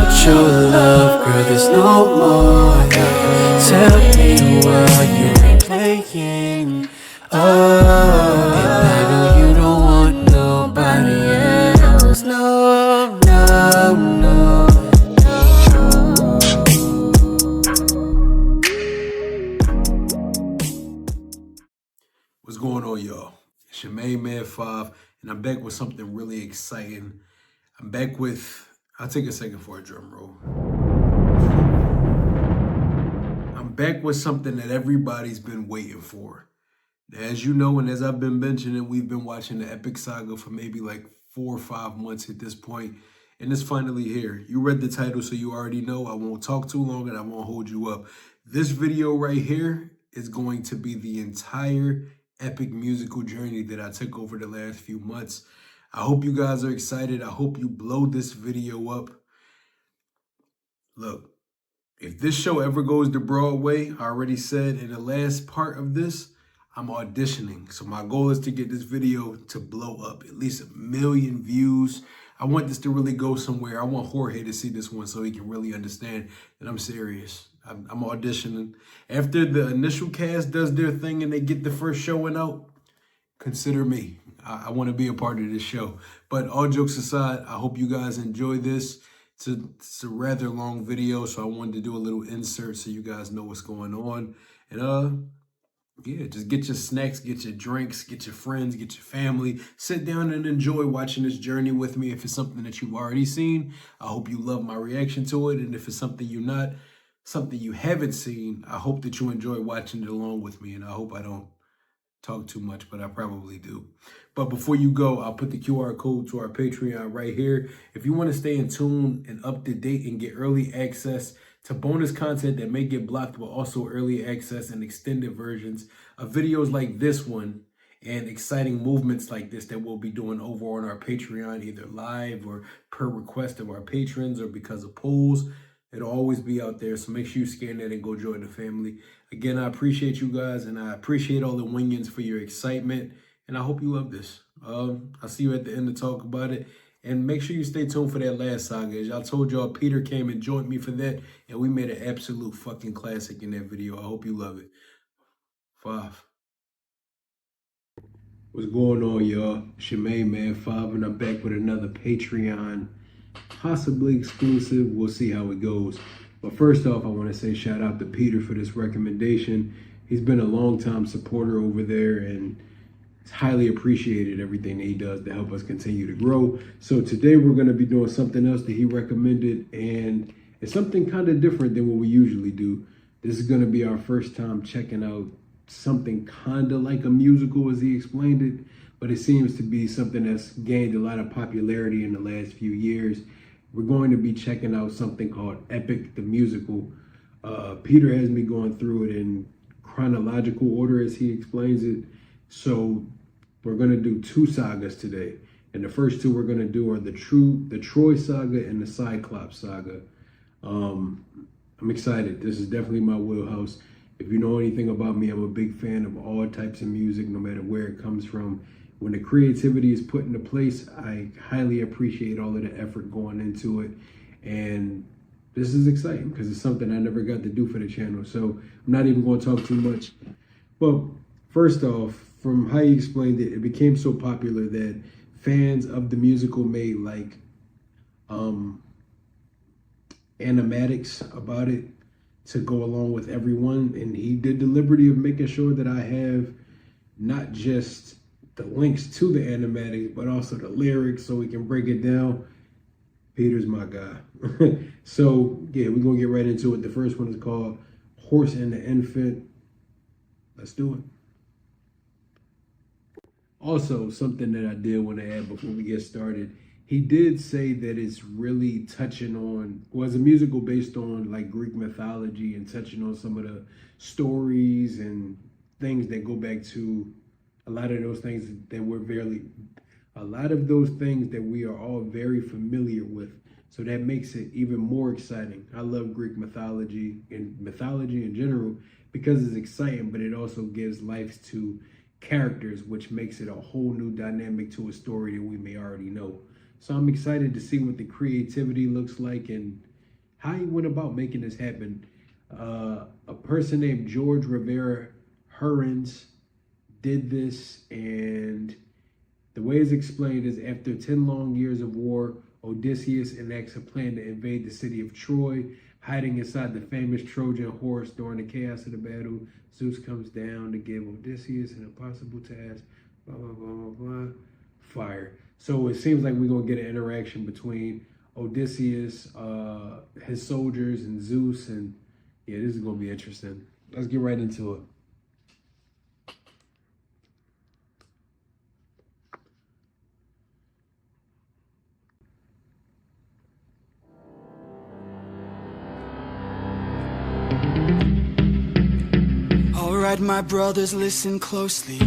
without your love, girl, there's no more. Tell me why you ain't playing. Oh, and I know you don't want nobody else. No, no, no. What's going on, y'all? It's your main man 5, and I'm back with something really exciting. I'm back with, I'll take a second for a drum roll. I'm back with something that everybody's been waiting for. As you know, and as I've been mentioning, we've been watching the Epic Saga for maybe like 4 or 5 months at this point, and it's finally here. You read the title, so you already know. I won't talk too long and I won't hold you up. This video right here is going to be the entire epic musical journey that I took over the last few months. I hope you guys are excited. I hope you blow this video up. Look, if this show ever goes to Broadway, I already said in the last part of this, I'm auditioning. So my goal is to get this video to blow up, at least 1 million views. I want this to really go somewhere. I want Jorge to see this one so he can really understand that I'm serious. I'm auditioning. After the initial cast does their thing and they get the first showing out, consider me. I want to be a part of this show. But all jokes aside, I hope you guys enjoy this. It's a rather long video, so I wanted to do a little insert so you guys know what's going on. And yeah, just get your snacks, get your drinks, get your friends, get your family. Sit down and enjoy watching this journey with me. If it's something that you've already seen, I hope you love my reaction to it. And if it's something something you haven't seen, I hope that you enjoy watching it along with me. And I hope I don't talk too much, but I probably do. But before you go, I'll put the QR code to our Patreon right here. If you want to stay in tune and up to date and get early access to bonus content that may get blocked, but also early access and extended versions of videos like this one and exciting movements like this that we'll be doing over on our Patreon, either live or per request of our patrons or because of polls. It'll always be out there, so make sure you scan that and go join the family. Again, I appreciate you guys, and I appreciate all the wingins for your excitement, and I hope you love this. I'll see you at the end to talk about it, and make sure you stay tuned for that last saga. As I told y'all, Peter came and joined me for that, and we made an absolute fucking classic in that video. I hope you love it. 5. What's going on, y'all? It's your main man 5, and I'm back with another Patreon, possibly exclusive. We'll see how it goes. But first off, I want to say shout out to Peter for this recommendation. He's been a long-time supporter over there, and it's highly appreciated everything that he does to help us continue to grow. So today we're going to be doing something else that he recommended, and it's something kind of different than what we usually do. This is going to be our first time checking out something kind of like a musical, as he explained it, but it seems to be something that's gained a lot of popularity in the last few years. We're going to be checking out something called Epic the Musical. Peter has me going through it in chronological order as he explains it. So we're going to do 2 sagas today. And the first 2 we're going to do are the Troy Saga and the Cyclops Saga. I'm excited. This is definitely my wheelhouse. If you know anything about me, I'm a big fan of all types of music, no matter where it comes from. When the creativity is put into place, I highly appreciate all of the effort going into it. And this is exciting because it's something I never got to do for the channel. So I'm not even going to talk too much. Well, first off, from how he explained it, it became so popular that fans of the musical made like animatics about it to go along with everyone. And he did the liberty of making sure that I have not just the links to the animatics, but also the lyrics so we can break it down. Peter's my guy. So yeah, we're gonna get right into it. The first one is called Horse and the Infant. Let's do it. Also, something that I did want to add before we get started, he did say that it's really touching on, well, it's a musical based on like Greek mythology and touching on some of the stories and things that go back to a lot of those things that we are all very familiar with. So that makes it even more exciting. I love Greek mythology and mythology in general because it's exciting, but it also gives life to characters, which makes it a whole new dynamic to a story that we may already know. So I'm excited to see what the creativity looks like and how he went about making this happen. A person named George Rivera Hurrens did this, and the way it's explained is after 10 long years of war, Odysseus enacts a plan to invade the city of Troy, hiding inside the famous Trojan horse. During the chaos of the battle, Zeus comes down to give Odysseus an impossible task, blah, blah, blah, blah, blah, fire. So it seems like we're going to get an interaction between Odysseus, his soldiers, and Zeus, and yeah, this is going to be interesting. Let's get right into it. Alright, my brothers, listen closely.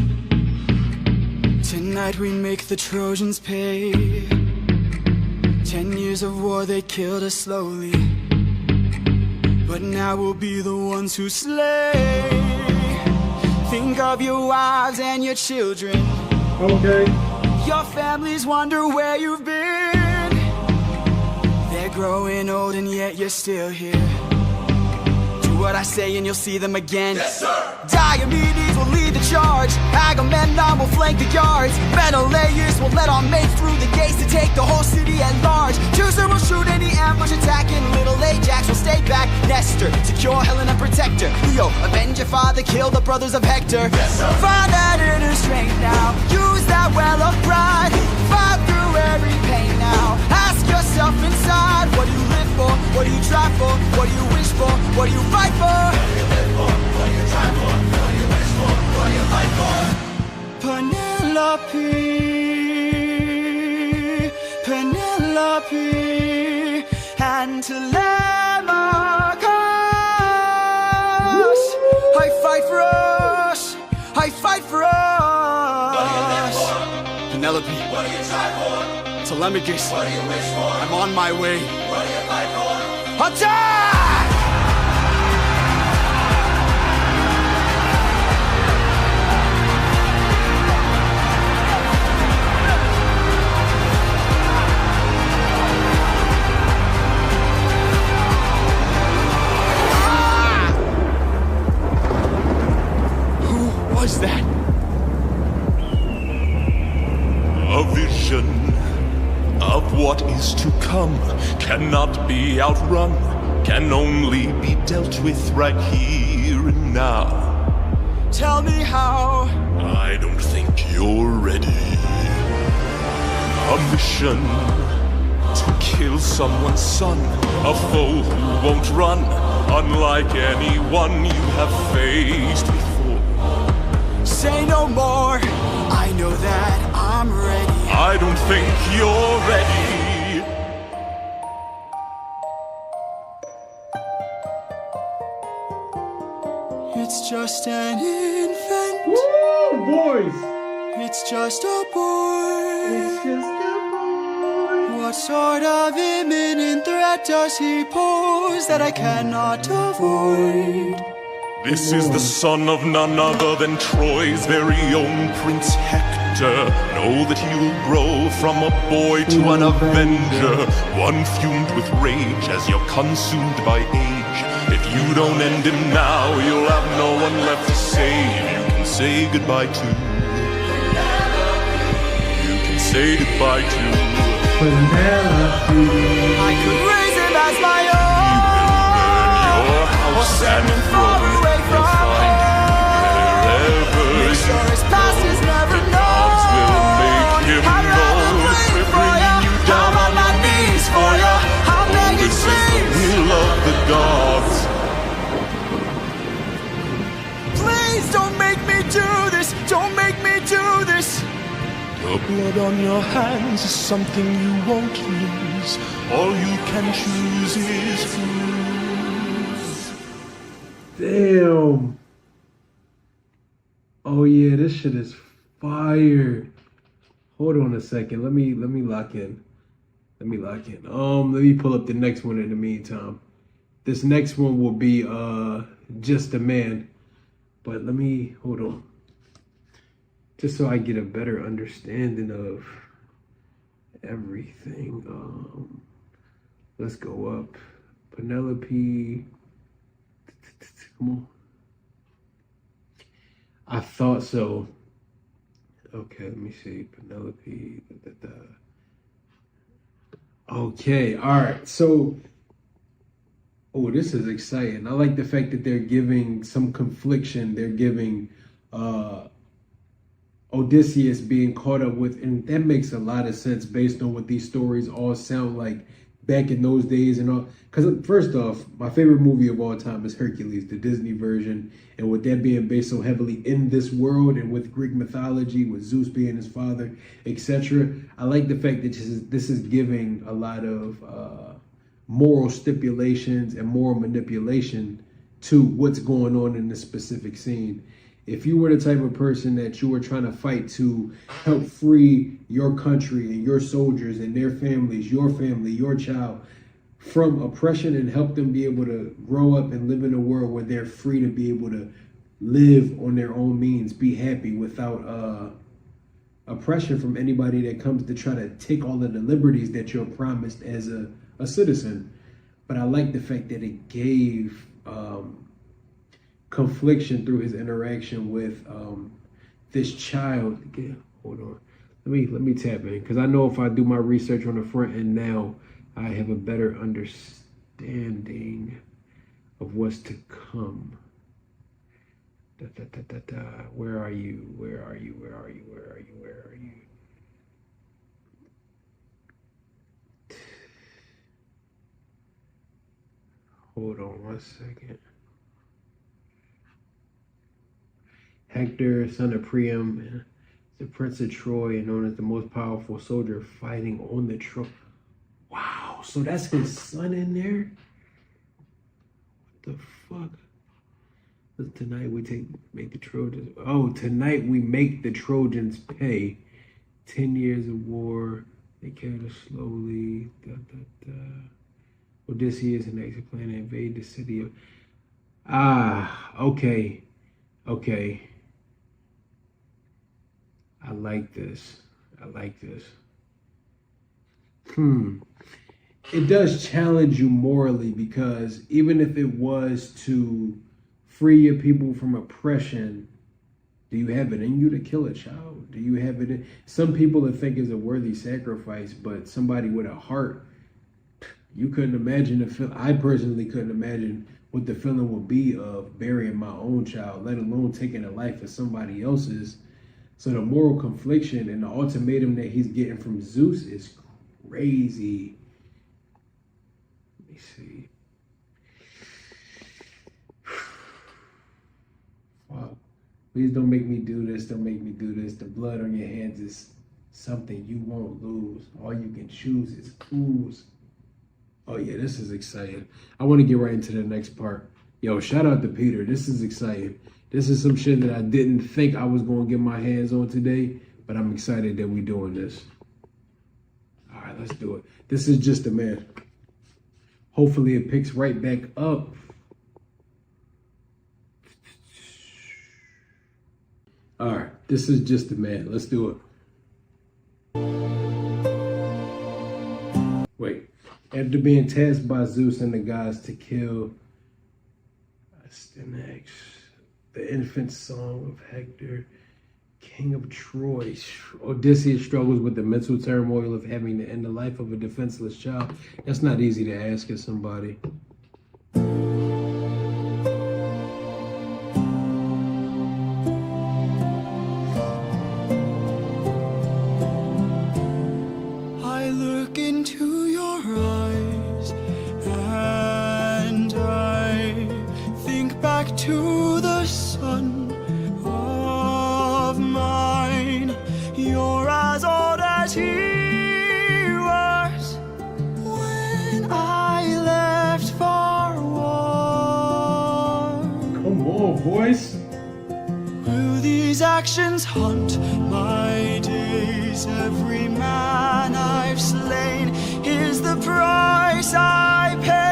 Tonight we make the Trojans pay. 10 years of war, they killed us slowly, but now we'll be the ones who slay. Think of your wives and your children. Okay. Your families wonder where you've been. They're growing old and yet you're still here. What I say and you'll see them again. Yes, sir. Diomedes will lead the charge. Agamemnon will flank the yards. Menelaus will let our mates through the gates to take the whole city at large. Teucer will shoot any ambush attacking. Little Ajax will stay back. Nestor, secure Helena, protect her. Leo, avenge your father, kill the brothers of Hector. Yes, sir. Find that inner strength now. Use that well of pride. Fight through every pain now. Ask yourself inside, what do you live for? What do you try for? What do you wish for? What do you fight for? What do you live for? What do you try for? What do you wish for? What do you fight for? Penelope, Penelope, and Telemachus. I fight for us. I fight for us. What do you live for? Penelope. What do you try for? Telemachus. What do you wish for? I'm on my way. What do you fight for? Attack! Who was that? A vision of what is to come cannot be outrun, can only be dealt with right here and now. Tell me how. I don't think you're ready. A mission to kill someone's son, a foe who won't run, unlike anyone you have faced before. Say no more. I know that I'm ready. I don't think you're ready. It's just an infant. Woo, boys! It's just a boy. It's just a boy. What sort of imminent threat does he pose that I cannot avoid? This is the son of none other than Troy's very own Prince Hector. Know that he will grow from a boy to an avenger, one fumed with rage as you're consumed by age. If you don't end him now, you'll have no one left to save. You can say goodbye to. You can say goodbye to Penelope. I could raise him as my own. your house Or send him and far throne. away from You'll find him wherever Make sure his past is never gods will make him known. I'd rather known. wait We're for ya. bringing you down I'm on my knees for ya. I'm begging, This is the please. will of the gods. Please don't make me do this. Don't make me do this. The blood on your hands is something you won't lose. All you can choose is who's. Damn. Oh yeah, this shit is fire. Hold on a second. Let me lock in. Let me pull up the next one in the meantime. This next one will be Just a Man. But let me hold on. Just so I get a better understanding of everything. Let's go up. Penelope. Come on. I thought so. Okay, let me see. Penelope. Okay, all right. So, oh, this is exciting. I like the fact that they're giving some confliction. They're giving Odysseus being caught up with, and that makes a lot of sense based on what these stories all sound like back in those days and all. Because first off, my favorite movie of all time is Hercules, the Disney version, and with that being based so heavily in this world and with Greek mythology, with Zeus being his father, etc. I like the fact that this is giving a lot of moral stipulations and moral manipulation to what's going on in this specific scene. If you were the type of person that you were trying to fight to help free your country and your soldiers and their families, your family, your child from oppression, and help them be able to grow up and live in a world where they're free to be able to live on their own means, be happy without oppression from anybody that comes to try to take all of the liberties that you're promised as a citizen. But I like the fact that it gave confliction through his interaction with this child. Again, hold on. Let me tap in, because I know if I do my research on the front end now, I have a better understanding of what's to come. Where are you? Where are you? Where are you? Where are you? Where are you? Hold on one second. Hector, son of Priam, the Prince of Troy, and known as the most powerful soldier fighting on the Troy. Wow, so that's his son in there? What the fuck? Tonight we make the Trojans. Oh, tonight we make the Trojans pay. 10 years of war. They carried us slowly. Odysseus and Ajax plan to invade the city of. Okay. Okay. I like this. I like this. It does challenge you morally, because even if it was to free your people from oppression, do you have it in you to kill a child? Do you have it in? Some people would think it's a worthy sacrifice, but somebody with a heart, you couldn't imagine the feel. I personally couldn't imagine what the feeling would be of burying my own child, let alone taking the life of somebody else's. So the moral confliction and the ultimatum that he's getting from Zeus is crazy. Let me see. Wow. Please don't make me do this. Don't make me do this. The blood on your hands is something you won't lose. All you can choose is ooze. Oh yeah, this is exciting. I want to get right into the next part. Yo, shout out to Peter. This is exciting. This is some shit that I didn't think I was going to get my hands on today, but I'm excited that we're doing this. All right, let's do it. This is Just a Man. Hopefully it picks right back up. All right, this is Just a Man. Let's do it. Wait. After being tasked by Zeus and the gods to kill the infant song of Hector, king of Troy, Odysseus struggles with the mental turmoil of having to end the life of a defenseless child. That's not easy to ask of somebody. I look into your eyes and I think back to the son of mine. You're as old as he was when I left for war. Come on, boys. Will these actions haunt my days? Every man I've slain is the price I pay.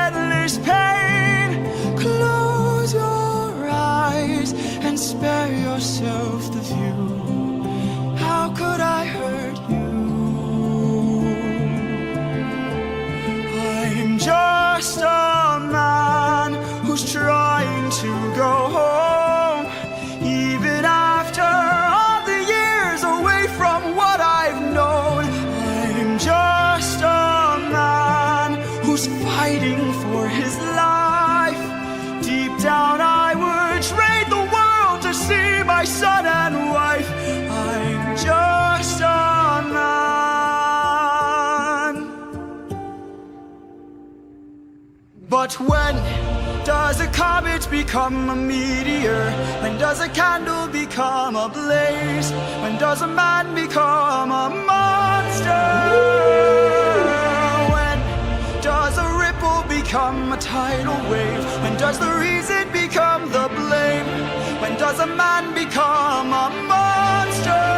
Endless pain. Close your eyes and spare yourself the view. How could I hurt you? I'm just just a man who's trying to go home. Even after all the years away from what I've known, I'm just a man who's fighting for his life. Deep down I would trade the world to see my son and wife. I'm just a man. But when does a comet become a meteor? When does a candle become a blaze? When does a man become a monster? When does a ripple become a tidal wave? When does the reason become the blame? When does a man become a monster?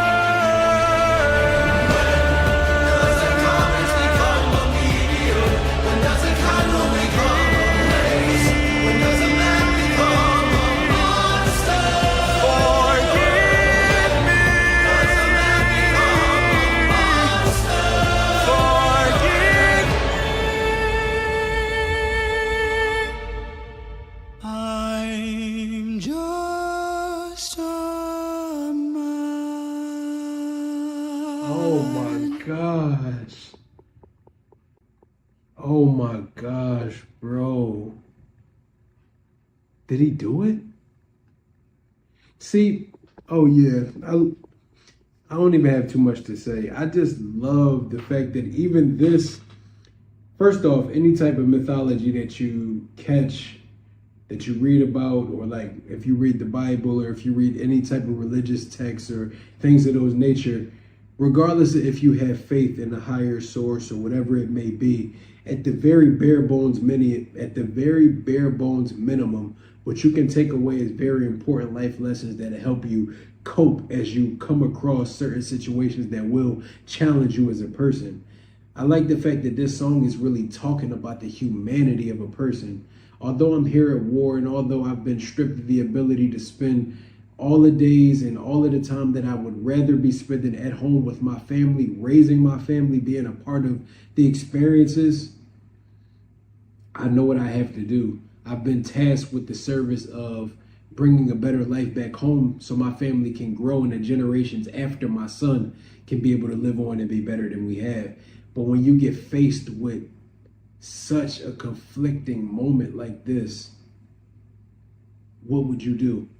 Oh my gosh, bro. Did he do it? See, oh yeah, I don't even have too much to say. I just love the fact that even this, first off, any type of mythology that you catch, that you read about, or like if you read the Bible or if you read any type of religious text or things of those nature, regardless of if you have faith in a higher source or whatever it may be, at the very bare bones minimum, what you can take away is very important life lessons that help you cope as you come across certain situations that will challenge you as a person. I like the fact that this song is really talking about the humanity of a person. Although I'm here at war and although I've been stripped of the ability to spend all the days and all of the time that I would rather be spending at home with my family, raising my family, being a part of the experiences, I know what I have to do. I've been tasked with the service of bringing a better life back home so my family can grow and the generations after my son can be able to live on and be better than we have. But when you get faced with such a conflicting moment like this, what would you do?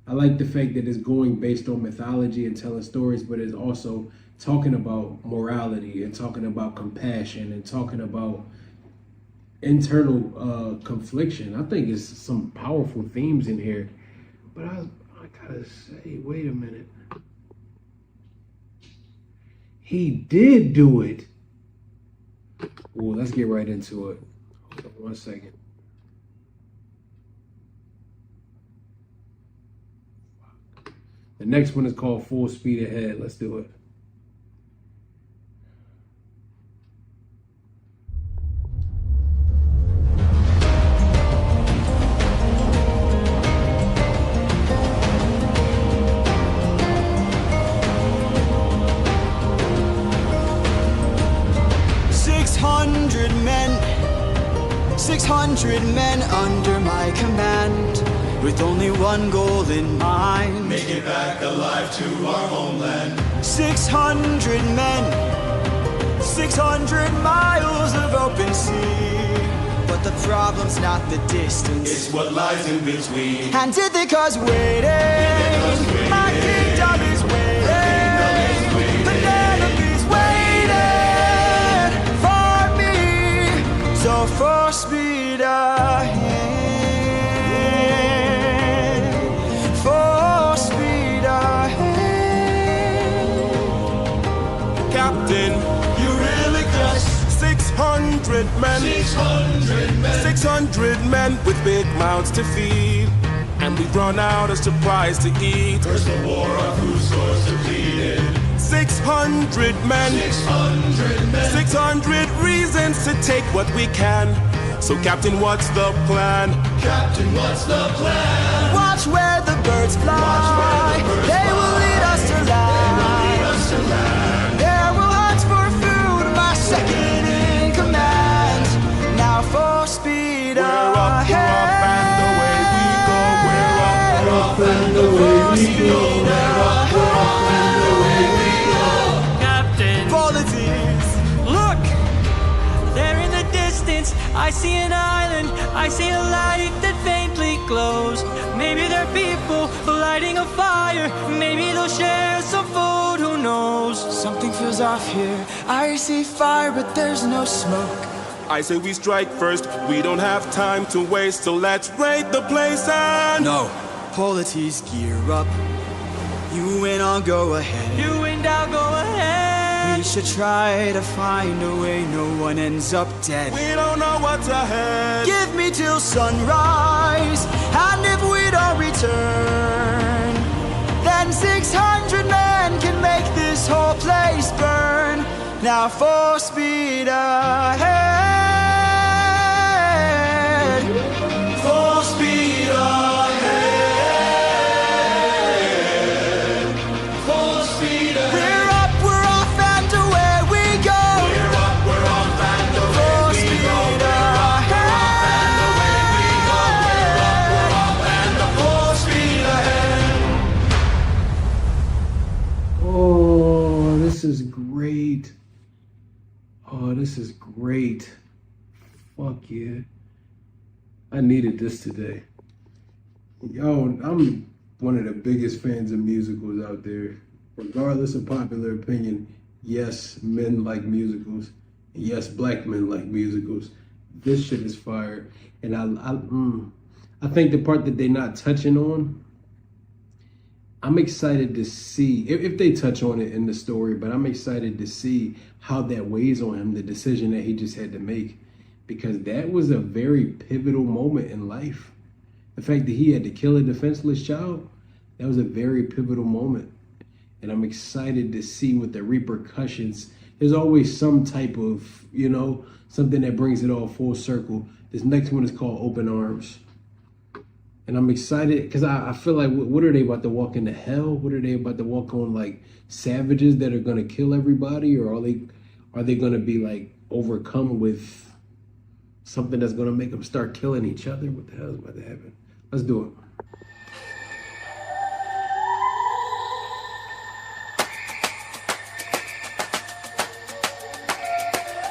I like the fact that it's going based on mythology and telling stories, but it's also talking about morality and talking about compassion and talking about internal confliction. I think it's some powerful themes in here. But I gotta say, wait a minute. He did do it. Well, let's get right into it. Hold on 1 second. The next one is called Full Speed Ahead. Let's do it. Men under my command, with only one goal in mind: make it back alive to our homeland. 600 men, 600 miles of open sea. But the problem's not the distance, it's what lies in between. And Ithaca's waiting, my kingdom is waiting, the enemy's waiting for me. So full speed ahead, full speed ahead. Captain, you really just 600 men, 600 men with big mouths to feed, and we've run out of supplies to eat. First the war, our food stores depleted. 600 men, 600 reasons to take what we can. So Captain, what's the plan? Captain, what's the plan? Watch where the birds fly, they will lead us to land. There will hunt for food, my second in command. Now for speed speed Captain Polities. Look! There in the distance, I see an island. I see a light that faintly glows. Maybe they're people lighting a fire. Maybe they'll share some food, who knows? Something feels off here. I see fire, but there's no smoke. I say we strike first, we don't have time to waste, so let's raid the place and... No. Polities, gear up. You win, I'll go ahead. You and I'll go ahead. We should try to find a way no one ends up dead. We don't know what's ahead. Give me till sunrise, and if we don't return, then 600 men can make this whole place burn. Now full speed ahead. Full speed ahead. Full speed ahead. We're up, we're off, and away we go. We're up, we're off, and away we go. We're up, we're off, and away we go. We're up, we're off, and full speed ahead. Oh, this is great. Oh, this is great. Fuck yeah. I needed this today. Yo, I'm one of the biggest fans of musicals out there. Regardless of popular opinion, yes, men like musicals. Yes, black men like musicals. This shit is fire. And I think the part that they're not touching on, I'm excited to see, if they touch on it in the story, but I'm excited to see how that weighs on him, the decision that he just had to make. Because that was a very pivotal moment in life. The fact that he had to kill a defenseless child, that was a very pivotal moment. And I'm excited to see what the repercussions, there's always some type of, you know, something that brings it all full circle. This next one is called Open Arms. And I'm excited because I feel like, what are they about to walk into hell? What are they about to walk on, like savages that are gonna kill everybody? Or are they gonna be like overcome with something that's gonna make them start killing each other? What the hell is about to happen? Let's do it.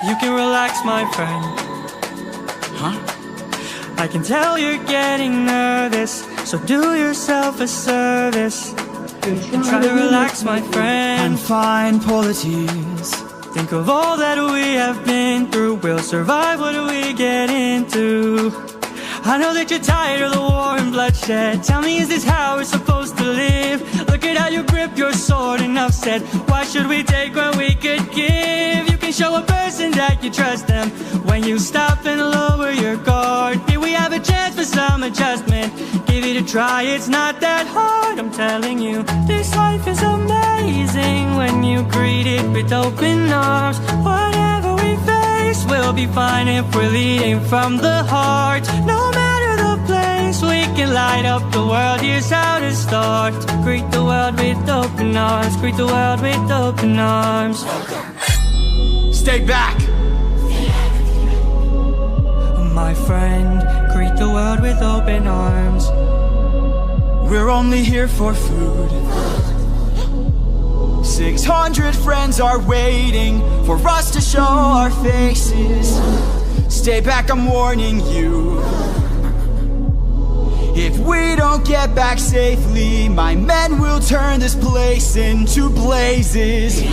You can relax, my friend. Huh? I can tell you're getting nervous, so do yourself a service and try to relax, my friend. And find polities. Think of all that we have been through. We'll survive what we get into. I know that you're tired of the war and bloodshed. Tell me, is this how we're supposed to live? Look at how you grip your sword, enough said. Why should we take when we could give? You can show a person that you trust them when you stop and lower your guard. Here we have a chance for some adjustment. Give it a try, it's not that hard. I'm telling you, this life is amazing when you greet it with open arms. Whatever we face, we'll be fine if we're leading from the heart. No matter the place, we can light up the world. Here's how to start. Greet the world with open arms. Greet the world with open arms. Stay back! My friend, greet the world with open arms. We're only here for food. 600 friends are waiting for us to show our faces. Stay back, I'm warning you. If we don't get back safely, my men will turn this place into blazes.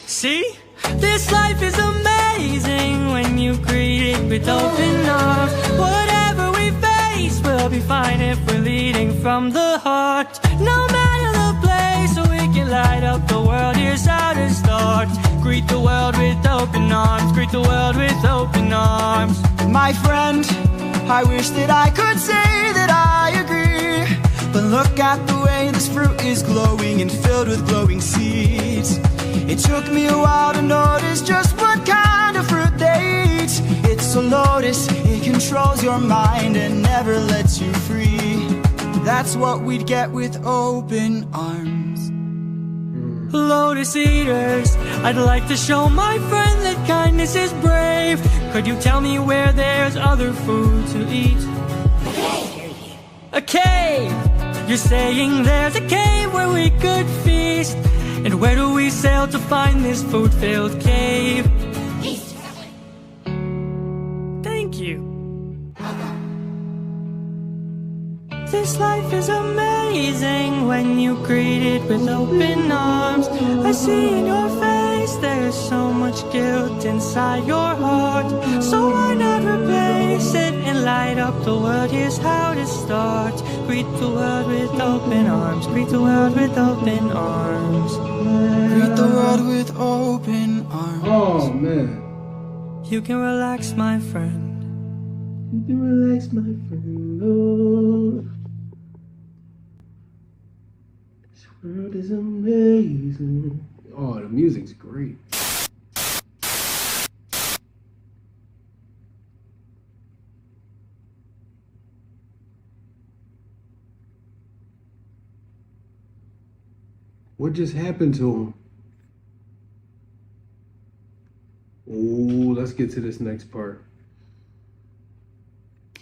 See? This life is amazing when you greet it with open arms. Whatever we face, we'll be fine if we're leading from the heart. No matter the place, so we can light up the world. Here's how to start. Greet the world with open arms. Greet the world with open arms. My friend, I wish that I could say that I agree, but look at the way this fruit is glowing and filled with glowing seeds. It took me a while to notice just what kind of fruit they eat. It's a lotus, it controls your mind and never lets you free. That's what we'd get with open arms. Lotus eaters, I'd like to show my friend that kindness is brave. Could you tell me where there's other food to eat? A cave! You're saying there's a cave where we could feast. And where do we sail to find this food-filled cave? East. Thank you. This life is amazing when you greet it with open arms. I see in your face there's so much guilt inside your heart. So why not replace it and light up the world? Here's how to start. Greet the world with open arms. Greet the world with open arms. Greet the world with open arms. Oh man. You can relax, my friend. You can relax, my friend. Oh. This world is amazing. Oh, the music's great. What just happened to him? Oh, let's get to this next part.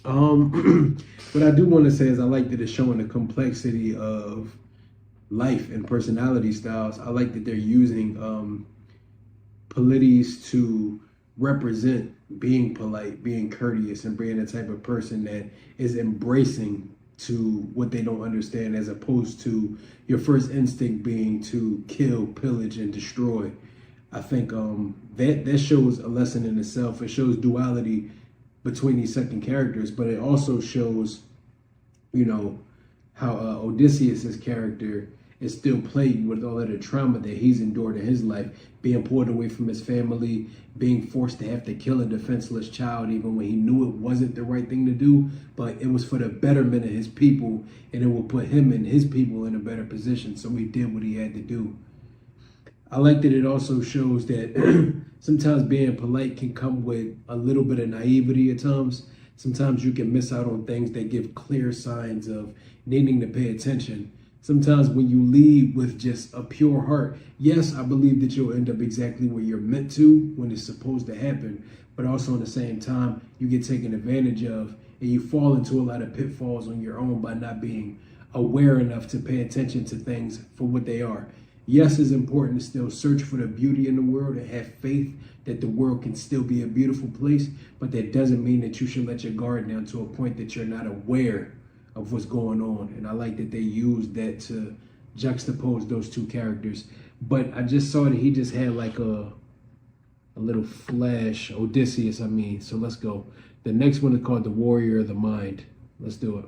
What I do want to say is I like that it's showing the complexity of life and personality styles. I like that they're using polities to represent being polite, being courteous, and being the type of person that is embracing to what they don't understand, as opposed to your first instinct being to kill, pillage, and destroy. I think that shows a lesson in itself. It shows duality between these second characters, but it also shows, you know, how Odysseus's character is still plagued with all of the trauma that he's endured in his life, being pulled away from his family, being forced to have to kill a defenseless child, even when he knew it wasn't the right thing to do, but it was for the betterment of his people, and it will put him and his people in a better position. So he did what he had to do. I like that it also shows that sometimes being polite can come with a little bit of naivety at times. Sometimes you can miss out on things that give clear signs of needing to pay attention. Sometimes when you lead with just a pure heart, yes, I believe that you'll end up exactly where you're meant to when it's supposed to happen. But also at the same time, you get taken advantage of and you fall into a lot of pitfalls on your own by not being aware enough to pay attention to things for what they are. Yes, it's important to still search for the beauty in the world and have faith that the world can still be a beautiful place, but that doesn't mean that you should let your guard down to a point that you're not aware of what's going on. And I like that they used that to juxtapose those two characters. But I just saw that he just had like a little flash, Odysseus, I mean. So let's go. The next one is called The Warrior of the Mind. Let's do it.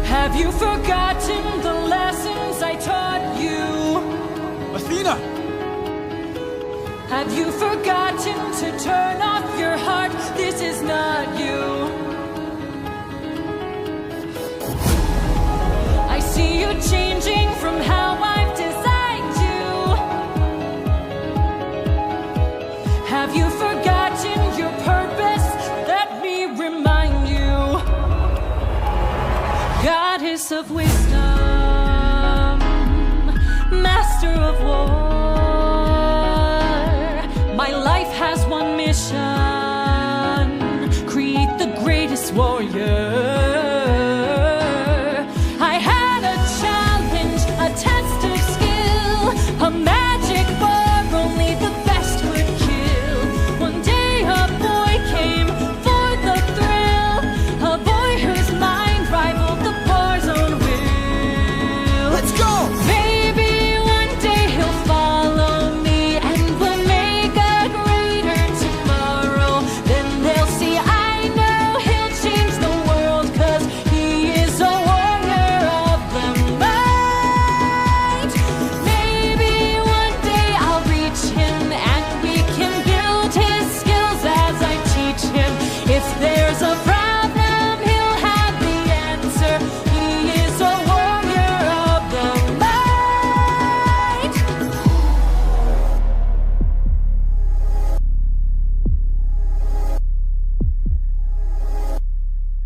Have you forgotten the lessons I taught you? Athena! Have you forgotten to turn off your heart? This is not you. I see you changing from how I've designed you. Have you forgotten your purpose? Let me remind you. Goddess of wisdom, master of war, my life has one mission: create the greatest warrior. I had a challenge, a test of skill, a magic bar only the best would kill. One day a boy came for the thrill, a boy whose mind rivaled the bar's own will. Let's go! Maybe one day he'll follow me and we'll make a greater tomorrow. Then they'll see I know he'll change the world, 'cause he is a warrior of the mind. Maybe one day I'll reach him and we can build his skills as I teach him. If there's a problem, he'll have the answer. He is a warrior of the mind.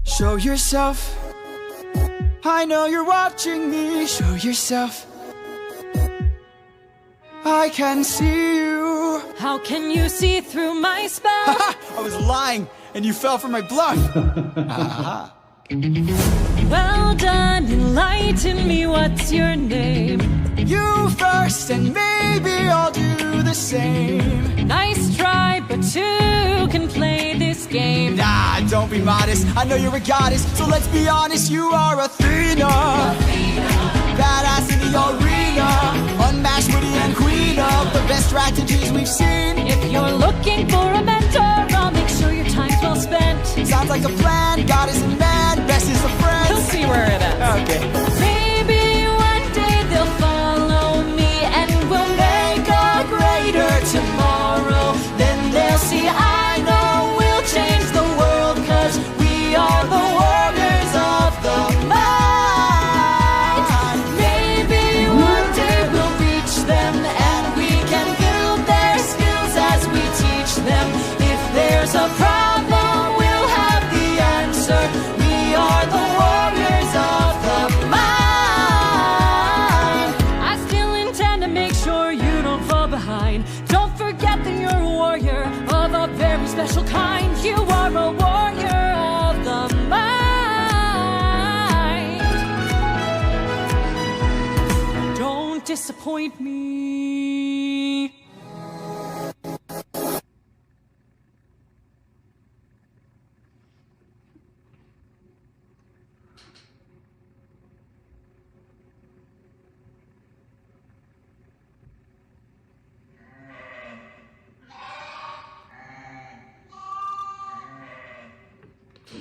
Show yourself. I know you're watching me. Show yourself. I can see you. How can you see through my spell? I was lying, and you fell for my bluff. Well done, enlighten me, what's your name? You first, and maybe I'll do the same. Nice try, but two can play this game. Nah, don't be modest, I know you're a goddess, so let's be honest, you are Athena. Badass in the arena, unmatched, witty and queen of the best strategies we've seen. If you're looking for a mentor, I'll make sure your time's well spent. Sounds like a plan, goddess and man, best is the friends. We'll see where it ends. Okay. Maybe one day they'll follow me and we'll make a greater tomorrow. Then they'll see I know we'll change the world, 'cause we are the warriors of the mind. Maybe one day we'll reach them and we can build their skills as we teach them. If there's a problem, we'll have the answer. We are the warriors of the mind. I still intend to make sure you don't fall behind. Don't forget that you're a warrior of a very special kind. You are a warrior of the mind. Don't disappoint me.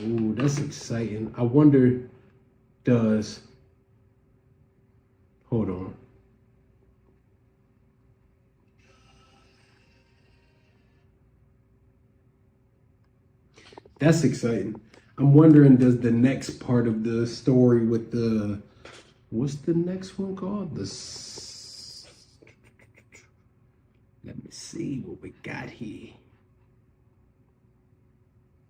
Ooh, that's exciting. I wonder, hold on. That's exciting. I'm wondering, does the next part of the story with the, what's the next one called? Let me see what we got here.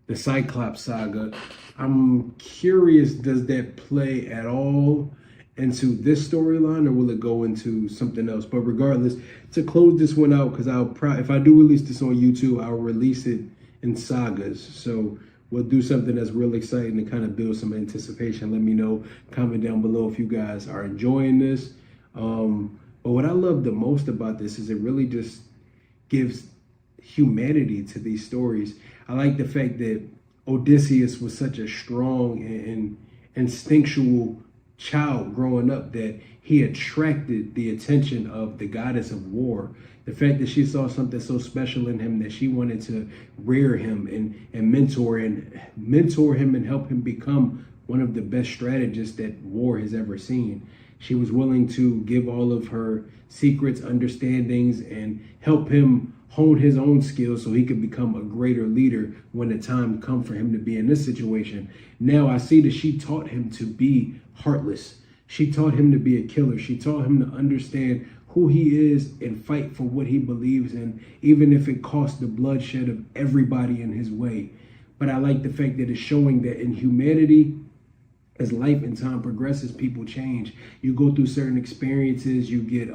The Cyclops Saga. I'm curious, does that play at all into this storyline, or will it go into something else? But regardless, to close this one out, because if I do release this on YouTube, I'll release it in sagas. So we'll do something that's real exciting to kind of build some anticipation. Let me know, comment down below if you guys are enjoying this. But what I love the most about this is it really just gives humanity to these stories. I like the fact that Odysseus was such a strong and instinctual child growing up that he attracted the attention of the goddess of war. The fact that she saw something so special in him that she wanted to rear him and mentor him and help him become one of the best strategists that war has ever seen. She was willing to give all of her secrets, understandings, and help him hone his own skills so he could become a greater leader when the time come for him to be in this situation. Now I see that she taught him to be heartless. She taught him to be a killer. She taught him to understand who he is and fight for what he believes in, even if it costs the bloodshed of everybody in his way. But I like the fact that it's showing that in humanity, as life and time progresses, people change. You go through certain experiences, you get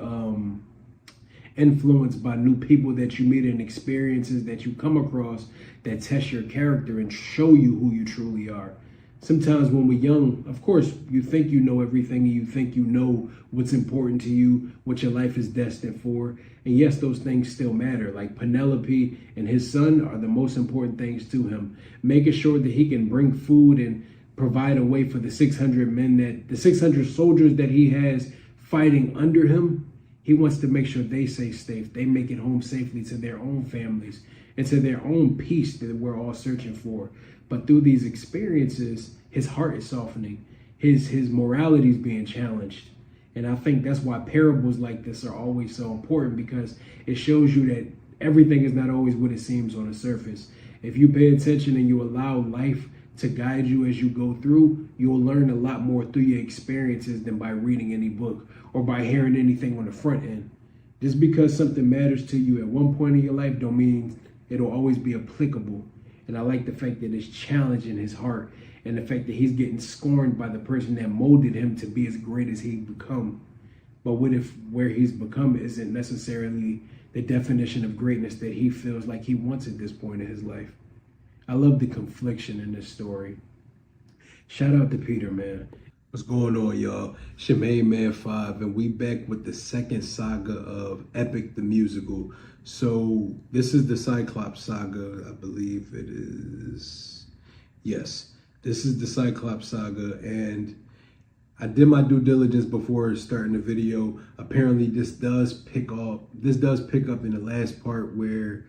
influenced by new people that you meet and experiences that you come across that test your character and show you who you truly are. Sometimes when we're young, of course, you think you know everything and you think you know what's important to you, what your life is destined for. And yes, those things still matter. Like Penelope and his son are the most important things to him. Making sure that he can bring food and provide a way for the 600 soldiers that he has fighting under him. He wants to make sure they stay safe. They make it home safely to their own families and to their own peace that we're all searching for. But through these experiences, his heart is softening. His morality is being challenged. And I think that's why parables like this are always so important, because it shows you that everything is not always what it seems on the surface. If you pay attention and you allow life to guide you as you go through, you'll learn a lot more through your experiences than by reading any book or by hearing anything on the front end. Just because something matters to you at one point in your life don't mean it'll always be applicable. And I like the fact that it's challenging his heart, and the fact that he's getting scorned by the person that molded him to be as great as he's become. But what if where he's become isn't necessarily the definition of greatness that he feels like he wants at this point in his life? I love the confliction in this story. Shout out to Peter, man. What's going on, y'all? Ximena 5, and we back with the second saga of Epic the Musical. So this is the Cyclops Saga, I believe it is. Yes, this is the Cyclops Saga, and I did my due diligence before starting the video. Apparently this does pick up in the last part where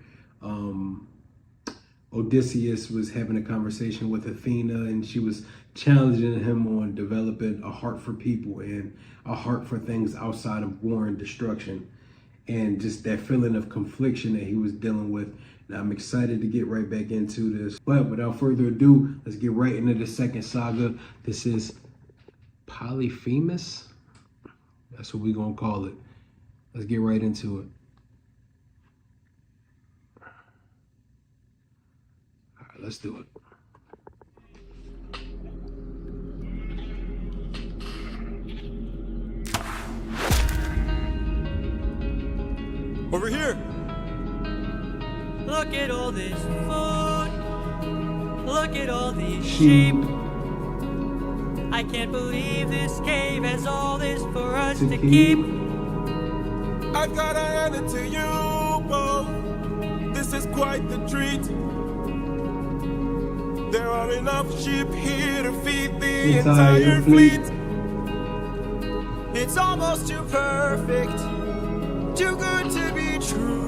Odysseus was having a conversation with Athena, and she was challenging him on developing a heart for people and a heart for things outside of war and destruction, and just that feeling of confliction that he was dealing with. Now I'm excited to get right back into this, but without further ado, let's get right into the second saga. This is Polyphemus. That's what we're gonna call it. Let's get right into it. All right, let's do it. Over here! Look at all this food. Look at all these sheep. I can't believe this cave has all this for us to keep. I've gotta hand it to you both. This is quite the treat. There are enough sheep here to feed the entire fleet. It's almost too perfect, too good to be true.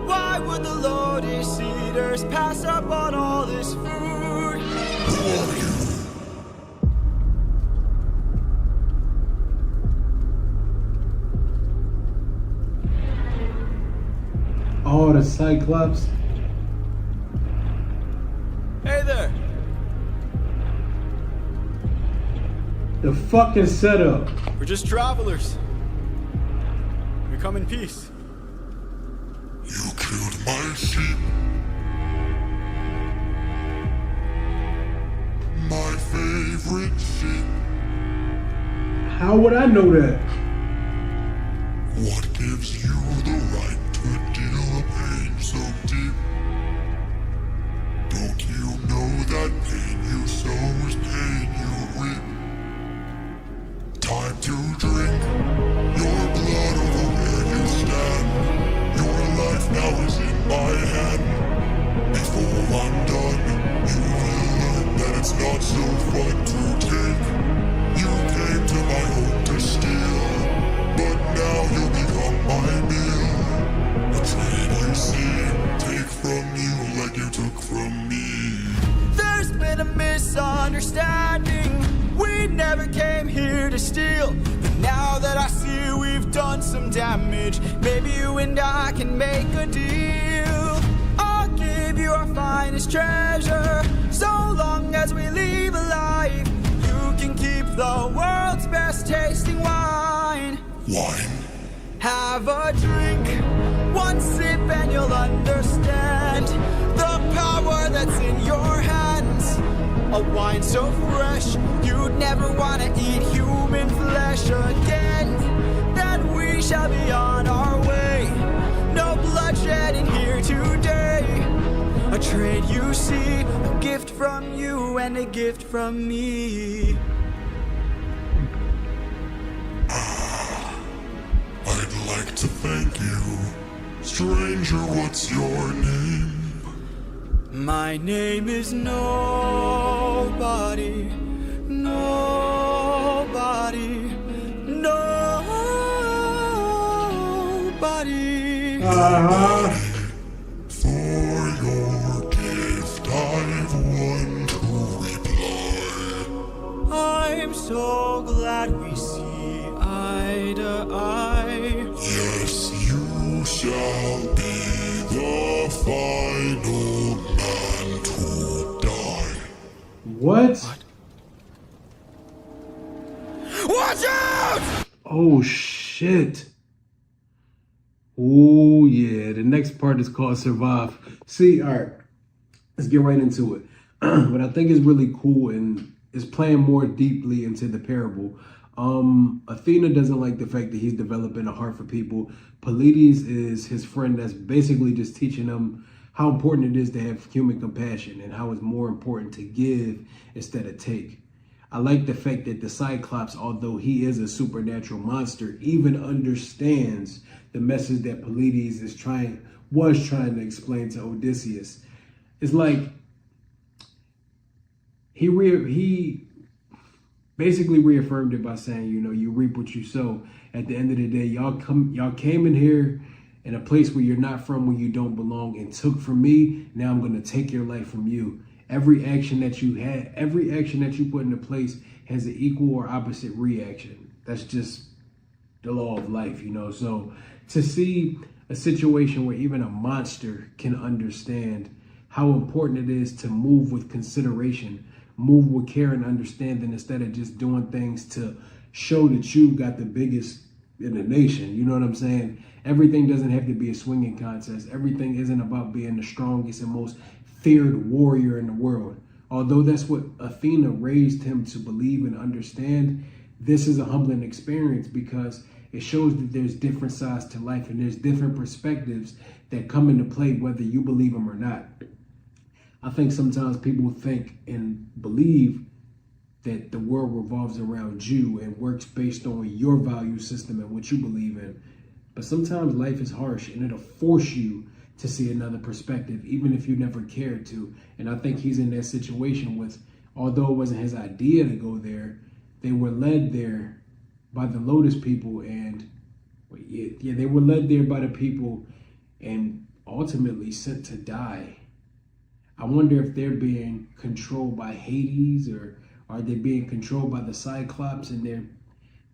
Why would the Lotus Eaters pass up on all this food? Who are you? Oh, the Cyclops. Hey there! The fucking setup. We're just travelers. We come in peace. You killed my sheep. My favorite sheep. How would I know that? What gives you the right to deal a pain so deep? Don't you know that pain you sow is pain you reap? Time to drink your blood over where you stand. Your life now is in my hand. Before I'm done, you will learn that it's not so fun to take. You came to my home to steal, but now you'll become my meal. The trade you see, take from you like you took from me. There's been a misunderstanding. We never came here to steal. But now that I see we've done some damage, maybe you and I can make a deal. I'll give you our finest treasure, so long as we leave alive. You can keep the world's best tasting wine. Wine? Have a drink, one sip and you'll understand the power that's in your hands. A wine so fresh, you'd never want to eat human flesh again. Then we shall be on our way. No bloodshed in here today. A trade you see, a gift from you and a gift from me. I'd like to thank you. Stranger, what's your name? My name is Nobody. Nobody. Nobody. For your gift, I've one to reply. I'm so glad we see eye to eye. Yes, you shall be the final man to die. What? Watch out! Oh shit. Oh yeah, the next part is called Survive. See, all right, let's get right into it. What I think is really cool and is playing more deeply into the parable. Athena doesn't like the fact that he's developing a heart for people. Pleiades is his friend that's basically just teaching him how important it is to have human compassion and how it's more important to give instead of take. I like the fact that the Cyclops, although he is a supernatural monster, even understands the message that Pleiades was trying to explain to Odysseus. It's like he basically reaffirmed it by saying, you know, you reap what you sow. At the end of the day, y'all came in here in a place where you're not from, where you don't belong, and took from me. Now I'm going to take your life from you. Every action that you put into place has an equal or opposite reaction. That's just the law of life, you know. So to see a situation where even a monster can understand how important it is to move with consideration, move with care and understanding, instead of just doing things to show that you got the biggest in the nation. You know what I'm saying? Everything doesn't have to be a swinging contest. Everything isn't about being the strongest and most feared warrior in the world. Although that's what Athena raised him to believe and understand, this is a humbling experience because it shows that there's different sides to life and there's different perspectives that come into play whether you believe them or not. I think sometimes people think and believe that the world revolves around you and works based on your value system and what you believe in. But sometimes life is harsh and it'll force you to see another perspective, even if you never cared to. And I think he's in that situation with, although it wasn't his idea to go there, they were led there by the Lotus people, and they were led there by the people and ultimately sent to die. I wonder if they're being controlled by Hades, or are they being controlled by the Cyclops and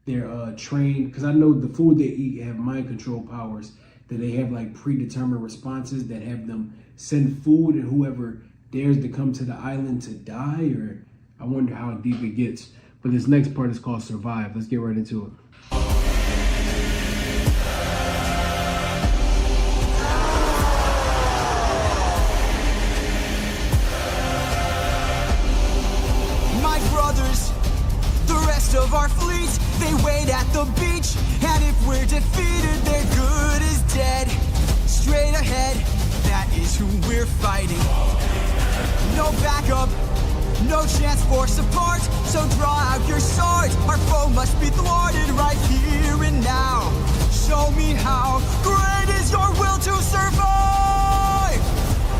they're trained? Because I know the food they eat have mind control powers, that they have like predetermined responses that have them send food and whoever dares to come to the island to die, or I wonder how deep it gets. But this next part is called Survive. Let's get right into it. My brothers, the rest of our fleet, they wait at the beach, and if we're defeated, their good is dead. Straight ahead, that is who we're fighting. No backup, no chance for support, so draw out your sword. Our foe must be thwarted right here and now. Show me how great is your will to survive.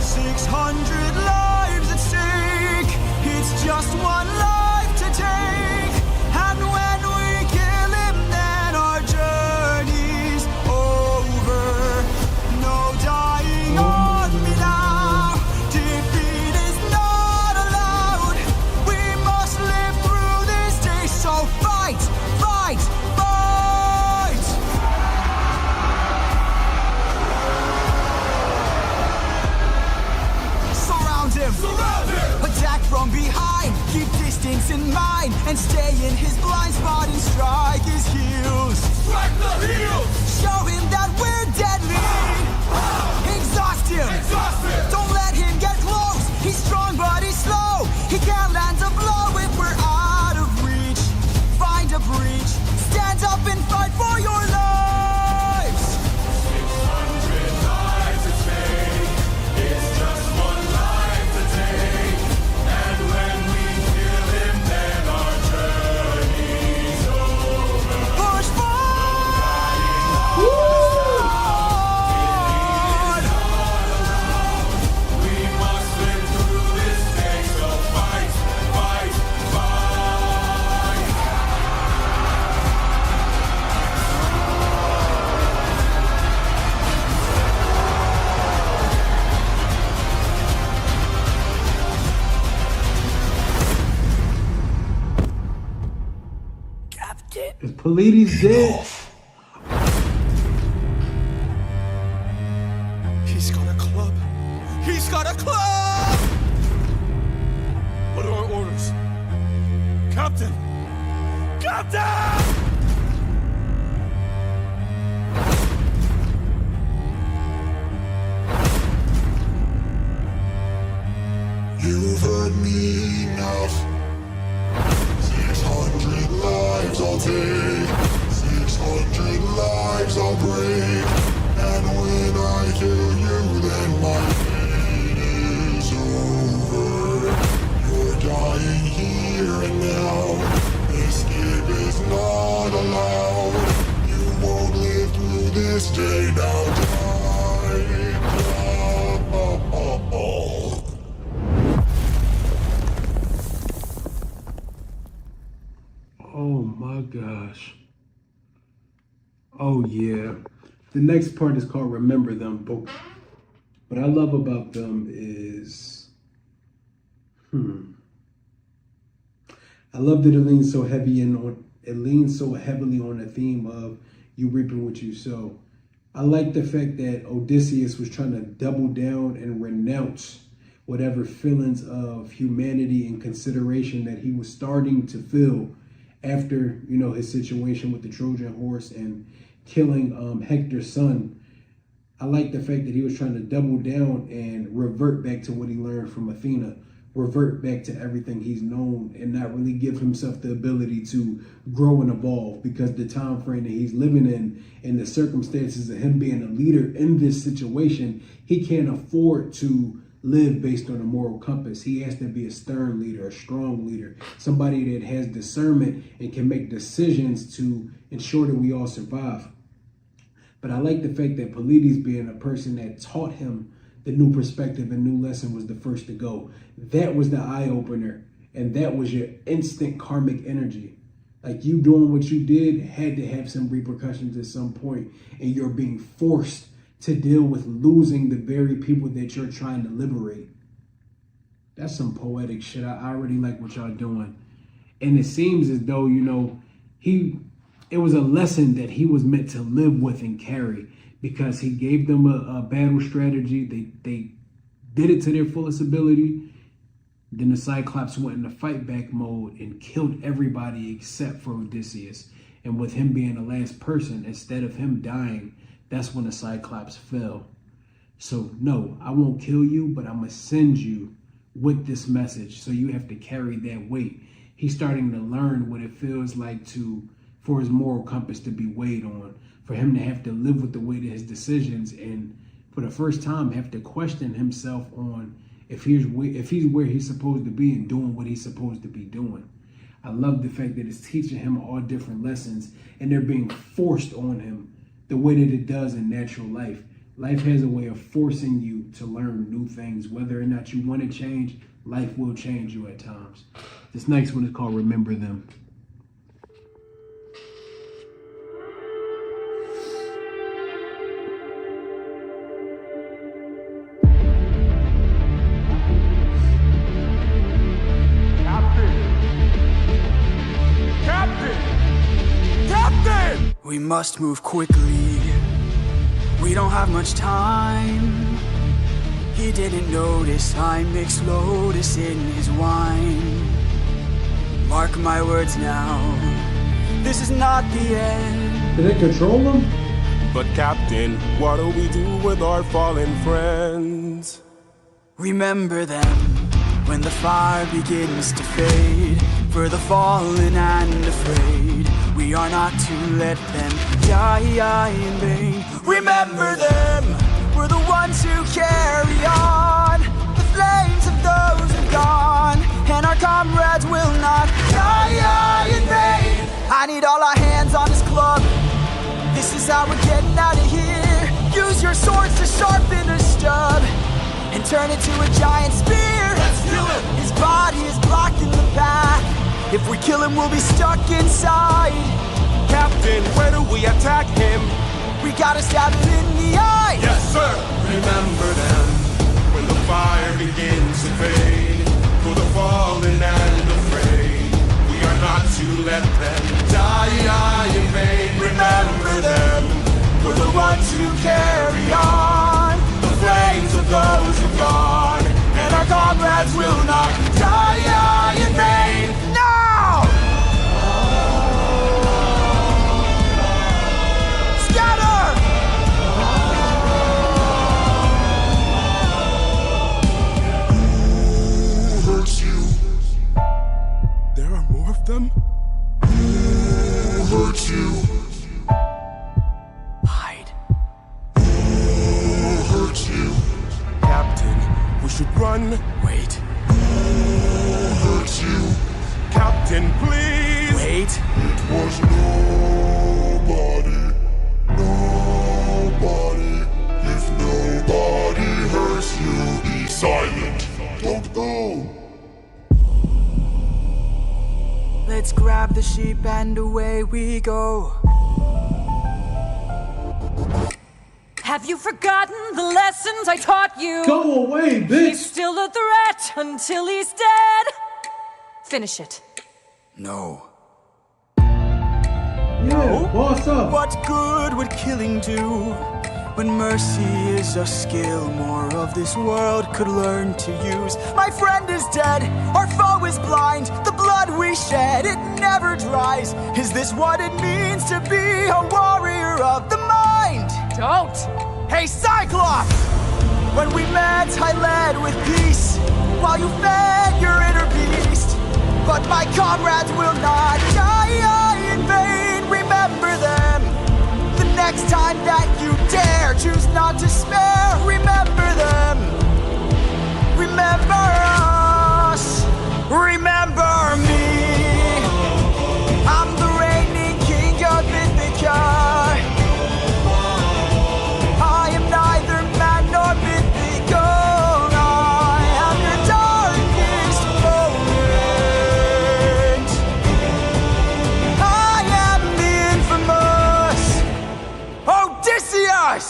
600 lives at stake, it's just one life to take. And when we kill him, then our journey's over. No dying on me now. Defeat is not allowed. We must live through this day. So fight, fight, fight. Surround him. Surround him. Attack from behind. Keep distance in mind and stay in his blind spot and strike his heels. Strike the heels. Show him that we're deadly. Exhaust him. Exhaust him. Don't let him get close. He's strong but he's slow. He can't land a blow if we're out of reach. Find a breach. Stand up and fight for your lives. 600 lives at stake. It's just one life to take. And when we kill him, then our journey's over. Push forward! We must live through this day, so fight, fight, fight. Captain. Is Pleiades dead? He's got a club. He's got a club! What are our orders? Captain! Captain! You've heard me enough. 600 lives all take. 600 lives I'll break. And when I kill you, then my fate is over. You're dying here and now. Escape is not allowed. You won't live through this day now. Die. Oh my gosh. Oh yeah. The next part is called Remember Them. But what I love about them is, I love that it leans so heavily on the theme of you reaping what you sow. I like the fact that Odysseus was trying to double down and renounce whatever feelings of humanity and consideration that he was starting to feel after, you know, his situation with the Trojan horse and killing Hector's son. I like the fact that he was trying to double down and revert back to what he learned from Athena, revert back to everything he's known, and not really give himself the ability to grow and evolve, because the time frame that he's living in and the circumstances of him being a leader in this situation, he can't afford to live based on a moral compass. He has to be a stern leader, a strong leader, somebody that has discernment and can make decisions to ensure that we all survive. But I like the fact that Pleiades, being a person that taught him the new perspective and new lesson, was the first to go. That was the eye opener, and that was your instant karmic energy. Like, you doing what you did had to have some repercussions at some point, and you're being forced to deal with losing the very people that you're trying to liberate. That's some poetic shit. I already like what y'all doing. And it seems as though, you know, it was a lesson that he was meant to live with and carry, because he gave them a battle strategy. They did it to their fullest ability. Then the Cyclops went into fight back mode and killed everybody except for Odysseus. And with him being the last person, instead of him dying, that's when the Cyclops fell. So no, I won't kill you, but I'm gonna send you with this message. So you have to carry that weight. He's starting to learn what it feels like for his moral compass to be weighed on, for him to have to live with the weight of his decisions, and for the first time have to question himself on if he's where he's supposed to be and doing what he's supposed to be doing. I love the fact that it's teaching him all different lessons, and they're being forced on him the way that it does in natural life. Life has a way of forcing you to learn new things. Whether or not you want to change, life will change you at times. This next one is called Remember Them. We must move quickly. We don't have much time. He didn't notice I mixed Lotus in his wine. Mark my words now, this is not the end. Did they control them? But Captain, what do we do with our fallen friends? Remember them when the fire begins to fade. For the fallen and afraid, we are not to let them die in vain. Remember them, we're the ones who carry on the flames of those who've gone, and our comrades will not die in vain. I need all our hands on this club. This is how we're getting out of here. Use your swords to sharpen a stub and turn it to a giant spear. Let's kill him. His body is blocking the path. If we kill him, we'll be stuck inside. Captain, where do we attack him? We gotta stab him in the eye. Yes, sir. Remember them when the fire begins to fade. For the fallen and afraid, we are not to let them die in vain. Remember them, we're the ones who carry on the flames of those who've gone, and our comrades will not die in vain. Now! Scatter! Who hurts you? There are more of them? Who hurt you? Hide. Who hurt you? Captain, we should run. Wait. Who hurt you? Captain, please. Wait. It was nobody. Nobody. If nobody hurts you, be silent. Don't go. Let's grab the sheep and away we go. Have you forgotten the lessons I taught you? Go away, He's bitch! still a threat until he's dead. Finish it. No. Yeah, boss up! What good would killing do? When mercy is a skill more of this world could learn to use. My friend is dead, our foe is blind. The blood we shed, it never dries. Is this what it means to be a warrior of the mind? Don't. Hey Cyclops! When we met, I led with peace, while you fed your inner beast. But my comrades will not die in vain, remember them. The next time that you dare, choose not to spare, remember them. Remember us, remember me. I'm the reigning king of Ithaca. I am neither man nor mythical. I am your darkest moment. I am the infamous Odysseus!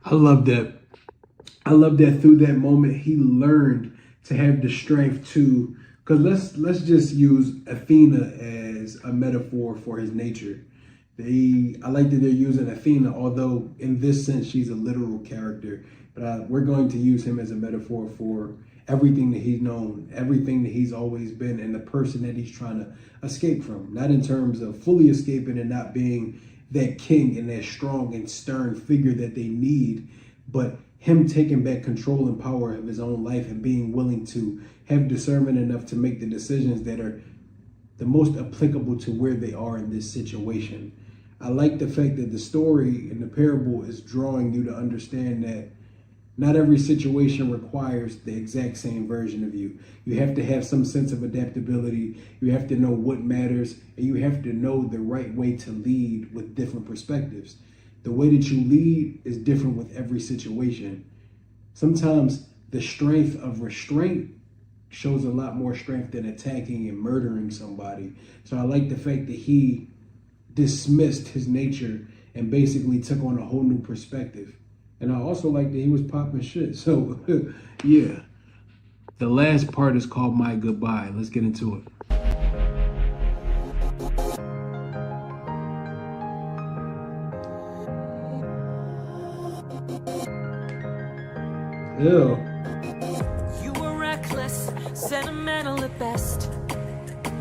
I love that. I love that through that moment he learned to have the strength to, because let's just use Athena as a metaphor for his nature. I like that they're using Athena, although in this sense she's a literal character, but we're going to use him as a metaphor for everything that he's known, everything that he's always been, and the person that he's trying to escape from. Not in terms of fully escaping and not being that king and that strong and stern figure that they need, but him taking back control and power of his own life and being willing to have discernment enough to make the decisions that are the most applicable to where they are in this situation. I like the fact that the story and the parable is drawing you to understand that not every situation requires the exact same version of you. You have to have some sense of adaptability. You have to know what matters, and you have to know the right way to lead with different perspectives. The way that you lead is different with every situation. Sometimes the strength of restraint shows a lot more strength than attacking and murdering somebody. So I like the fact that he dismissed his nature and basically took on a whole new perspective. And I also like that he was popping shit. So, yeah. The last part is called My Goodbye. Let's get into it. Ew. You were reckless, sentimental at best.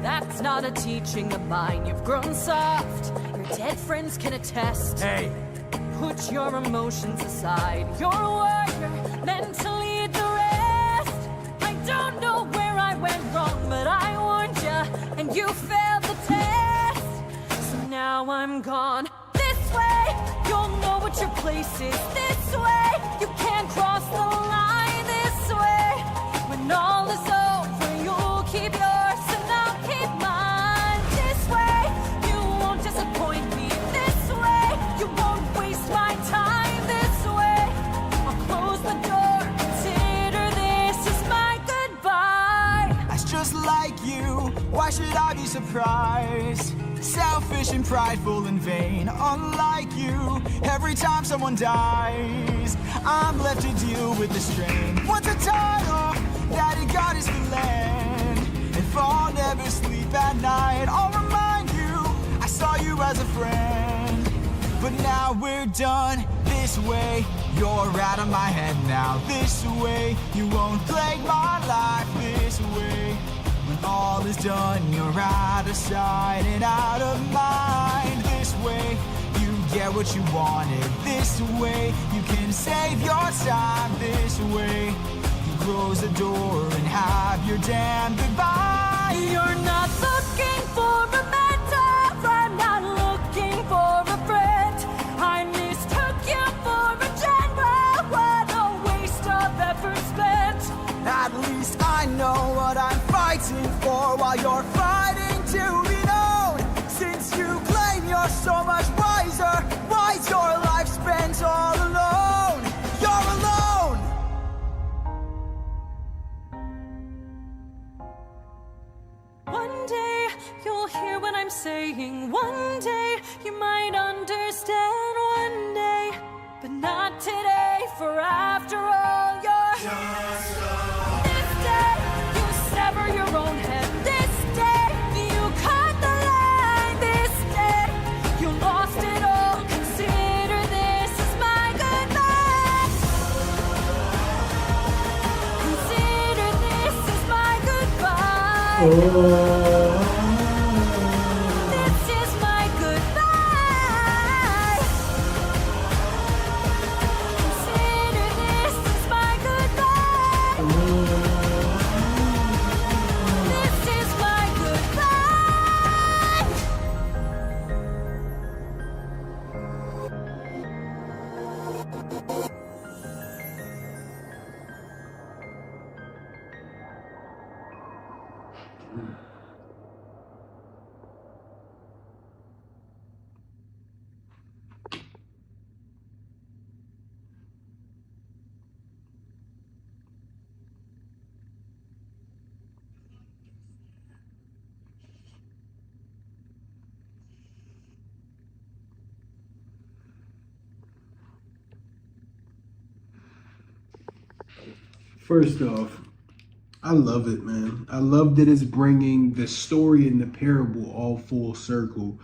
That's not a teaching of mine. You've grown soft. Your dead friends can attest. Hey! Put your emotions aside. You're a warrior, meant to lead the rest. I don't know where I went wrong, but I warned you, and you failed the test. So now I'm gone. This way, you'll know what your place is. This way, you can't cross the line. This way, when all is over, you'll keep yours and I'll keep mine. This way, you won't disappoint me. This way, you won't waste my time. This way, I'll close the door. Consider this is my goodbye. That's just like you, why should I be surprised? Selfish and prideful and vain, unlike you. Every time someone dies, I'm left to deal with the strain. What's a title? Daddy God is the land. If I'll never sleep at night, I'll remind you, I saw you as a friend. But now we're done this way. You're out of my head now. This way, you won't plague my life this way. When all is done, you're out of sight and out of mind. This way, you get what you wanted this way. You can save your time this way. You close the door and have your damn goodbye. You're not looking for a mentor, I'm not looking for a friend. I mistook you for a general, what a waste of effort spent. At least I know what I'm fighting for, while you're fighting to be known. Since you claim you're so much wiser, why's your life spent all alone? You're alone! One day you'll hear what I'm saying. One day you might understand. One day, but not today. For after all, you're just this day you sever your own head. This day you cut the line. This day you lost it all. Consider this as my goodbye. Consider this as my goodbye. This is my goodbye. Consider this as my goodbye. This is my goodbye. First off, I love it, man. I love that it's bringing the story and the parable all full circle.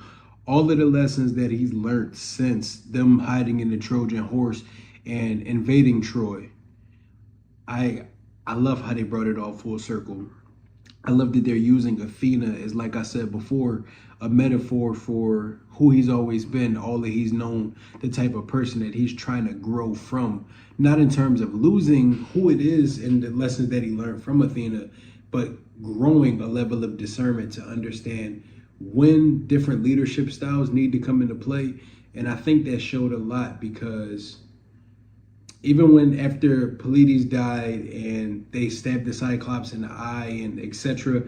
All of the lessons that he's learned since them hiding in the Trojan horse and invading Troy. I love how they brought it all full circle. I love that they're using Athena as, like I said before, a metaphor for who he's always been, all that he's known, the type of person that he's trying to grow from. Not in terms of losing who it is and the lessons that he learned from Athena, but growing a level of discernment to understand when different leadership styles need to come into play. And I think that showed a lot, because even when after Pleiades died and they stabbed the Cyclops in the eye and etc.,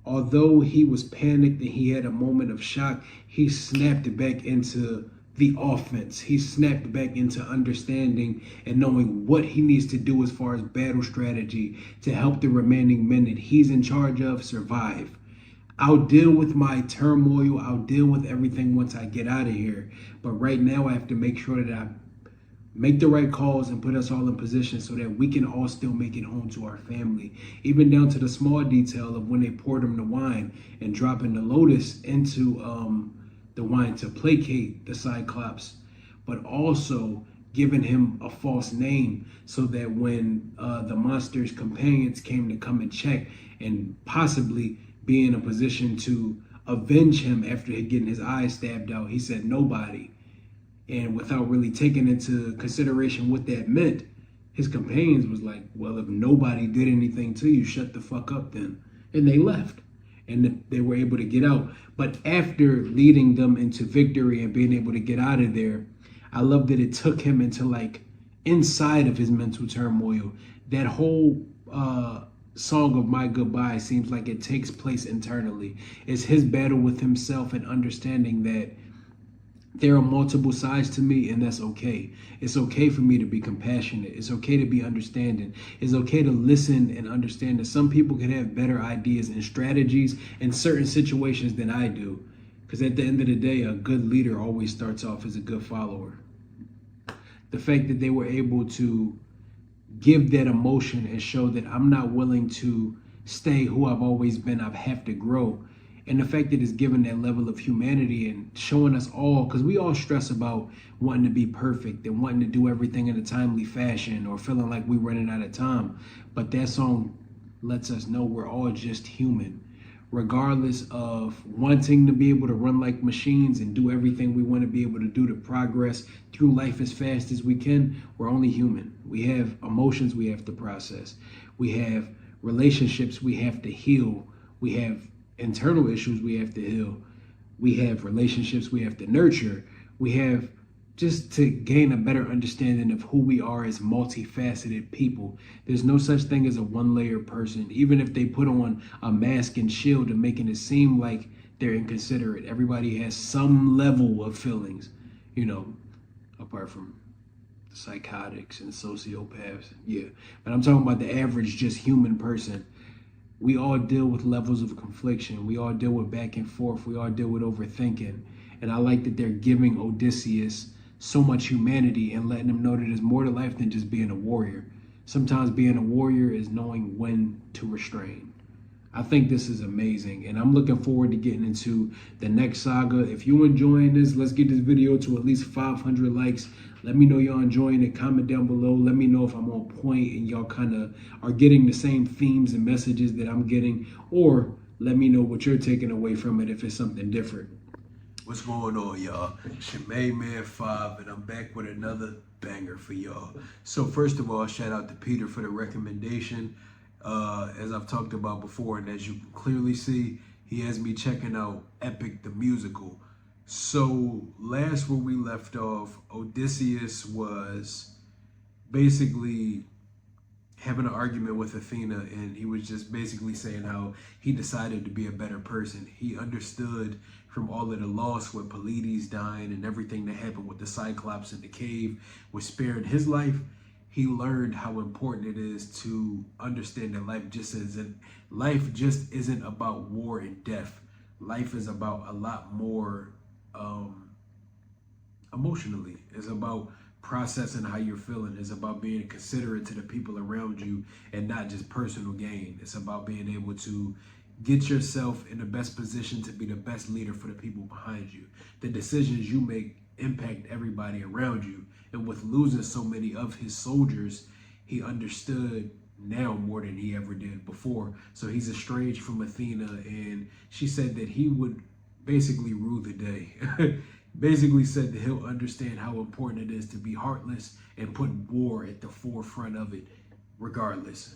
although he was panicked and he had a moment of shock, he snapped back into the offense. He snapped back into understanding and knowing what he needs to do as far as battle strategy to help the remaining men that he's in charge of survive. I'll deal with my turmoil. I'll deal with everything once I get out of here. But right now I have to make sure that I make the right calls and put us all in position so that we can all still make it home to our family. Even down to the small detail of when they poured him the wine and dropping the lotus into the wine to placate the Cyclops, but also giving him a false name so that when the monster's companions came to come and check and possibly be in a position to avenge him after getting his eyes stabbed out, he said nobody. And without really taking into consideration what that meant, his companions was like, well, if nobody did anything to you, shut the fuck up then. And they left. And they were able to get out. But after leading them into victory and being able to get out of there, I love that it took him into like inside of his mental turmoil. That whole song of My Goodbye seems like it takes place internally. It's his battle with himself and understanding that there are multiple sides to me, and that's okay. It's okay for me to be compassionate. It's okay to be understanding. It's okay to listen and understand that some people can have better ideas and strategies in certain situations than I do. Because at the end of the day, a good leader always starts off as a good follower. The fact that they were able to give that emotion and show that I'm not willing to stay who I've always been, I have to grow. And the fact that it's given that level of humanity and showing us all, because we all stress about wanting to be perfect and wanting to do everything in a timely fashion or feeling like we're running out of time. But that song lets us know we're all just human. regardless of wanting to be able to run like machines and do everything we want to be able to do to progress through life as fast as we can, we're only human. We have emotions we have to process. We have relationships we have to heal. We have internal issues we have to heal. We have relationships we have to nurture. We have just to gain a better understanding of who we are as multifaceted people. There's no such thing as a one-layer person, even if they put on a mask and shield and making it seem like they're inconsiderate. Everybody has some level of feelings, you know, apart from the psychotics and sociopaths. Yeah, but I'm talking about the average, just human person. We all deal with levels of confliction. We all deal with back and forth. We all deal with overthinking. And I like that they're giving Odysseus so much humanity and letting him know that there's more to life than just being a warrior. Sometimes being a warrior is knowing when to restrain. I think this is amazing, and I'm looking forward to getting into the next saga. If you're enjoying this, let's get this video to at least 500 likes. Let me know y'all enjoying it. Comment down below. Let me know if I'm on point and y'all kind of are getting the same themes and messages that I'm getting, or let me know what you're taking away from it if it's something different. What's going on, y'all? Ximena Man 5, and I'm back with another banger for y'all. So first of all, shout out to Peter for the recommendation. As I've talked about before, and as you can clearly see, he has me checking out Epic the Musical. So last where we left off, Odysseus was basically having an argument with Athena, and he was just basically saying how he decided to be a better person. He understood from all of the loss with Pleiades dying and everything that happened with the Cyclops in the cave was sparing his life. He learned how important it is to understand that life just isn't about war and death. Life is about a lot more emotionally. It's about processing how you're feeling. It's about being considerate to the people around you and not just personal gain. It's about being able to get yourself in the best position to be the best leader for the people behind you. The decisions you make impact everybody around you. And with losing so many of his soldiers, he understood now more than he ever did before. So he's estranged from Athena, and she said that he would basically rule the day. Basically said that he'll understand how important it is to be heartless and put war at the forefront of it regardless.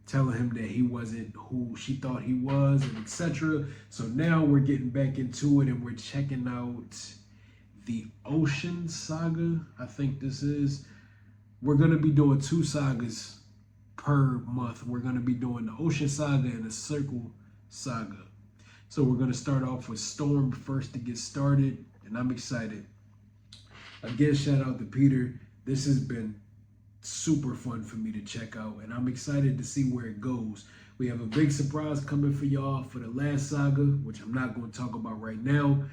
Telling him that he wasn't who she thought he was, and etc. So now we're getting back into it, and we're checking out the Ocean Saga, I think this is. We're going to be doing 2 sagas per month. We're going to be doing the Ocean Saga and the Circle Saga. So we're going to start off with Storm first to get started, and I'm excited. Again, shout out to Peter. This has been super fun for me to check out, and I'm excited to see where it goes. We have a big surprise coming for y'all for the last saga, which I'm not going to talk about right now,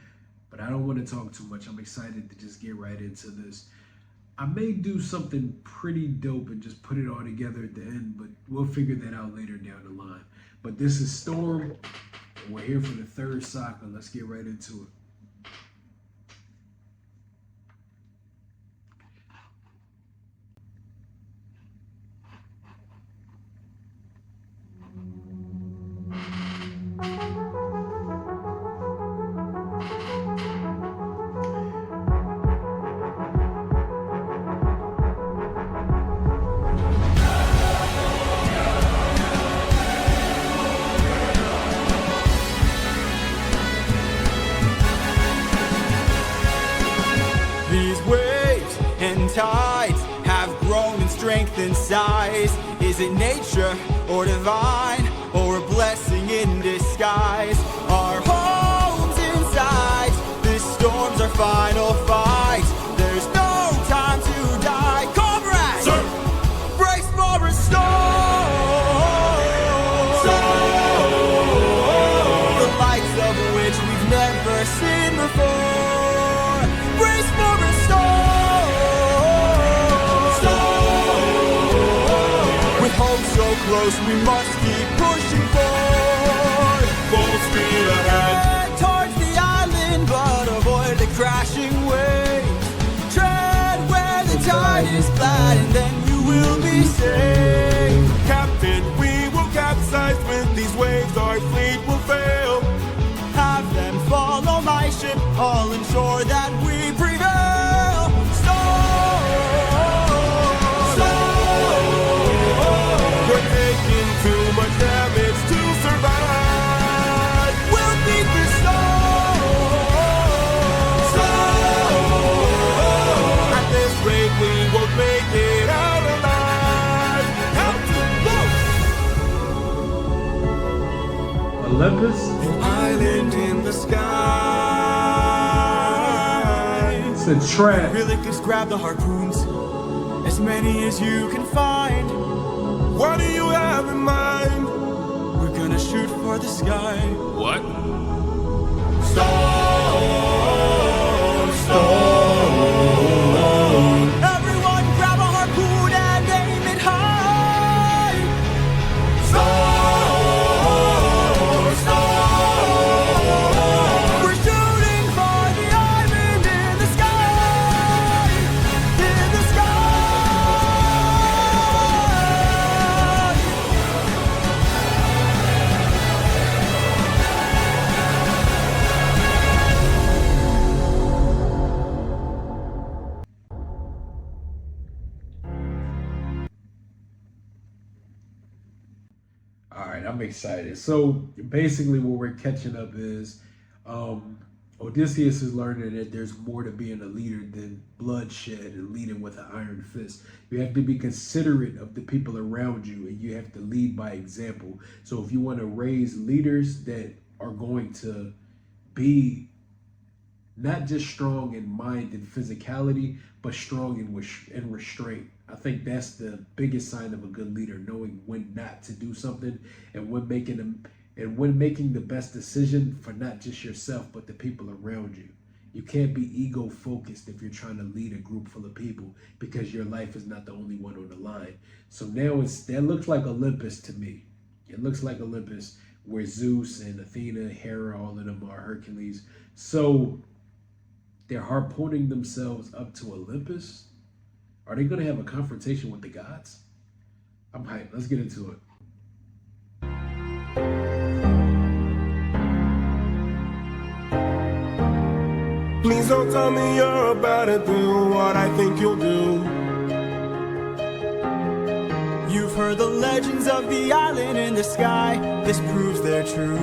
but I don't want to talk too much. I'm excited to just get right into this. I may do something pretty dope and just put it all together at the end, but we'll figure that out later down the line. But this is Storm, and we're here for the 3rd saga. Let's get right into it. Tides have grown in strength and size. Is it nature or divine, or a blessing in disguise? Our homes inside, this storm's our final fight. There's no time to die. Comrades, sir, brace for a storm. The likes of which we've never seen before. Brace for a storm. So close, we must keep pushing forward. Full speed ahead towards the island, but avoid the crashing waves. Tread where the tide is flat, and then you will be safe. Captain, we will capsize with these waves. Our fleet will fail. I'll ensure that we prevail. We're taking too much damage to survive. We'll beat the storm. At this rate, we won't make it out alive. Olympus? An island in the sky. It's a trap. Really, just grab the harpoons, as many as you can find. What do you have in mind? We're gonna shoot for the sky. What? Stone, stone. Everyone grab a harpoon and aim it high. Stone, stone. We're shooting for the island in the sky. In the sky. All right, I'm excited. So basically what we're catching up is Odysseus is learning that there's more to being a leader than bloodshed and leading with an iron fist. You have to be considerate of the people around you, and you have to lead by example. So if you want to raise leaders that are going to be not just strong in mind and physicality, but strong in restraint. I think that's the biggest sign of a good leader, knowing when not to do something and when making the best decision for not just yourself, but the people around you. You can't be ego focused if you're trying to lead a group full of people, because your life is not the only one on the line. So now that looks like Olympus to me. It looks like Olympus, where Zeus and Athena, Hera, all of them are Hercules. So they're harpooning themselves up to Olympus. Are they going to have a confrontation with the gods? I'm hyped. Let's get into it. Please don't tell me you're about to do what I think you'll do. You've heard the legends of the island in the sky. This proves they're true.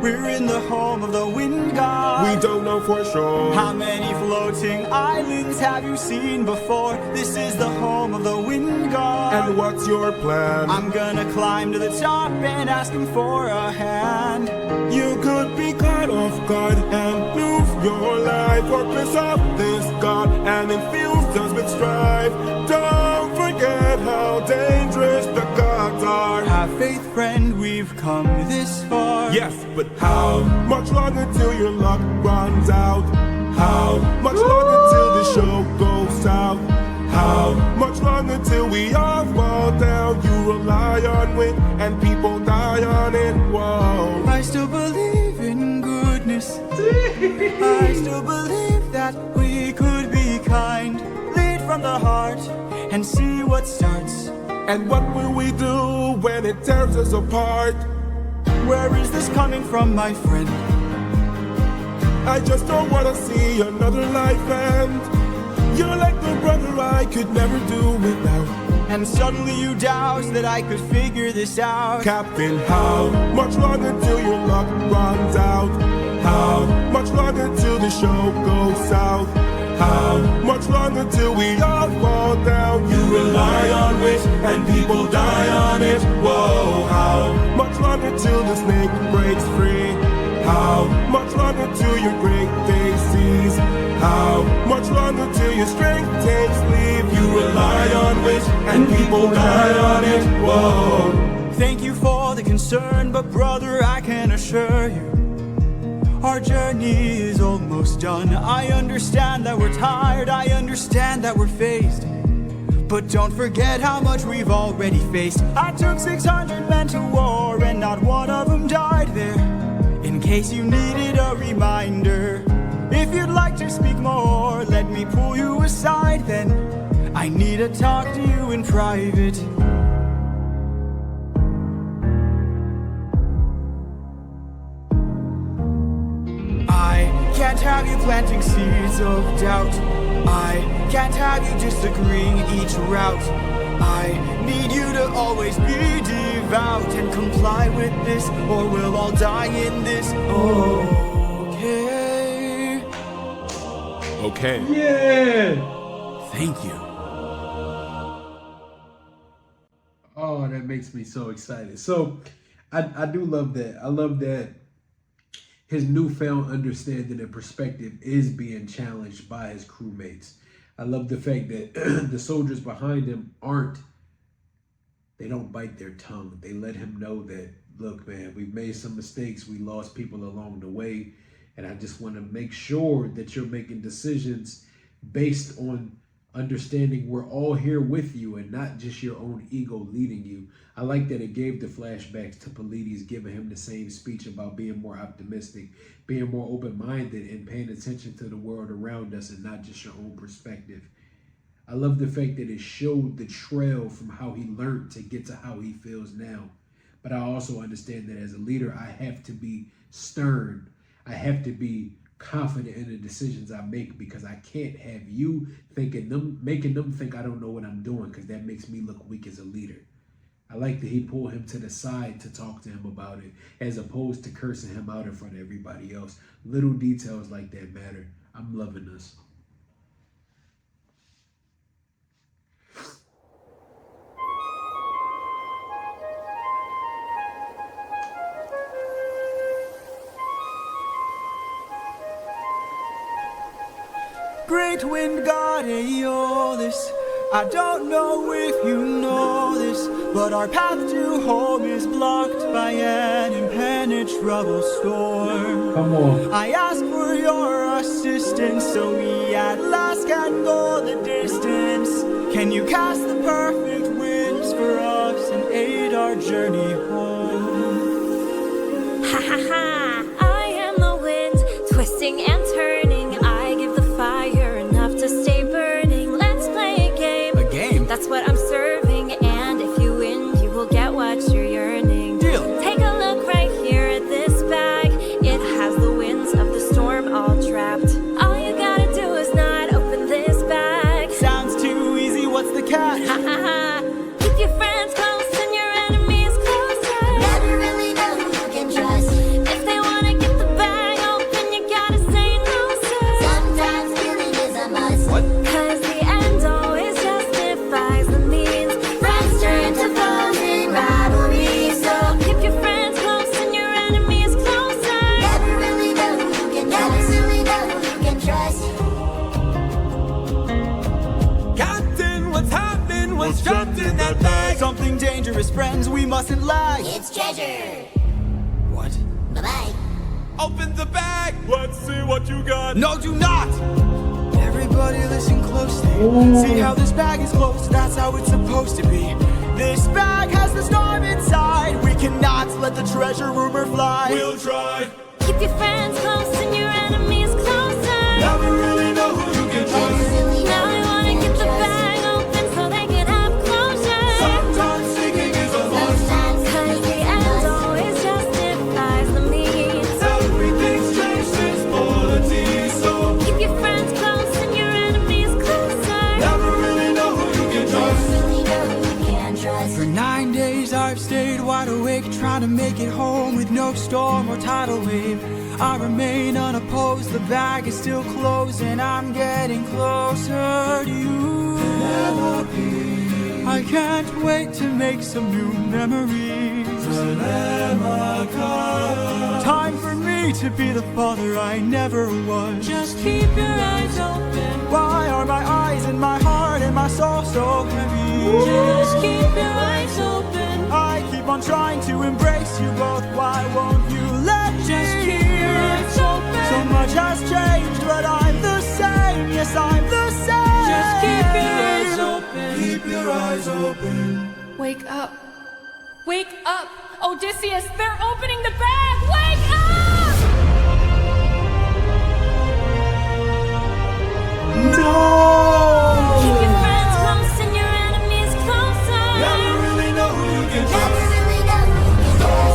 We're in the home of the wind god. We don't know for sure. How many floating islands have you seen before? This is the home of the wind god. And what's your plan? I'm gonna climb to the top and ask him for a hand. You could be caught off guard and lose your life, or piss off this god and infuse us with strife. Don't forget how dangerous the gods are. Have faith, friend, we've come this far. Yes, but how much longer till your luck runs out? How much longer till the show goes south? How much longer till we all fall down? You rely on wind and people die on it. Whoa. I still believe in goodness. I still believe that we could be kind. Lead from the heart and see what starts. And what will we do when it tears us apart? Where is this coming from, my friend? I just don't wanna see another life end. You're like the brother I could never do without. And suddenly you doubt that I could figure this out. Captain, how much longer till your luck runs out? How much longer till the show goes south? How much longer till we all fall down? You rely on wish and people die on it. Whoa, how much longer till the snake breaks free? How much longer till your great day cease? How much longer till your strength takes leave? You rely on wish and people die on it. Whoa. Thank you for the concern, but brother, I can assure you, our journey is almost done. I understand that we're tired, I understand that we're phased, but don't forget how much we've already faced. I took 600 men to war and not one of them died there. In case you needed a reminder, if you'd like to speak more, let me pull you aside then. I need to talk to you in private. planting seeds of doubt. I can't have you disagreeing each route. I need you to always be devout and comply with this, or we'll all die in this. Okay. Okay. Yeah. Thank you. Oh, that makes me so excited. So I do love that. I love that his newfound understanding and perspective is being challenged by his crewmates. I love the fact that the soldiers behind him they don't bite their tongue. They let him know that, look, man, we've made some mistakes. We lost people along the way. And I just want to make sure that you're making decisions based on understanding we're all here with you and not just your own ego leading you. I like that it gave the flashbacks to Pleiades giving him the same speech about being more optimistic, being more open-minded, and paying attention to the world around us and not just your own perspective. I love the fact that it showed the trail from how he learned to get to how he feels now. But I also understand that as a leader, I have to be stern. I have to be confident in the decisions I make, because I can't have you making them think I don't know what I'm doing, because that makes me look weak as a leader. I like that he pulled him to the side to talk to him about it, as opposed to cursing him out in front of everybody else. Little details like that matter. I'm loving this. Great wind god Aeolus, I don't know if you know this, but our path to home is blocked by an impenetrable storm. Come on. I ask for your assistance so we at last can go the distance. Can you cast the perfect winds for us and aid our journey home? Ha ha ha! I am the wind, twisting and turning. I give the fire enough to stay burning. Let's play a game. A game? That's what I'm serving, and if you win, you will get what you're yearning. Deal. Take a look right here at this bag. It has the winds of the storm all trapped. All you gotta do is not open this bag. Sounds too easy, what's the catch? Ha ha ha! Keep your friends close and your enemies closer. Never really know who you can trust. If they wanna get the bag open, you gotta say no, sir. Sometimes killing is a must. What? Cause the end always justifies the means. Friends turn to foes in rivalry, so Keep your friends close and your enemies closer. never really know who you can trust. Never really know who you can trust. Captain, what's happening? What's trapped in that bag? Something dangerous, friends, we mustn't lag. It's treasure. What? Bye-bye. Open the bag! Let's see what you got. No, do not! Everybody listen closely. See how this bag is closed? That's how it's supposed to be. This bag has the storm inside. We cannot let the treasure rumor fly. We'll try. Keep your friends close and your enemies closer. Never really know who you can Never trust. really know Now who we you wanna can get the trust. bag open so they can have closure. Sometimes seeking is a must. Sometimes Cause killing the is a end must. always justifies the means. Everything's changed since Pleiades, so Keep your friends close and your enemies closer. never really know who you can Never trust. really know who you can trust. For 9 days I've stayed wide awake, trying to make it home with no storm or tidal wave. I remain unopposed, the bag is still closed, and I'm getting closer to you. I can't wait to make some new memories. Time for me to be the father I never was. Just keep your eyes open. Why are my eyes and my heart and my soul so heavy? Just keep your eyes open. I keep on trying to embrace you both. Why won't you let me? Just keep your eyes open. So much has changed, but I'm the same. Yes, I'm the same. Just keep your eyes open. Keep your eyes open. Wake up. Wake up! Odysseus, they're opening the bag! Wake up! Keep your friends close and your enemies closer. Never really know who you can Never trust. really know who you can trust.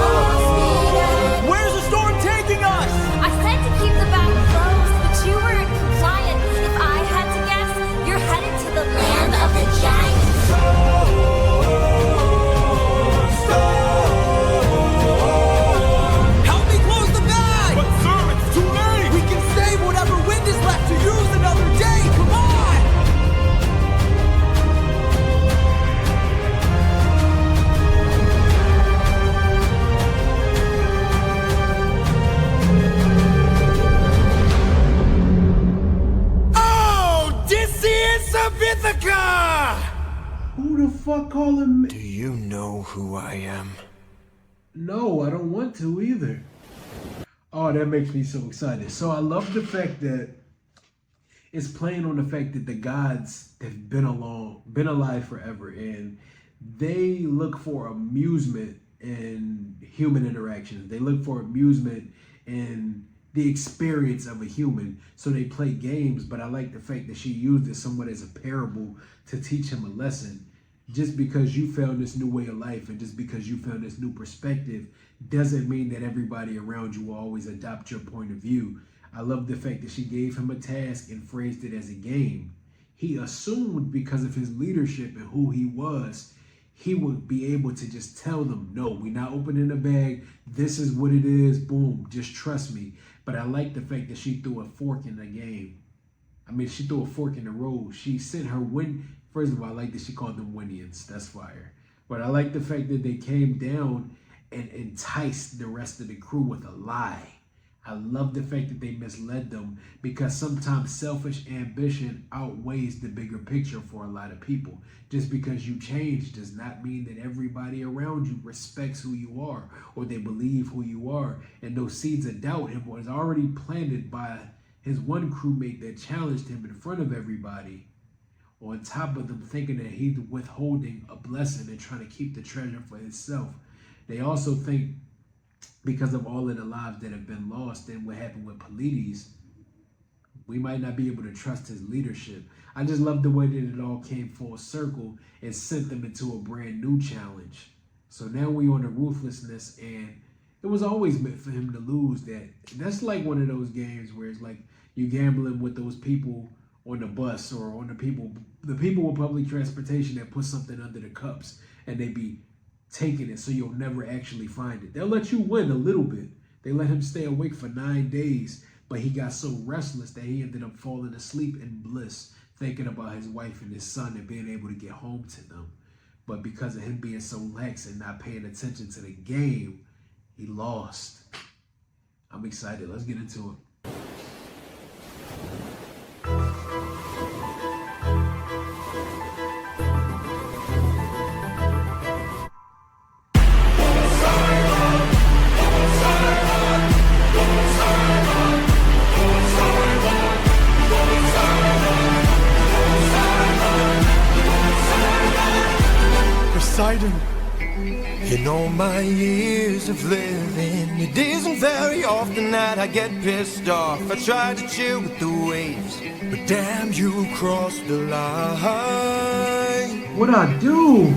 Oh, speed up. Where's the storm taking us? I said to keep the bag the fuck calling me? Do you know who I am? No, I don't want to either. Oh, that makes me so excited. So I love the fact that it's playing on the fact that the gods have been alive forever, and they look for amusement in human interactions. They look for amusement in the experience of a human. So they play games, but I like the fact that she used it somewhat as a parable to teach him a lesson. Just because you found this new way of life and just because you found this new perspective doesn't mean that everybody around you will always adopt your point of view. I love the fact that she gave him a task and phrased it as a game. He assumed because of his leadership and who he was, he would be able to just tell them, no, we're not opening the bag. This is what it is. Boom, just trust me. But I like the fact that she threw a fork in the game. I mean, she threw a fork in the road. She sent her First of all, I like that she called them Windians. That's fire. But I like the fact that they came down and enticed the rest of the crew with a lie. I love the fact that they misled them, because sometimes selfish ambition outweighs the bigger picture for a lot of people. Just because you change does not mean that everybody around you respects who you are or they believe who you are. And those seeds of doubt was already planted by his one crewmate that challenged him in front of everybody, on top of them thinking that he's withholding a blessing and trying to keep the treasure for himself. They also think because of all of the lives that have been lost and what happened with Pleiades, we might not be able to trust his leadership. I just love the way that it all came full circle and sent them into a brand new challenge. So now we on the ruthlessness, and it was always meant for him to lose that. That's like one of those games where it's like you gambling with those people on the bus or on the people with public transportation that put something under the cups and they be taking it so you'll never actually find it. They'll let you win a little bit. They let him stay awake for 9 days, but he got so restless that he ended up falling asleep in bliss, thinking about his wife and his son and being able to get home to them. But because of him being so lax and not paying attention to the game, he lost. I'm excited. Let's get into it. In all my years of living, it isn't very often that I get pissed off. I try to chill with the waves, but damn, you crossed the line. What'd I do?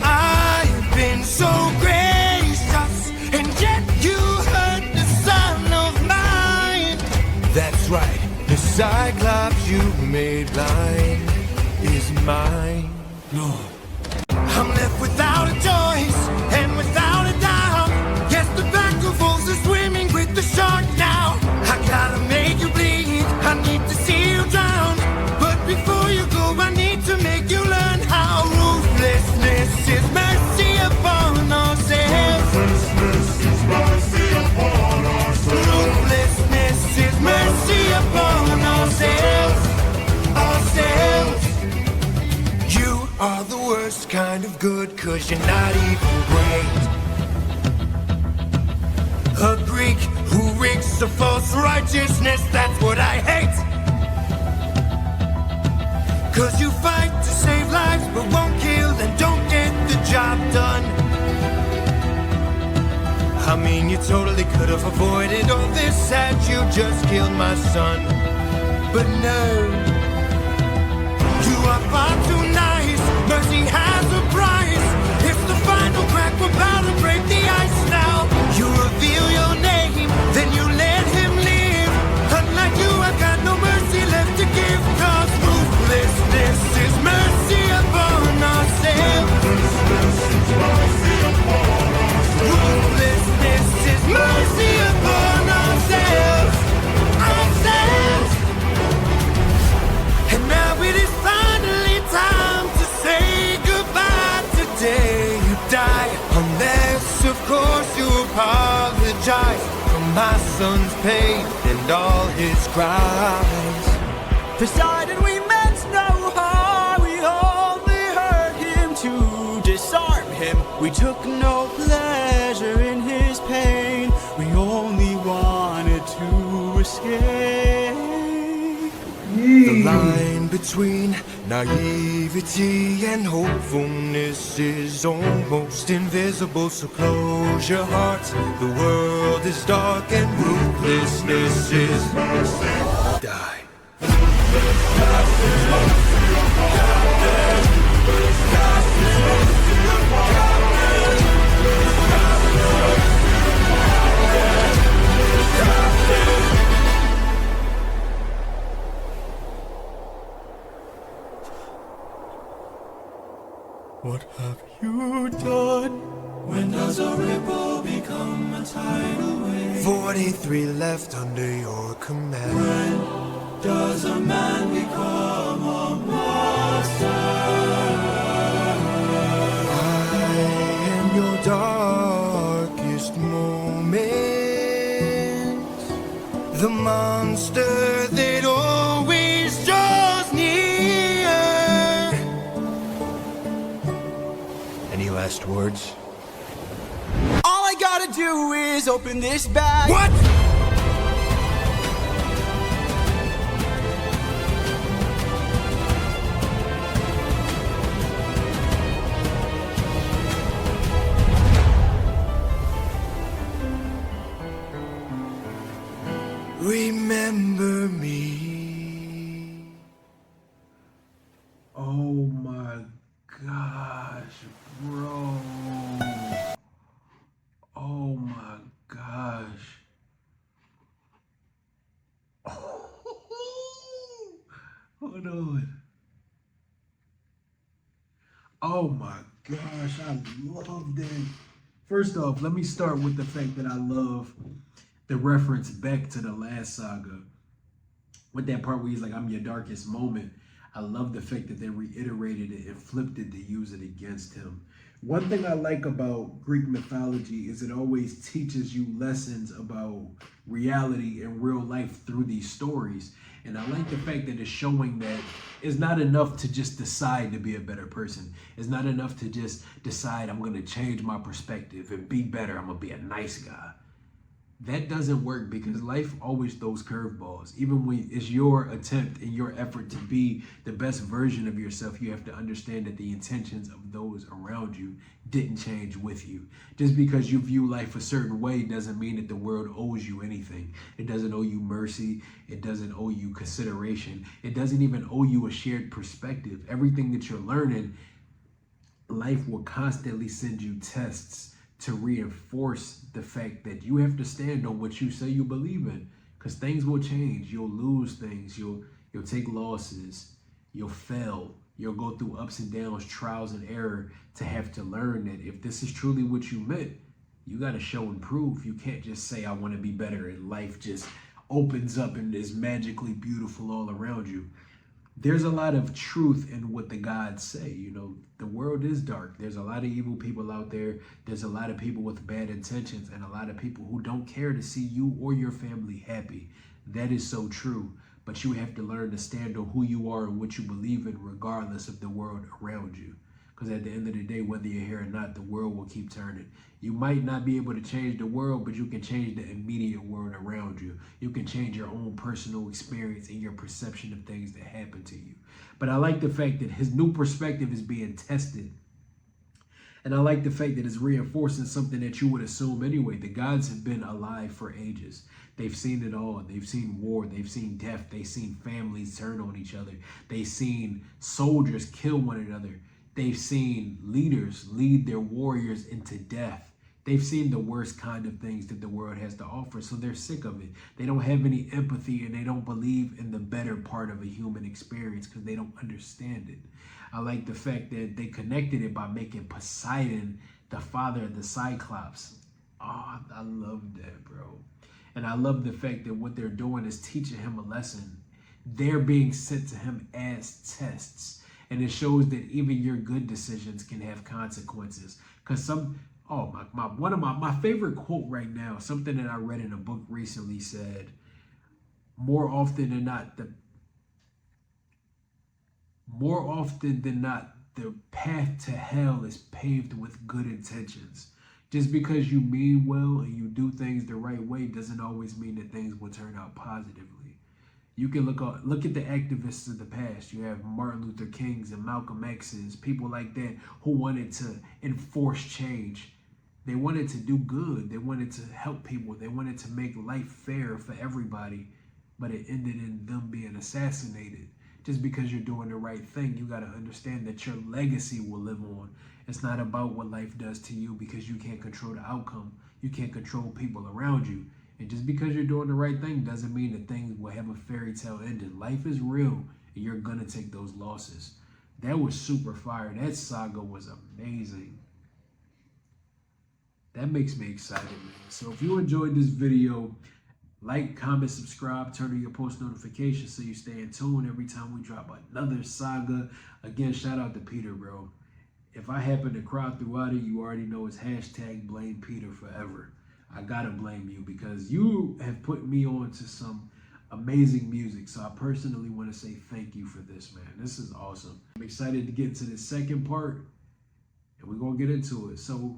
I've been so gracious, and yet you hurt the son of mine. That's right, the Cyclops you made blind is mine. No. I'm left without a choice and without a doubt. Yes, the back of wolves are swimming with the shark now. I gotta make you bleed, I need to see you drown. But before you go, I need to make you learn how ruthlessness is mercy upon ourselves. Ruthlessness is mercy upon ourselves. Ruthlessness is mercy upon ourselves. You are the worst kind of good, 'cause you're not even great. A Greek who rigs a false righteousness, that's what I hate. 'Cause you fight to save lives but won't kill and don't get the job done. I mean, you totally could have avoided all this had you just killed my son. But no, you are far too nice. Mercy has a price. It's the final crack, we're about to break the ice now. You reveal your name, then you let him live. Unlike you, I've got no mercy left to give. 'Cause ruthlessness is mercy upon ourselves. Ruthlessness is mercy upon ourselves. Ourselves. And now it is finally time to say goodbye. Today you die, unless of course you apologize for my son's pain and all his cries. Poseidon, we meant no harm, we only hurt him to We took no pleasure in his pain. We only wanted to escape. The line between naivety and hopefulness is almost invisible, so close your heart. The world is dark and ruthlessness is die. What have you done? When does a ripple become a tidal wave? 43 left under your command. When does a man become a monster? I am your darkest moment. The monster that always draws near. Any last words? All I gotta do is open this bag. What? Remember me. Oh my gosh, bro. Oh my gosh. Hold on. Oh my gosh, I love that. First off, let me start with the fact that I love the reference back to the last saga. With that part where he's like, I'm your darkest moment. I love the fact that they reiterated it and flipped it to use it against him. One thing I like about Greek mythology is it always teaches you lessons about reality and real life through these stories. And I like the fact that it's showing that it's not enough to just decide to be a better person. It's not enough to just decide I'm going to change my perspective and be better. I'm going to be a nice guy. That doesn't work because life always throws curveballs. Even when it's your attempt and your effort to be the best version of yourself, you have to understand that the intentions of those around you didn't change with you. Just because you view life a certain way doesn't mean that the world owes you anything. It doesn't owe you mercy. It doesn't owe you consideration. It doesn't even owe you a shared perspective. Everything that you're learning, life will constantly send you tests to reinforce the fact that you have to stand on what you say you believe in, because things will change. You'll lose things. You'll take losses. You'll fail. You'll go through ups and downs, trials and error to have to learn that if this is truly what you meant, you got to show and prove. You can't just say, I want to be better, and life just opens up and is magically beautiful all around you. There's a lot of truth in what the gods say. You know, the world is dark. There's a lot of evil people out there. There's a lot of people with bad intentions and a lot of people who don't care to see you or your family happy. That is so true. But you have to learn to stand on who you are and what you believe in regardless of the world around you. Because at the end of the day, whether you're here or not, the world will keep turning. You might not be able to change the world, but you can change the immediate world around you. You can change your own personal experience and your perception of things that happen to you. But I like the fact that his new perspective is being tested. And I like the fact that it's reinforcing something that you would assume anyway. The gods have been alive for ages. They've seen it all. They've seen war. They've seen death. They've seen families turn on each other. They've seen soldiers kill one another. They've seen leaders lead their warriors into death. They've seen the worst kind of things that the world has to offer, so they're sick of it. They don't have any empathy and they don't believe in the better part of a human experience because they don't understand it. I like the fact that they connected it by making Poseidon the father of the Cyclops. Oh, I love that, bro. And I love the fact that what they're doing is teaching him a lesson. They're being sent to him as tests. And it shows that even your good decisions can have consequences. Because one of my favorite quote right now, something that I read in a book recently said, more often than not, the path to hell is paved with good intentions. Just because you mean well and you do things the right way doesn't always mean that things will turn out positively. You can look at the activists of the past. You have Martin Luther Kings and Malcolm X's, people like that who wanted to enforce change. They wanted to do good. They wanted to help people. They wanted to make life fair for everybody, but it ended in them being assassinated. Just because you're doing the right thing, you got to understand that your legacy will live on. It's not about what life does to you, because you can't control the outcome. You can't control people around you. And just because you're doing the right thing doesn't mean that things will have a fairy tale ending. Life is real, and you're going to take those losses. That was super fire. That saga was amazing. That makes me excited, man. So if you enjoyed this video, like, comment, subscribe, turn on your post notifications so you stay in tune every time we drop another saga. Again, shout out to Peter, bro. If I happen to cry throughout it, you already know it's #BlamePeter forever. I gotta blame you because you have put me on to some amazing music. So I personally want to say thank you for this, man. This is awesome. I'm excited to get to the second part, and we're gonna get into it. So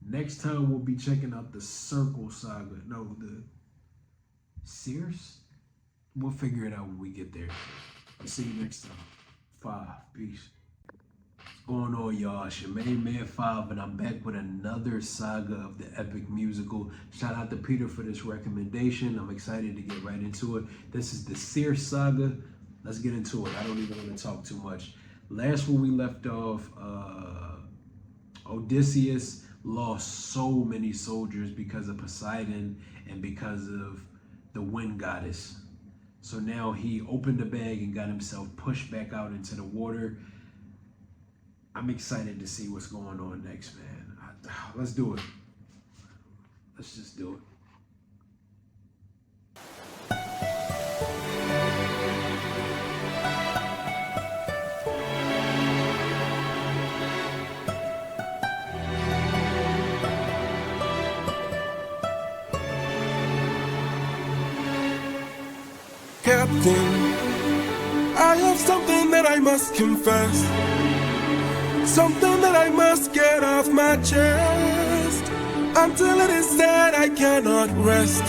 next time we'll be checking out the Circe Saga. No, the Circe? We'll figure it out when we get there. I'll see you next time. 5. Peace. What's going on, y'all? It's your main man 5, and I'm back with another saga of the epic musical. Shout out to Peter for this recommendation. I'm excited to get right into it. This is the Circe Saga. Let's get into it. I don't even want to talk too much. Last when we left off, Odysseus lost so many soldiers because of Poseidon and because of the wind goddess. So now he opened the bag and got himself pushed back out into the water. I'm excited to see what's going on next, man. Let's do it. Let's just do it. Captain, I have something that I must confess. Something that I must get off my chest. Until it is said, I cannot rest.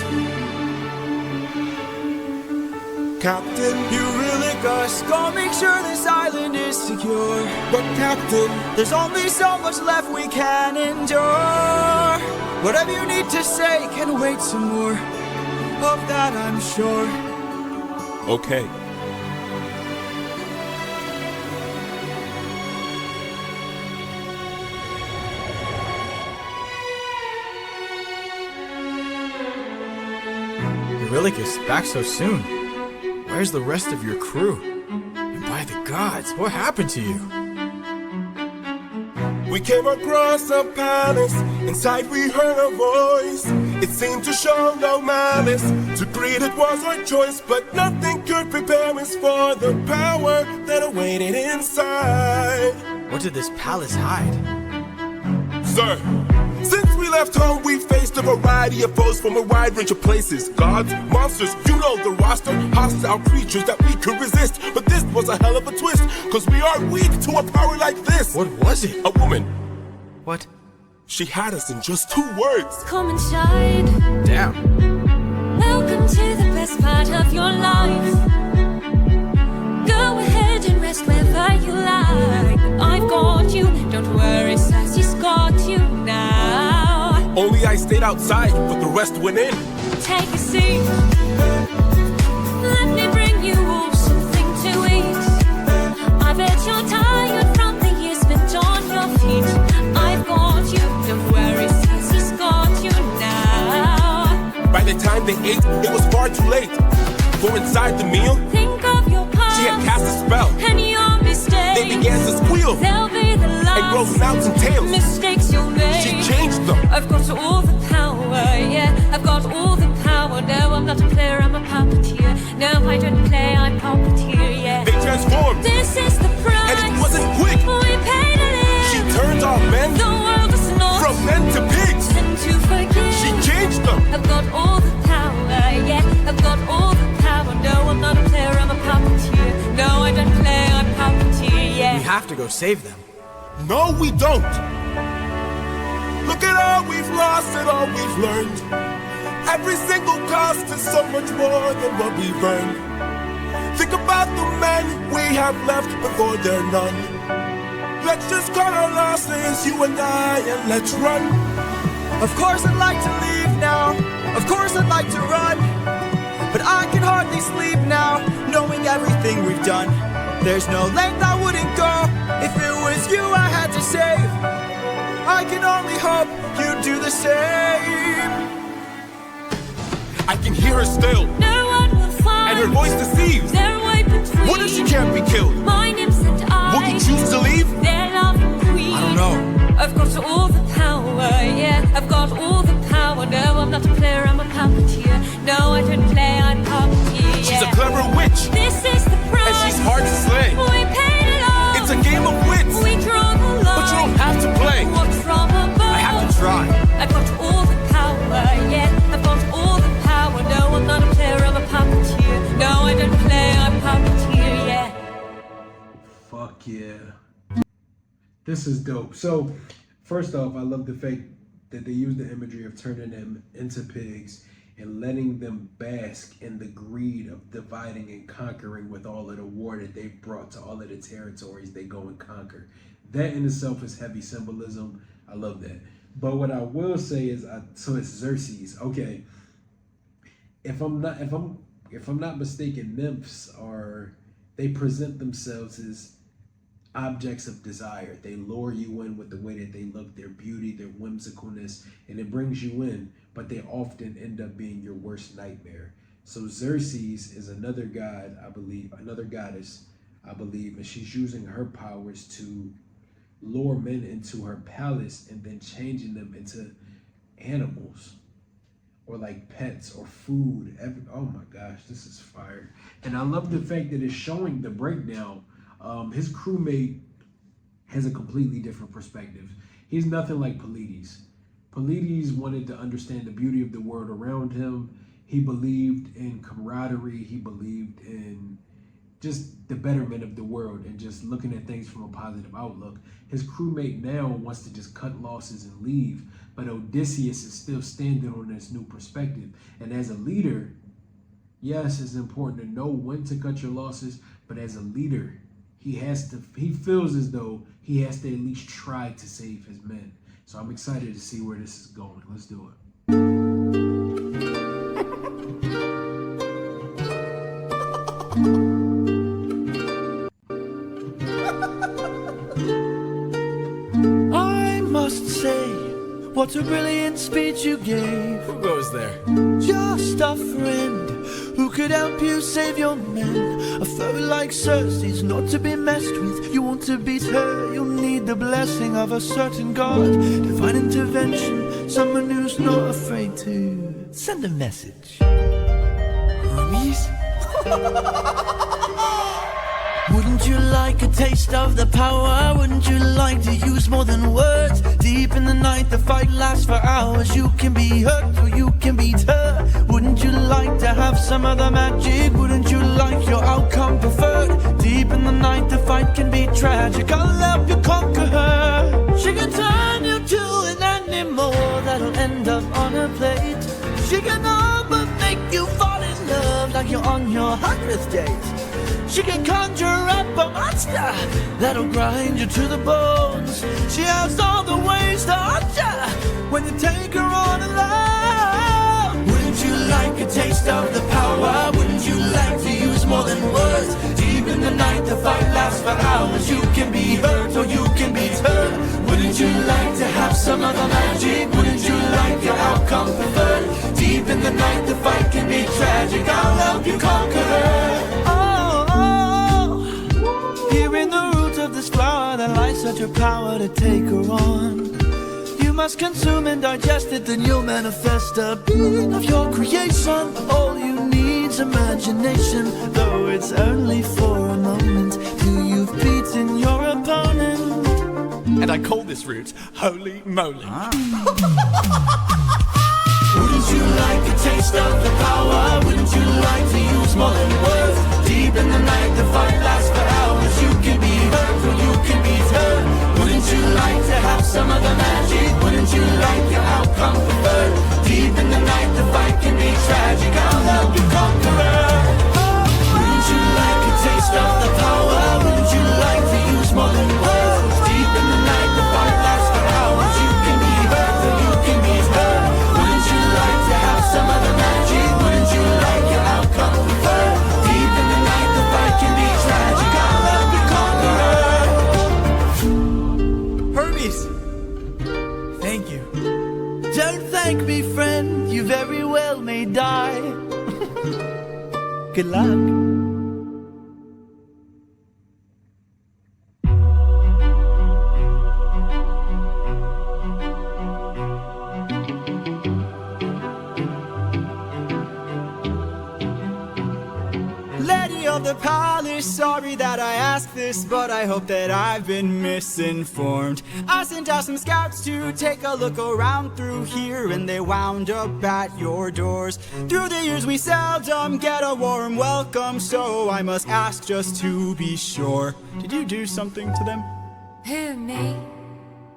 Captain, You really gotta make sure this island is secure. but Captain, There's only so much left we can endure. Whatever you need to say can wait some more. Of that I'm sure. okay. Eurylochus, back so soon. Where's the rest of your crew? And by the gods, what happened to you? We came across a palace. Inside we heard a voice. It seemed to show no malice. To greet it was our choice, but nothing could prepare us for the power that awaited inside. What did this palace hide? Sir, since we left home, we faced a variety of foes from a wide range of places. Gods, monsters, you know the roster. Hostile creatures that we could resist. But this was a hell of a twist, cause we are weak to a power like this. What was it? A woman. What? She had us in just 2 words. Come inside. Damn. Welcome to the best part of your life. Go ahead and rest wherever you like. I've got you. Don't worry, Sassy's got you now. Only I stayed outside, but the rest went in. Take a seat. Let me bring you all something to eat. I bet you're tired from the years spent on your feet. I've got you. Don't worry, Sassy's got you now. By the time they ate, it was far too late. For inside the meal, Think of your past. she had cast a spell. And your mistakes. They began to squeal They'll be the last. and grow snouts and tails. Mistakes you'll make. She changed them. I've got all the power, yeah. I've got all the power. No, I'm not a player, I'm a puppeteer. No, I don't play, I'm puppeteer, yeah. They transformed, This is the price. and it wasn't quick. We paid to live. She turned our men The world is not from men to pigs. and to forgive. She changed them. I've got all the power, yeah. I've got all the power. No, I'm not a player, I'm a puppeteer. No, I don't play, I'm puppeteer, yeah. We have to go save them. No, we don't. Look at all we've lost and all we've learned. Every single cost is so much more than what we've earned. Think about the men we have left before they're none. Let's just cut our losses, you and I, and let's run. Of course I'd like to leave now. Of course I'd like to run. But I can hardly sleep now, knowing everything we've done. There's no length I wouldn't go if it was you I had to save. I can only hope you'd do the same. I can hear her still. No one will find. And her voice deceives. Their way between. What if she can't be killed? My nymphs and I. Will you choose to leave? Their loving queen. I don't know. I've got all the power, yeah. I've got all the power. No, I'm not a player, I'm a puppeteer. No, I don't play, I'm puppeteer. Yeah. She's a clever witch. This is the price. And she's hard to slay. We paid it all. It's a game of wits. We draw the line. But you don't have to play. Watch from above. I have to try. I've got all the power, yeah. I've got all the power. No, I'm not a player, I'm a puppeteer. No, I don't play, I'm puppeteer, yeah. Fuck yeah. This is dope. So, first off, I love the fact that they use the imagery of turning them into pigs and letting them bask in the greed of dividing and conquering with all of the war that they brought to all of the territories they go and conquer. That in itself is heavy symbolism. I love that. But what I will say is, so it's Circe's. Okay, if I'm not mistaken, nymphs they present themselves as objects of desire. They lure you in with the way that they look, their beauty, their whimsicalness, and it brings you in, but they often end up being your worst nightmare. So Circe's is another god, another goddess, I believe, and she's using her powers to lure men into her palace and then changing them into animals or like pets or food. Oh my gosh, this is fire. And I love the fact that it's showing the breakdown. His crewmate has a completely different perspective. He's nothing like Pleiades. Pleiades wanted to understand the beauty of the world around him. He believed in camaraderie. He believed in just the betterment of the world and just looking at things from a positive outlook. His crewmate now wants to just cut losses and leave, but Odysseus is still standing on this new perspective. And as a leader, yes, it's important to know when to cut your losses, but as a leader, he feels as though he has to at least try to save his men. So I'm excited to see where this is going. Let's do it. I must say, what a brilliant speech you gave. Who goes there? Just a friend who could help you save your men. A foe like Circe's not to be messed with. You want to beat her, you'll need the blessing of a certain god. Divine intervention, someone who's not afraid to send a message. Hermes? Wouldn't you like a taste of the power? Wouldn't you like to use more than words? Deep in the night, the fight lasts for hours. You can be hurt or you can beat her. Wouldn't you like to have some of the magic? Wouldn't you like your outcome preferred? Deep in the night, the fight can be tragic. I'll help you conquer her. She can turn you to an animal that'll end up on a plate. She can all but make you fall in love like you're on your 100th date. She can conjure up a monster that'll grind you to the bones. She has all the ways to haunt you when you take her on alone. Wouldn't you like a taste of the power? Wouldn't you like to use more than words? Deep in the night, the fight lasts for hours. You can be hurt or you can be hurt. Wouldn't you like to have some of the magic? Wouldn't you like your outcome preferred? Deep in the night, the fight can be tragic. I'll help you conquer her. Here in the root of this flower there lies such a power to take her on. You must consume and digest it, then you'll manifest a being of your creation. All you need's imagination, though it's only for a moment till you've beaten your opponent. And I call this root Holy Moly. Wouldn't you like a taste of the power? Wouldn't you like to use more than words? Deep in the night, the fight lasts for hours. You can be hurt or you can be Good luck. Lady of the palace, sorry that I ask this, but I hope that I've been misinformed. I sent out some scouts to take a look around through here, and they wound up at your doors. Through the years we seldom get a warm welcome, so I must ask just to be sure. Did you do something to them? Who, me?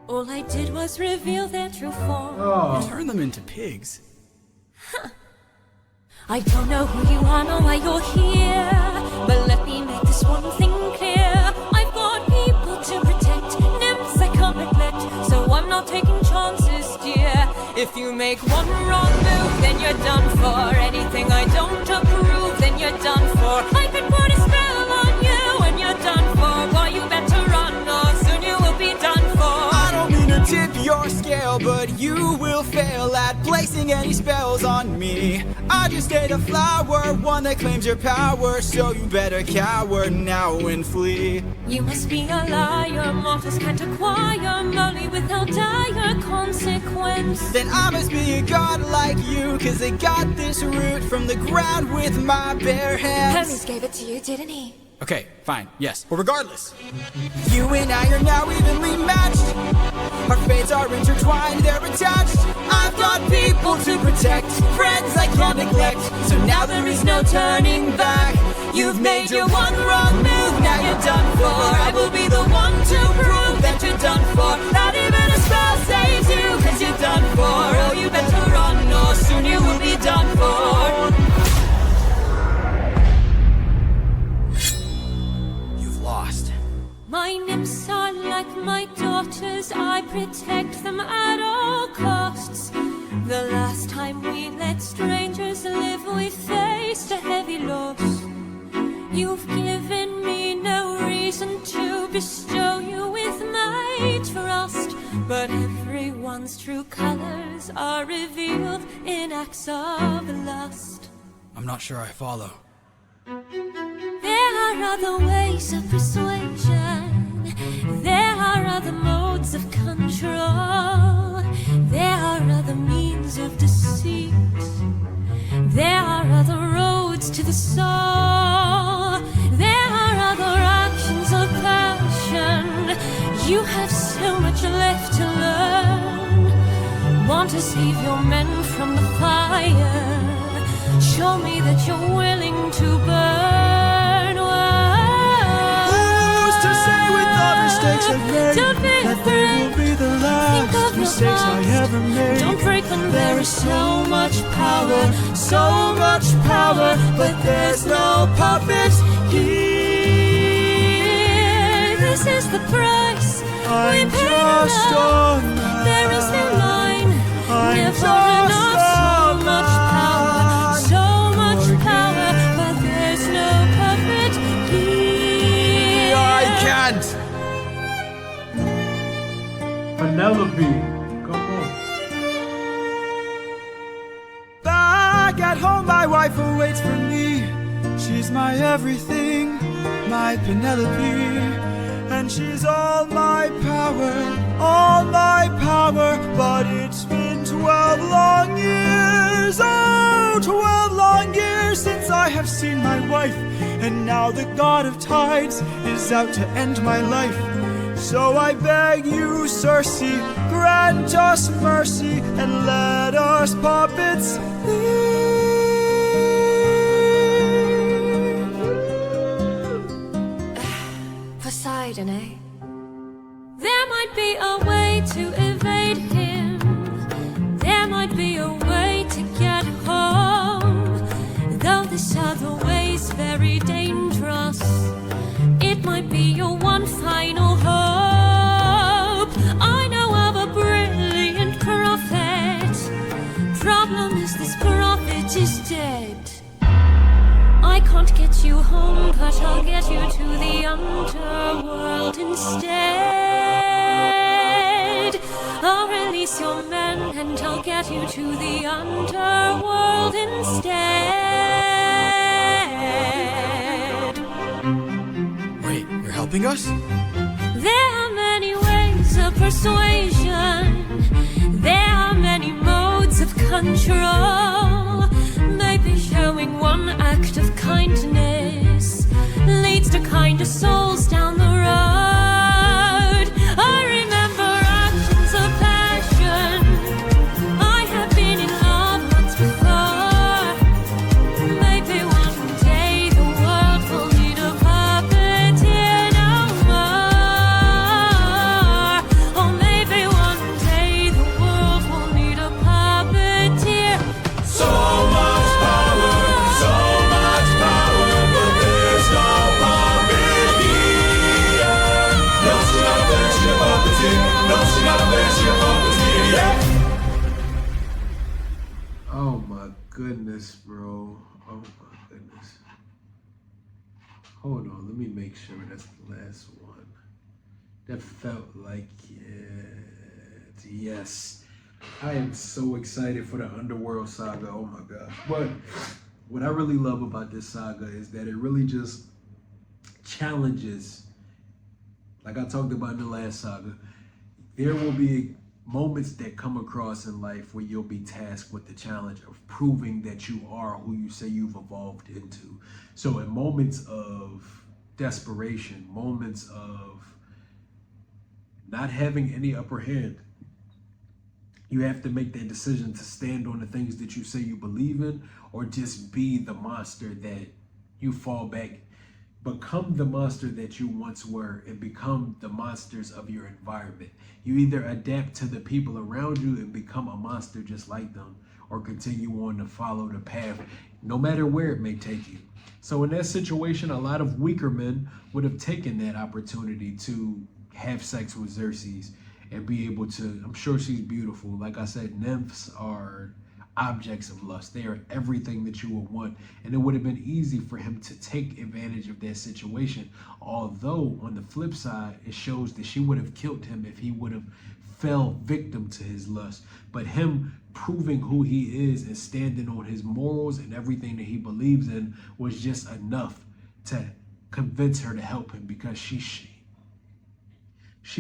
All I did was reveal their true form. Oh. Turn them into pigs. I don't know who you are nor why you're here, but let me make this one thing clear. I've got people to protect, nymphs I can't neglect, so I'm not taking chances, dear. If you make one wrong move, then you're done for. Anything I don't approve, then you're done for. I could put a spell on you and you're done for. Why, you better run or soon you will be done for. I don't mean to tip your scale, but you will fail at placing any spells on me. I just ate a flower, one that claims your power, so you better cower now and flee. You must be a liar, mortals can't acquire money without dire consequence. Then I must be a god like you, cause I got this root from the ground with my bare hands. Hermes gave it to you, didn't he? Okay, fine, yes. Well, regardless. You and I are now evenly matched. Our fates are intertwined, they're attached. I've got people to protect, friends I can't neglect, so now there is no turning back. You've made your one wrong move, now you're done for. I will be the one to prove that you're done for. Not even a spell saves you, cause you're done for. Oh, you better run or soon you will be done for. Lost. My nymphs are like my daughters, I protect them at all costs. The last time we let strangers live, we faced a heavy loss. You've given me no reason to bestow you with my trust, but everyone's true colors are revealed in acts of lust. I'm not sure I follow. There are other ways of persuasion. There are other modes of control. There are other means of deceit. There are other roads to the soul. There are other actions of passion. You have so much left to learn. Want to save your men from the fire? Show me that you're willing to burn. Who's to say with all mistakes I've made Don't be that they will be the last mistakes I ever made? Don't break them. There is so much power, but there's no puppets here. This is the price I'm we pay just now. on that. There is no line, I'm never just enough. So on much power, but there's no puppet here. I can't! Penelope, come on. Back at home, my wife awaits for me. She's my everything, my Penelope. And she's all my power, but it's been 12 long years, 12 long years since I have seen my wife, and now the god of tides is out to end my life. So I beg you, Circe, grant us mercy, and let us puppets Poseidon, eh? There might be a way to evade him. There might be a way to get home. Though this other way's very dangerous, it might be your one final hope. I know of a brilliant prophet. Problem is this prophet is dead. I can't get you home, but I'll get you to the underworld instead. I'll release your men and I'll get you to the underworld instead. Wait, you're helping us? There are many ways of persuasion. There are many modes of control. Maybe showing one act of kindness leads to kinder souls down the road. I remember actions of passion. I have been in love once before. Maybe one day the world will need a puppeteer no more. Or maybe one day the world will need a puppeteer. So much power, but there's no puppet here. No, she gotta finish your puppeteer. No, she gotta finish your puppeteer, yeah. Oh my goodness, bro. Oh my goodness. Hold on, let me make sure that's the last one. That felt like it. Yes. I am so excited for the Underworld Saga. Oh my gosh. But what I really love about this saga is that it really just challenges, like I talked about in the last saga, there will be moments that come across in life where you'll be tasked with the challenge of proving that you are who you say you've evolved into. So in moments of desperation, moments of not having any upper hand, you have to make that decision to stand on the things that you say you believe in, or just be the monster that you fall back. Become the monster that you once were and become the monsters of your environment. You either adapt to the people around you and become a monster just like them, or continue on to follow the path, no matter where it may take you. So in that situation, a lot of weaker men would have taken that opportunity to have sex with Circe and be able to, I'm sure she's beautiful. Like I said, nymphs are objects of lust. They are everything that you would want. And it would have been easy for him to take advantage of that situation. Although on the flip side, it shows that she would have killed him if he would have fell victim to his lust. But him proving who he is and standing on his morals and everything that he believes in was just enough to convince her to help him, because she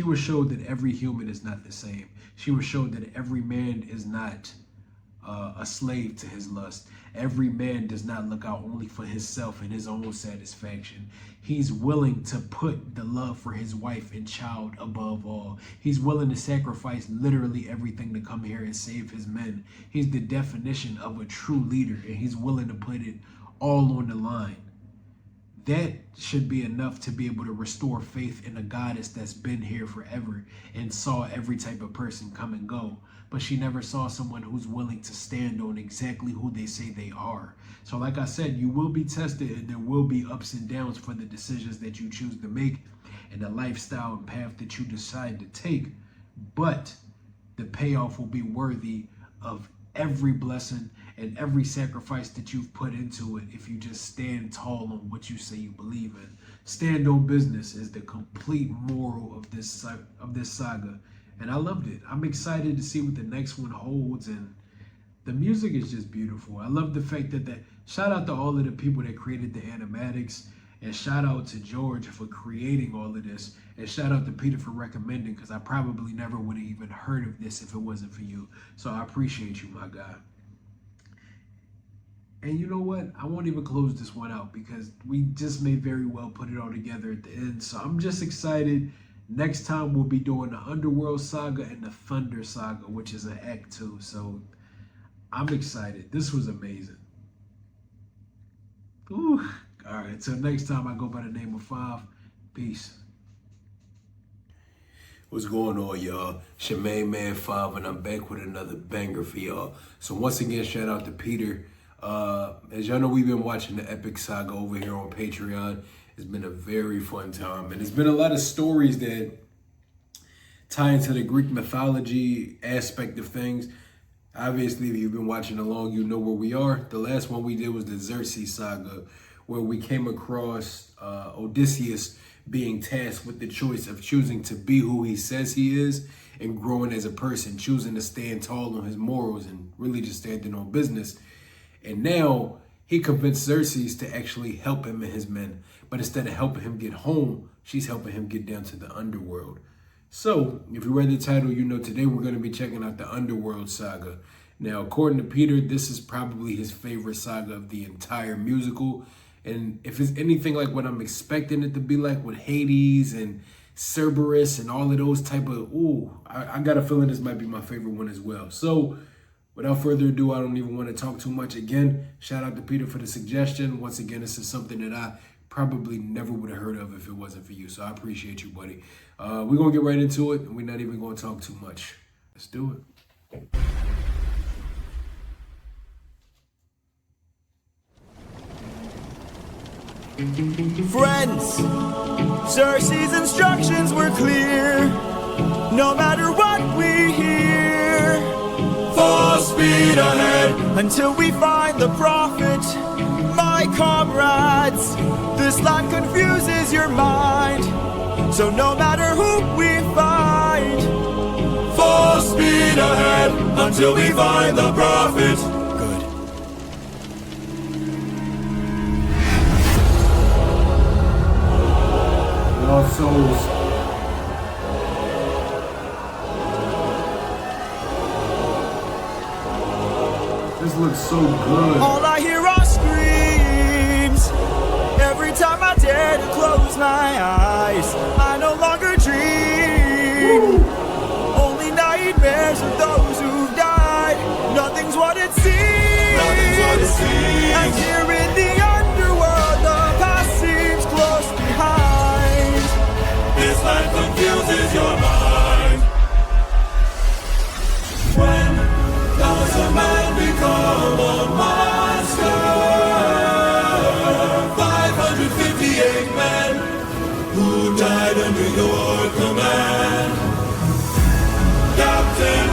was showed that every human is not the same. She was showed that every man is not a slave to his lust. Every man does not look out only for himself and his own satisfaction. He's willing to put the love for his wife and child above all. He's willing to sacrifice literally everything to come here and save his men. He's the definition of a true leader, and he's willing to put it all on the line. That should be enough to be able to restore faith in a goddess that's been here forever and saw every type of person come and go. But she never saw someone who's willing to stand on exactly who they say they are. So like I said, you will be tested, and there will be ups and downs for the decisions that you choose to make and the lifestyle and path that you decide to take. But the payoff will be worthy of every blessing and every sacrifice that you've put into it if you just stand tall on what you say you believe in. Stand on business is the complete moral of this saga. And I loved it. I'm excited to see what the next one holds, and the music is just beautiful. I love the fact that shout out to all of the people that created the animatics, and shout out to George for creating all of this, and shout out to Peter for recommending, because I probably never would have even heard of this if it wasn't for you. So I appreciate you, my guy. And you know what? I won't even close this one out because we just may very well put it all together at the end. So I'm just excited. Next time we'll be doing the Underworld Saga and the Thunder Saga, which is an Act 2. So I'm excited. This was amazing. Ooh. All right, until next time, I go by the name of 5. Peace. What's going on, y'all? It's your main man 5, and I'm back with another banger for y'all. So once again, shout out to Peter. As y'all know, we've been watching the Epic Saga over here on Patreon. It's been a very fun time, and it's been a lot of stories that tie into the Greek mythology aspect of things. Obviously, if you've been watching along, you know where we are. The last one we did was the Circe Saga, where we came across Odysseus being tasked with the choice of choosing to be who he says he is and growing as a person, choosing to stand tall on his morals and really just standing on business. And now he convinced Circe to actually help him and his men. but instead of helping him get home, she's helping him get down to the underworld. So, if you read the title, you know today we're going to be checking out the Underworld Saga. Now, according to Peter, this is probably his favorite saga of the entire musical. And if it's anything like what I'm expecting it to be like with Hades and Cerberus and all of those type of, I got a feeling this might be my favorite one as well. So, without further ado, I don't even want to talk too much. Again, shout out to Peter for the suggestion. Once again, this is something that I probably never would have heard of if it wasn't for you. So I appreciate you, buddy. We're going to get right into it, and we're not even going to talk too much. Let's do it. Friends, Circe's instructions were clear. No matter what we hear, full speed ahead until we find the prophet. My comrades, this land confuses your mind. So no matter who we find, full speed ahead until we find the prophet. Good. Lost souls. This looks so good. All I hear are screams. Every time I dare to close my eyes, I no longer dream. Woo! Only nightmares of those who've died. Nothing's what it seems. Nothing's what it seems. And here in the underworld, the past seems close behind. This land confuses your mind. When does a man become a monster? 558 men who died under your command. Captain,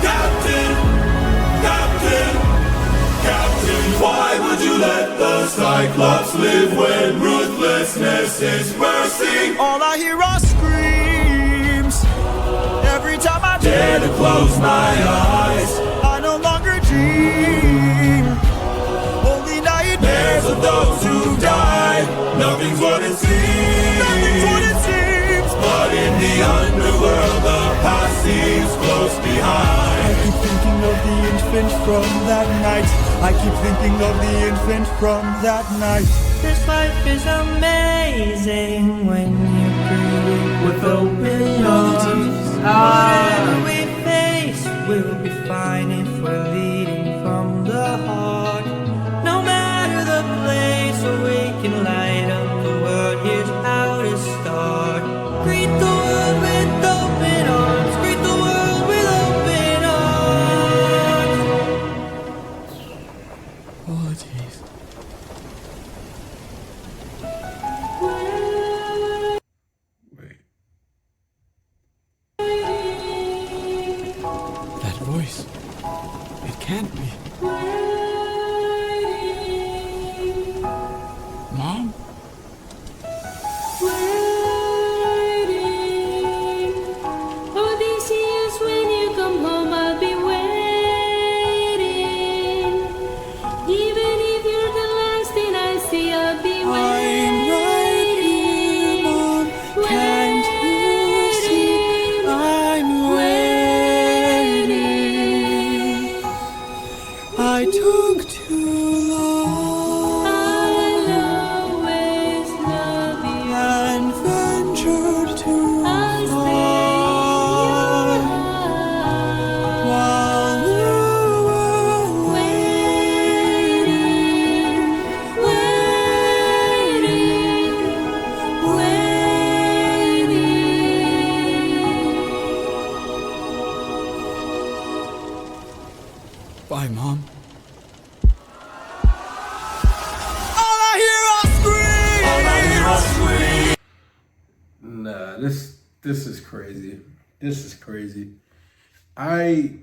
Captain, Captain, Captain, why would you let the Cyclops live when ruthlessness is mercy? All I hear are screams. Every time I dare to close my eyes, I no longer dream. Only nightmares of those who died. Nothing's what it seems. Nothing's what it seems. But in the underworld, the past seems close behind. I keep thinking of the infant from that night. I keep thinking of the infant from that night. This life is amazing when you greet it with open arms. Whatever we face, we'll be fine if we're leading from the heart. No matter the place where we can light up the world, here's how to start. Greet the world with open arms. Greet the world with open arms. Apologies. Wait. That voice. It can't be. Mom? Odysseus, when you come home, I'll be waiting. Even if you're the last thing I see, I'll be waiting. right here, Mom. Can't you see? I'm waiting. I took too long I'll always love you. and ventured too I'll stay far while you were waiting, waiting. Bye, Mom. All I hear are screams. All I hear are screams. Nah, this is crazy. This is crazy. I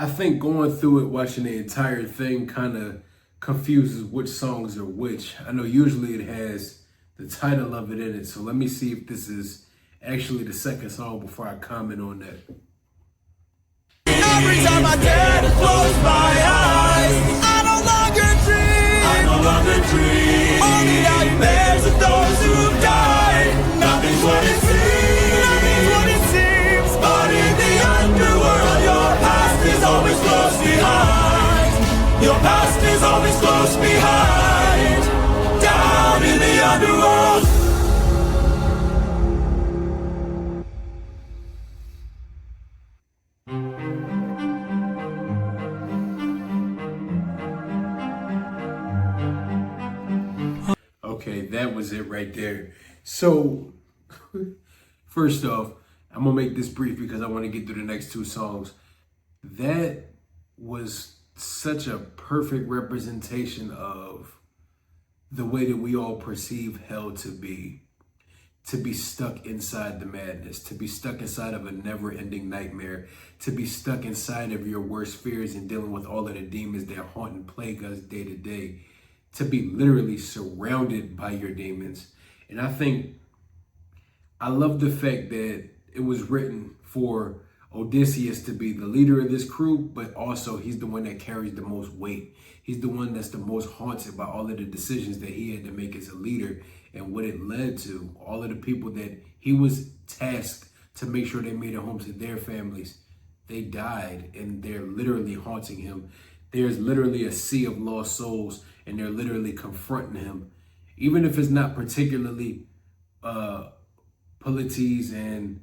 think going through it, watching the entire thing kind of confuses which songs are which. I know usually it has the title of it in it, so let me see if this is actually the second song before I comment on that. Every time I dare to close my eyes, I no longer dream. I no on the dream. All the nightmares of those who've died. Nothing's what it seems. Nothing's what it seems. But in the underworld, your past is always close behind. Your past is always close behind. Down in the underworld. Okay, that was it right there. So, first off, I'm gonna make this brief because I want to get through the next two songs. That was such a perfect representation of the way that we all perceive hell to be stuck inside the madness, to be stuck inside of a never-ending nightmare, to be stuck inside of your worst fears and dealing with all of the demons that haunt and plague us day to day, to be literally surrounded by your demons. And I love the fact that it was written for Odysseus to be the leader of this crew, but also he's the one that carries the most weight. He's the one that's the most haunted by all of the decisions that he had to make as a leader and what it led to. All of the people that he was tasked to make sure they made it home to their families, they died, and they're literally haunting him. There's literally a sea of lost souls, and they're literally confronting him. Even if it's not particularly Polites and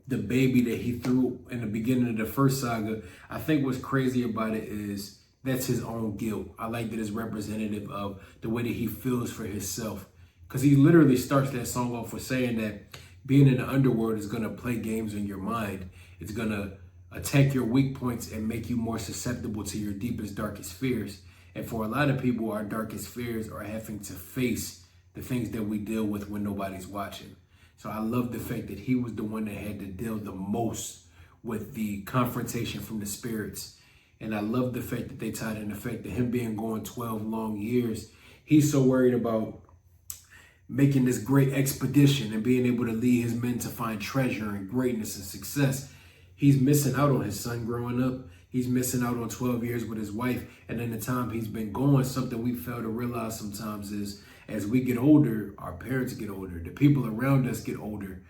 the baby that he threw in the beginning of the first saga, I think what's crazy about it is that's his own guilt. I like that it's representative of the way that he feels for himself. Because he literally starts that song off with saying that being in the underworld is going to play games in your mind. It's going to attack your weak points and make you more susceptible to your deepest, darkest fears. And for a lot of people, our darkest fears are having to face the things that we deal with when nobody's watching. So I love the fact that he was the one that had to deal the most with the confrontation from the spirits. And I love the fact that they tied in the fact that him being gone 12 long years, he's so worried about making this great expedition and being able to lead his men to find treasure and greatness and success. He's missing out on his son growing up. He's missing out on 12 years with his wife. And in the time he's been gone, something we fail to realize sometimes is as we get older, our parents get older, the people around us get older.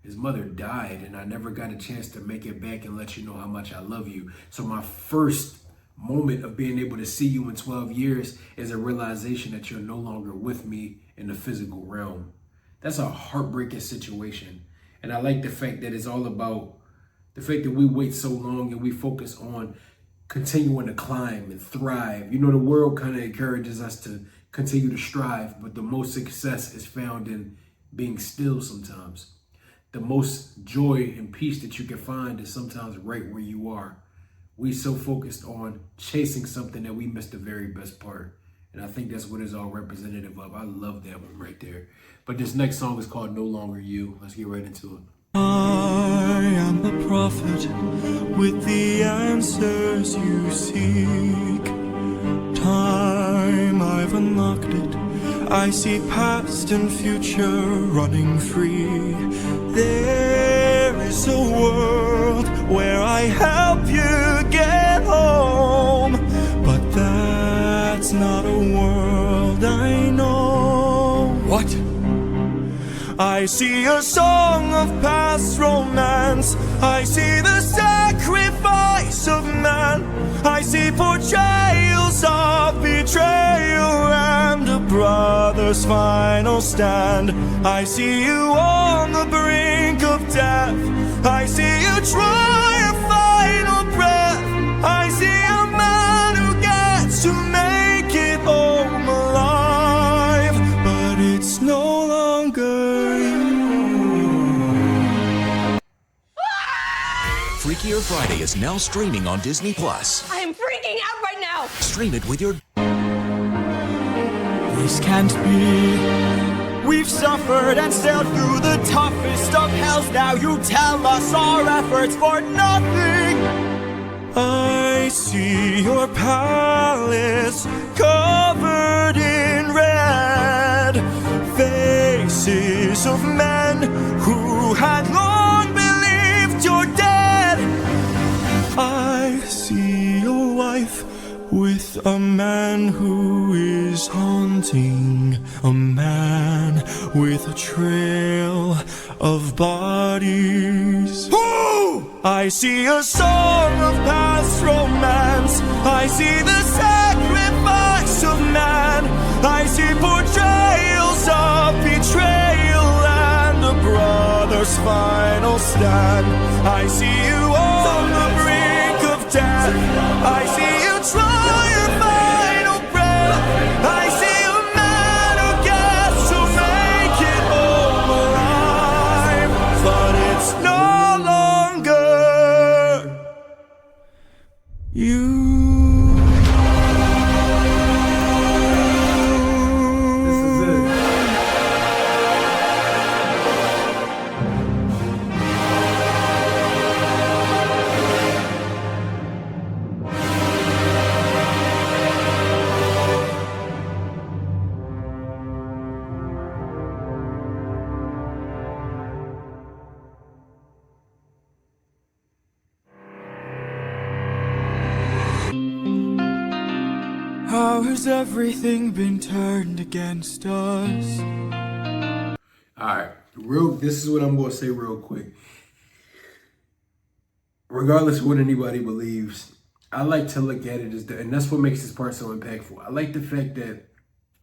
His mother died, and I never got a chance to make it back and let you know how much I love you. So my first moment of being able to see you in 12 years is a realization that you're no longer with me in the physical realm. That's a heartbreaking situation. And I like the fact that it's all about the fact that we wait so long and we focus on continuing to climb and thrive. You know, the world kind of encourages us to continue to strive, but the most success is found in being still sometimes. The most joy and peace that you can find is sometimes right where you are. We so focused on chasing something that we missed the very best part. And I think that's what it's all representative of. I love that one right there. But this next song is called No Longer You. Let's get right into it. I am the prophet with the answers you seek. Time, I've unlocked it. I see past and future running free. There is a world where I help you get home, but that's not a world I know. What? I see a song of past romance. I see the sacrifice of man. I see portrayals of betrayal and a brother's final stand. I see you on the brink of death. I see you try a final breath. I see a man who gets to make it home alive, but it's no longer you. Freakier Friday is now streaming on Disney+. I am freaking out right now! Stream it with your... This can't be. We've suffered and sailed through the toughest of hells. Now you tell us our efforts for nothing. I see your palace covered in red. Faces of men who had long believed you're dead. I see your wife with with a man who is haunting, a man with a trail of bodies. Who? I see a song of past romance. I see the sacrifice of man. I see portrayals of betrayal and a brother's final stand. I see you on the brink of death. I see you try your final breath. I see a man who gets to make it home alive, but it's no longer you. How has everything been turned against us? Alright, this is what I'm going to say real quick. Regardless of what anybody believes, I like to look at it as and that's what makes this part so impactful. I like the fact that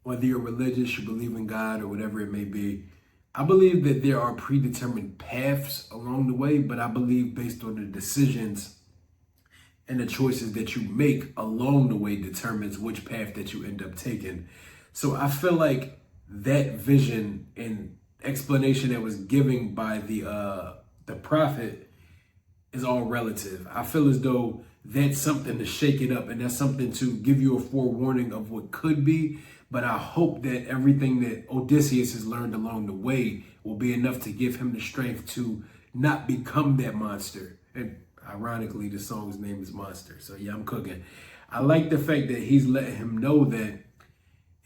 whether you're religious, you believe in God, or whatever it may be, I believe that there are predetermined paths along the way, but I believe based on the decisions and the choices that you make along the way determines which path that you end up taking. So I feel like that vision and explanation that was given by the prophet is all relative. I feel as though that's something to shake it up, and that's something to give you a forewarning of what could be. But I hope that everything that Odysseus has learned along the way will be enough to give him the strength to not become that monster. And ironically, the song's name is Monster. So yeah, I'm cooking. I like the fact that he's letting him know that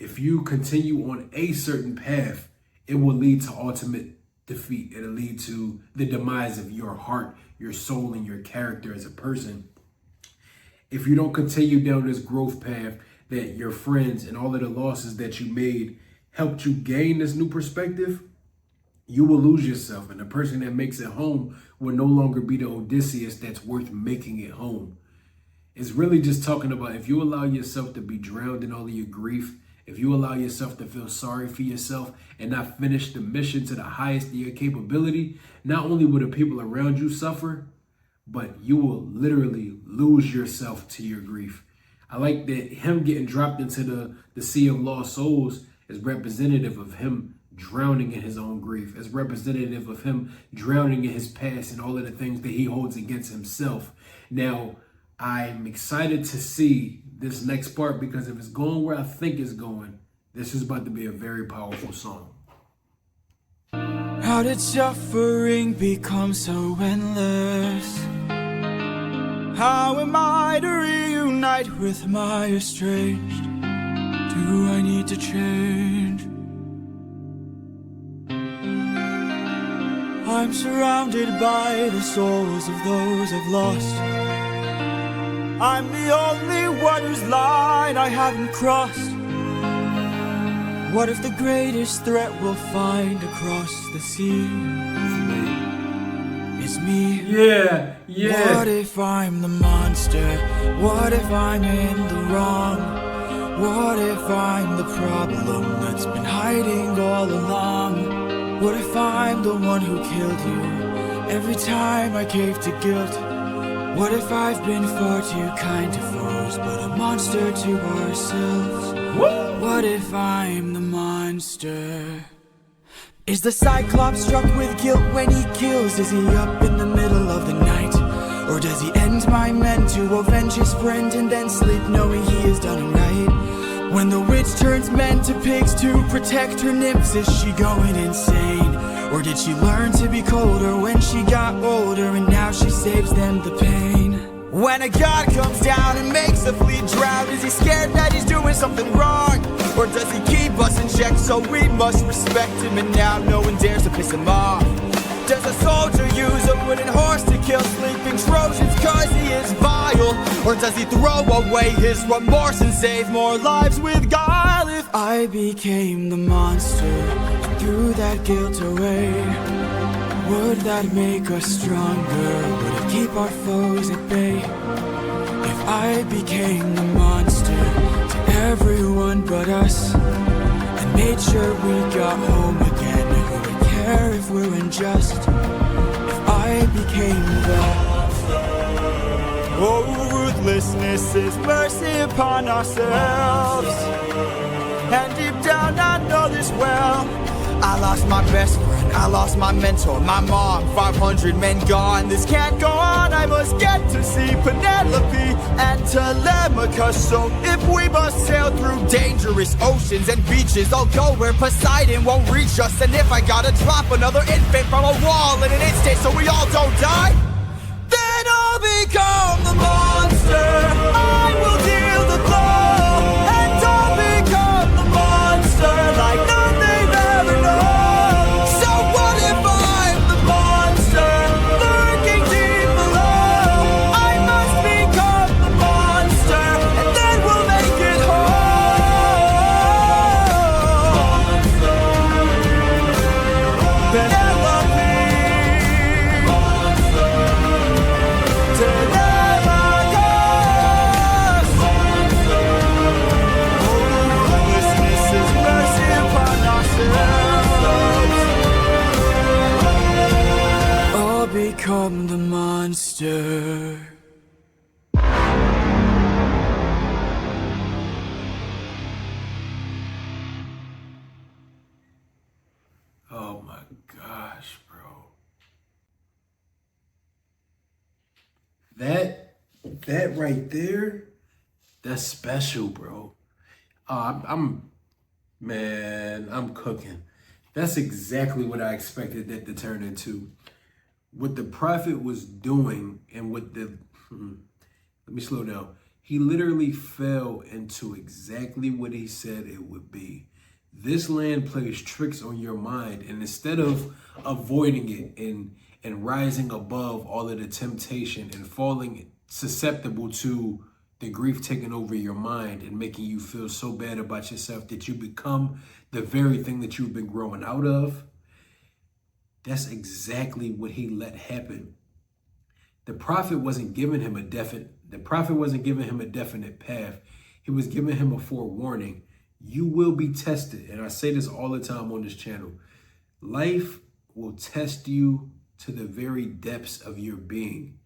if you continue on a certain path, it will lead to ultimate defeat. It'll lead to the demise of your heart, your soul, and your character as a person. If you don't continue down this growth path that your friends and all of the losses that you made helped you gain this new perspective, you will lose yourself, and the person that makes it home will no longer be the Odysseus that's worth making it home. It's really just talking about if you allow yourself to be drowned in all of your grief, if you allow yourself to feel sorry for yourself and not finish the mission to the highest of your capability, not only will the people around you suffer, but you will literally lose yourself to your grief. I like that him getting dropped into the sea of lost souls is representative of him drowning in his own grief, as representative of him drowning in his past and all of the things that he holds against himself. Now, I'm excited to see this next part, because if it's going where I think it's going, this is about to be a very powerful song. How did suffering become so endless? How am I to reunite with my estranged? Do I need to change? I'm surrounded by the souls of those I've lost. I'm the only one whose line I haven't crossed. What if the greatest threat we'll find across the sea is me? Yeah. What if I'm the monster? What if I'm in the wrong? What if I'm the problem that's been hiding all along? What if I'm the one who killed you every time I cave to guilt? What if I've been far too kind to foes, but a monster to ourselves? What if I'm the monster? Is the Cyclops struck with guilt when he kills? Is he up in the middle of the night? Or does he end my men to avenge his friend and then sleep knowing he has done him right? When the witch turns men to pigs to protect her nymphs, is she going insane? Or did she learn to be colder when she got older and now she saves them the pain? When a god comes down and makes a fleet drown, is he scared that he's doing something wrong? Or does he keep us in check so we must respect him and now no one dares to piss him off? Does a soldier use a wooden horse to kill sleeping Trojans cause he is vile? Or does he throw away his remorse and save more lives with guile? If I became the monster and threw that guilt away, would that make us stronger? Would it keep our foes at bay? If I became the monster to everyone but us, and made sure we got home again, who would care if we're unjust? If I became the oh, ruthlessness is mercy upon ourselves. And deep down I know this well. I lost my best friend, I lost my mentor, my mom, 500 men gone. This can't go on, I must get to see Penelope and Telemachus. So if we must sail through dangerous oceans and beaches, I'll go where Poseidon won't reach us. And if I gotta drop another infant from a wall in an instant so we all don't die, then I'll become the monster. I will deal the blow, and I'll become the monster like none they've ever known. So what if I'm the monster lurking deep below? I must become the monster, and then we'll make it home. Penelope, Telemachus. Hopelessness is mercy upon ourselves. I'll become the monster. Oh my gosh, bro. That right there, that's special, bro. I'm cooking. That's exactly what I expected that to turn into. What the prophet was doing and what the, let me slow down. He literally fell into exactly what he said it would be. This land plays tricks on your mind, and instead of avoiding it and rising above all of the temptation and falling susceptible to the grief taking over your mind and making you feel so bad about yourself that you become the very thing that you've been growing out of, that's exactly what he let happen. The prophet wasn't giving him a definite path. He was giving him a forewarning. You will be tested. And I say this all the time on this channel. Life will test you to the very depths of your being.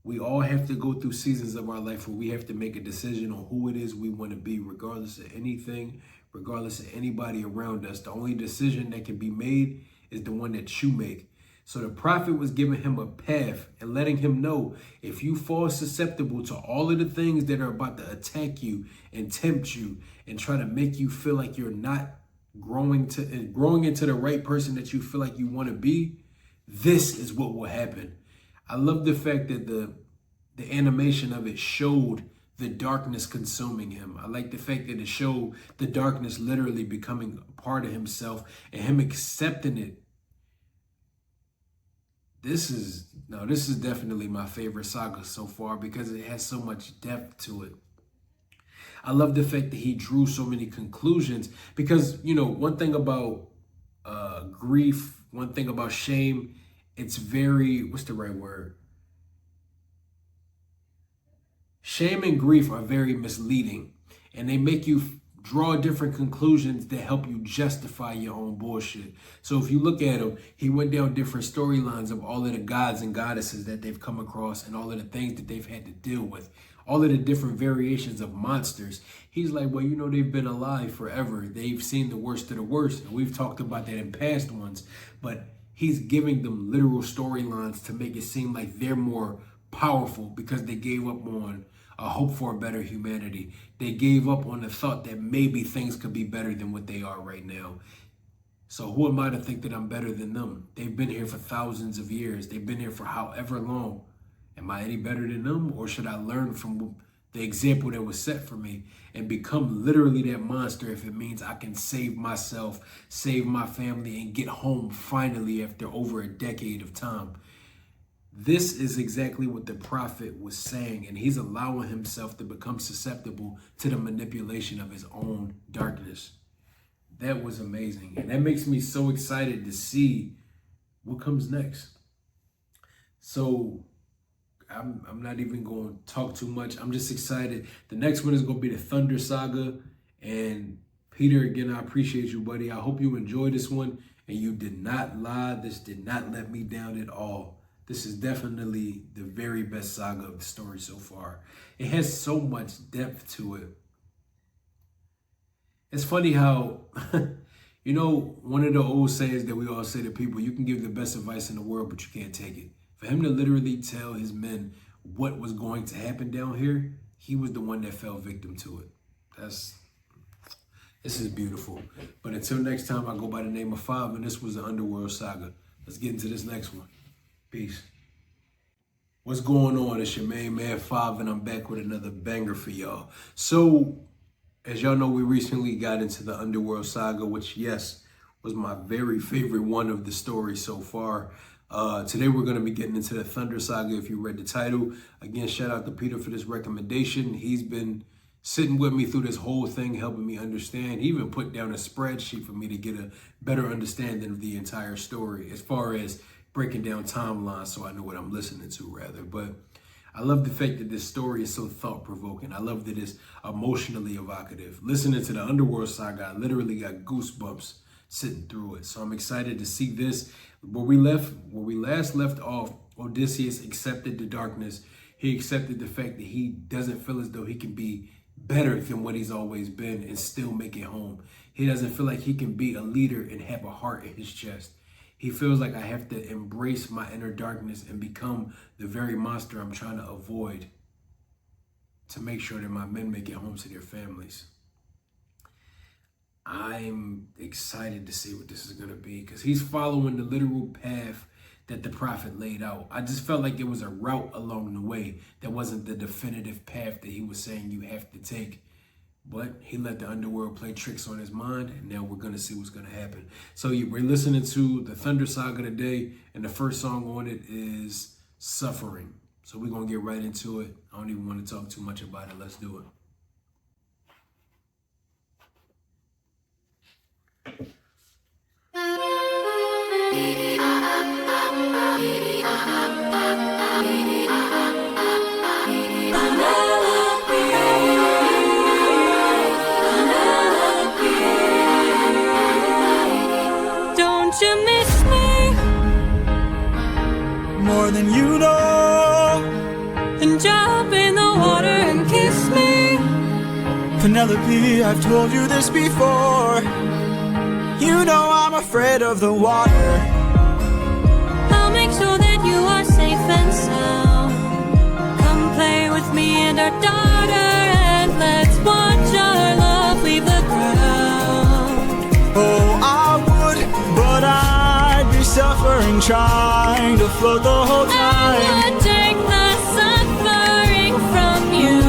We all have to go through seasons of our life where we have to make a decision on who it is we want to be, regardless of anything, regardless of anybody around us. The only decision that can be made is the one that you make. So the prophet was giving him a path and letting him know, if you fall susceptible to all of the things that are about to attack you and tempt you and try to make you feel like you're not growing into the right person that you feel like you want to be, this is what will happen. I love the fact that the animation of it showed the darkness consuming him. I like the fact that it showed the darkness literally becoming a part of himself and him accepting it. This is definitely my favorite saga so far because it has so much depth to it. I love the fact that he drew so many conclusions because, you know, one thing about grief, one thing about shame, it's very, what's the right word? Shame and grief are very misleading, and they make you draw different conclusions that help you justify your own bullshit. So if you look at him, he went down different storylines of all of the gods and goddesses that they've come across and all of the things that they've had to deal with, all of the different variations of monsters. He's like, well, you know, they've been alive forever. They've seen the worst of the worst, and we've talked about that in past ones, but he's giving them literal storylines to make it seem like they're more powerful because they gave up on a hope for a better humanity. They gave up on the thought that maybe things could be better than what they are right now. So who am I to think that I'm better than them? They've been here for thousands of years. They've been here for however long. Am I any better than them? Or should I learn from the example that was set for me and become literally that monster if it means I can save myself, save my family, and get home finally after over a decade of time? This is exactly what the prophet was saying, and he's allowing himself to become susceptible to the manipulation of his own darkness. That was amazing, and that makes me so excited to see what comes next. So I'm not even going to talk too much. I'm just excited. The next one is going to be the Thunder Saga, and Peter, again, I appreciate you, buddy. I hope you enjoyed this one, and you did not lie. This did not let me down at all. This is definitely the very best saga of the story so far. It has so much depth to it. It's funny how, you know, one of the old sayings that we all say to people, you can give the best advice in the world, but you can't take it. For him to literally tell his men what was going to happen down here, he was the one that fell victim to it. This is beautiful. But until next time, I go by the name of 5, and this was the Underworld Saga. Let's get into this next one. Peace. What's going on? It's your main man 5, and I'm back with another banger for y'all. So, as y'all know, we recently got into the Underworld Saga, which, yes, was my very favorite one of the story so far. Today, we're going to be getting into the Thunder Saga, if you read the title. Again, shout out to Peter for this recommendation. He's been sitting with me through this whole thing, helping me understand. He even put down a spreadsheet for me to get a better understanding of the entire story, as far as breaking down timelines, so I know what I'm listening to, rather. But I love the fact that this story is so thought-provoking. I love that it's emotionally evocative. Listening to the Underworld Saga, I literally got goosebumps sitting through it. So I'm excited to see this. Where we last left off, Odysseus accepted the darkness. He accepted the fact that he doesn't feel as though he can be better than what he's always been and still make it home. He doesn't feel like he can be a leader and have a heart in his chest. He feels like I have to embrace my inner darkness and become the very monster I'm trying to avoid to make sure that my men make it home to their families. I'm excited to see what this is going to be, because he's following the literal path that the prophet laid out. I just felt like there was a route along the way that wasn't the definitive path that he was saying you have to take. But he let the underworld play tricks on his mind, and now we're going to see what's going to happen. So we're listening to the Thunder Saga today, and the first song on it is Suffering. So we're going to get right into it. I don't even want to talk too much about it. Let's do it. Don't you miss me more than you know? Then jump in the water and kiss me. Penelope, I've told you this before. You know I'm afraid of the water. I'll make sure that you are safe and sound. Come play with me and our daughter, and let's watch our love leave the ground. Oh, I would, but I'd be suffering trying to float the whole time. I would take the suffering from you.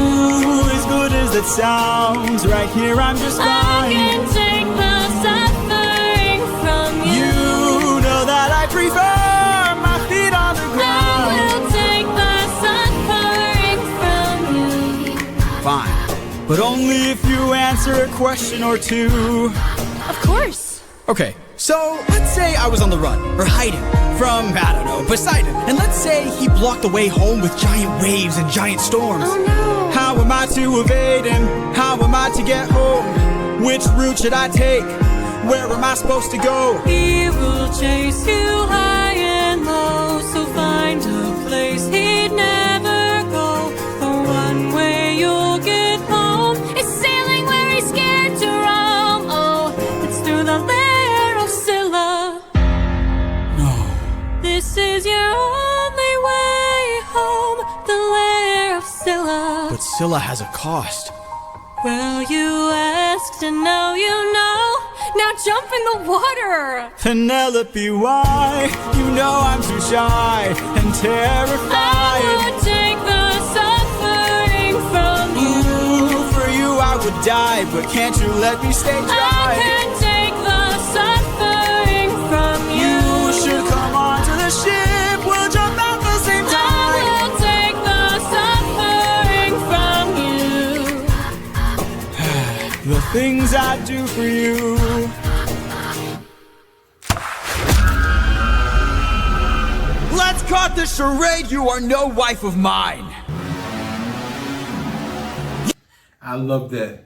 As good as that sounds, right here I'm just fine. I can take the suffering from you. You know that I prefer my feet on the ground. I will take the suffering from you. Fine, but only if you answer a question or two. Of course. Okay, so let's say I was on the run, or hiding, from, I don't know, Poseidon. And let's say he blocked the way home with giant waves and giant storms. Oh no. How am I to evade him? How am I to get home? Which route should I take? Where am I supposed to go? He will chase you high and low, so find a place he'd never go. The one way you'll get home is sailing where he's scared to roam. Oh, it's through the lair of Scylla. No. This is your only way home, the lair of Scylla. But Scylla has a cost. Well, you asked and now you know. Now jump in the water. Penelope, why? You know I'm too shy and terrified. I would take the suffering from you. Ooh, for you I would die, but can't you let me stay dry? I can take the suffering from you. You should come onto the ship. We'll jump at the same time. things I'd do for you. Let's cut the charade, you are no wife of mine. I love that.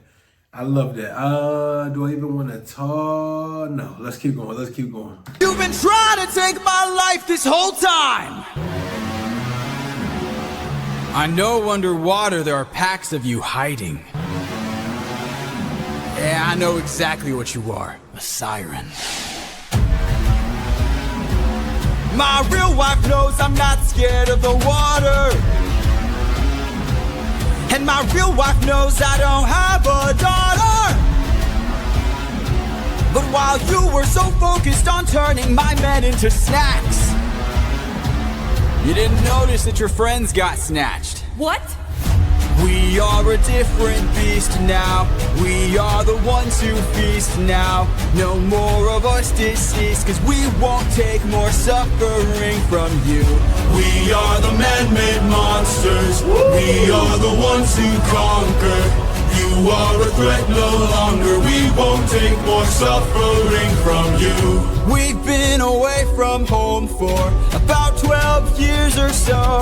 I love that. Do I even want to talk? No, let's keep going. Let's keep going. You've been trying to take my life this whole time. I know underwater there are packs of you hiding. Yeah, I know exactly what you are. A siren. My real wife knows I'm not scared of the water. And my real wife knows I don't have a daughter. But while you were so focused on turning my men into snacks, you didn't notice that your friends got snatched. What? We are a different beast now. We are the ones who feast now. No more of us deceased, cause we won't take more suffering from you. We are the man-made monsters. We are the ones who conquer. You are a threat no longer. We won't take more suffering from you. We've been away from home for about 12 years or so.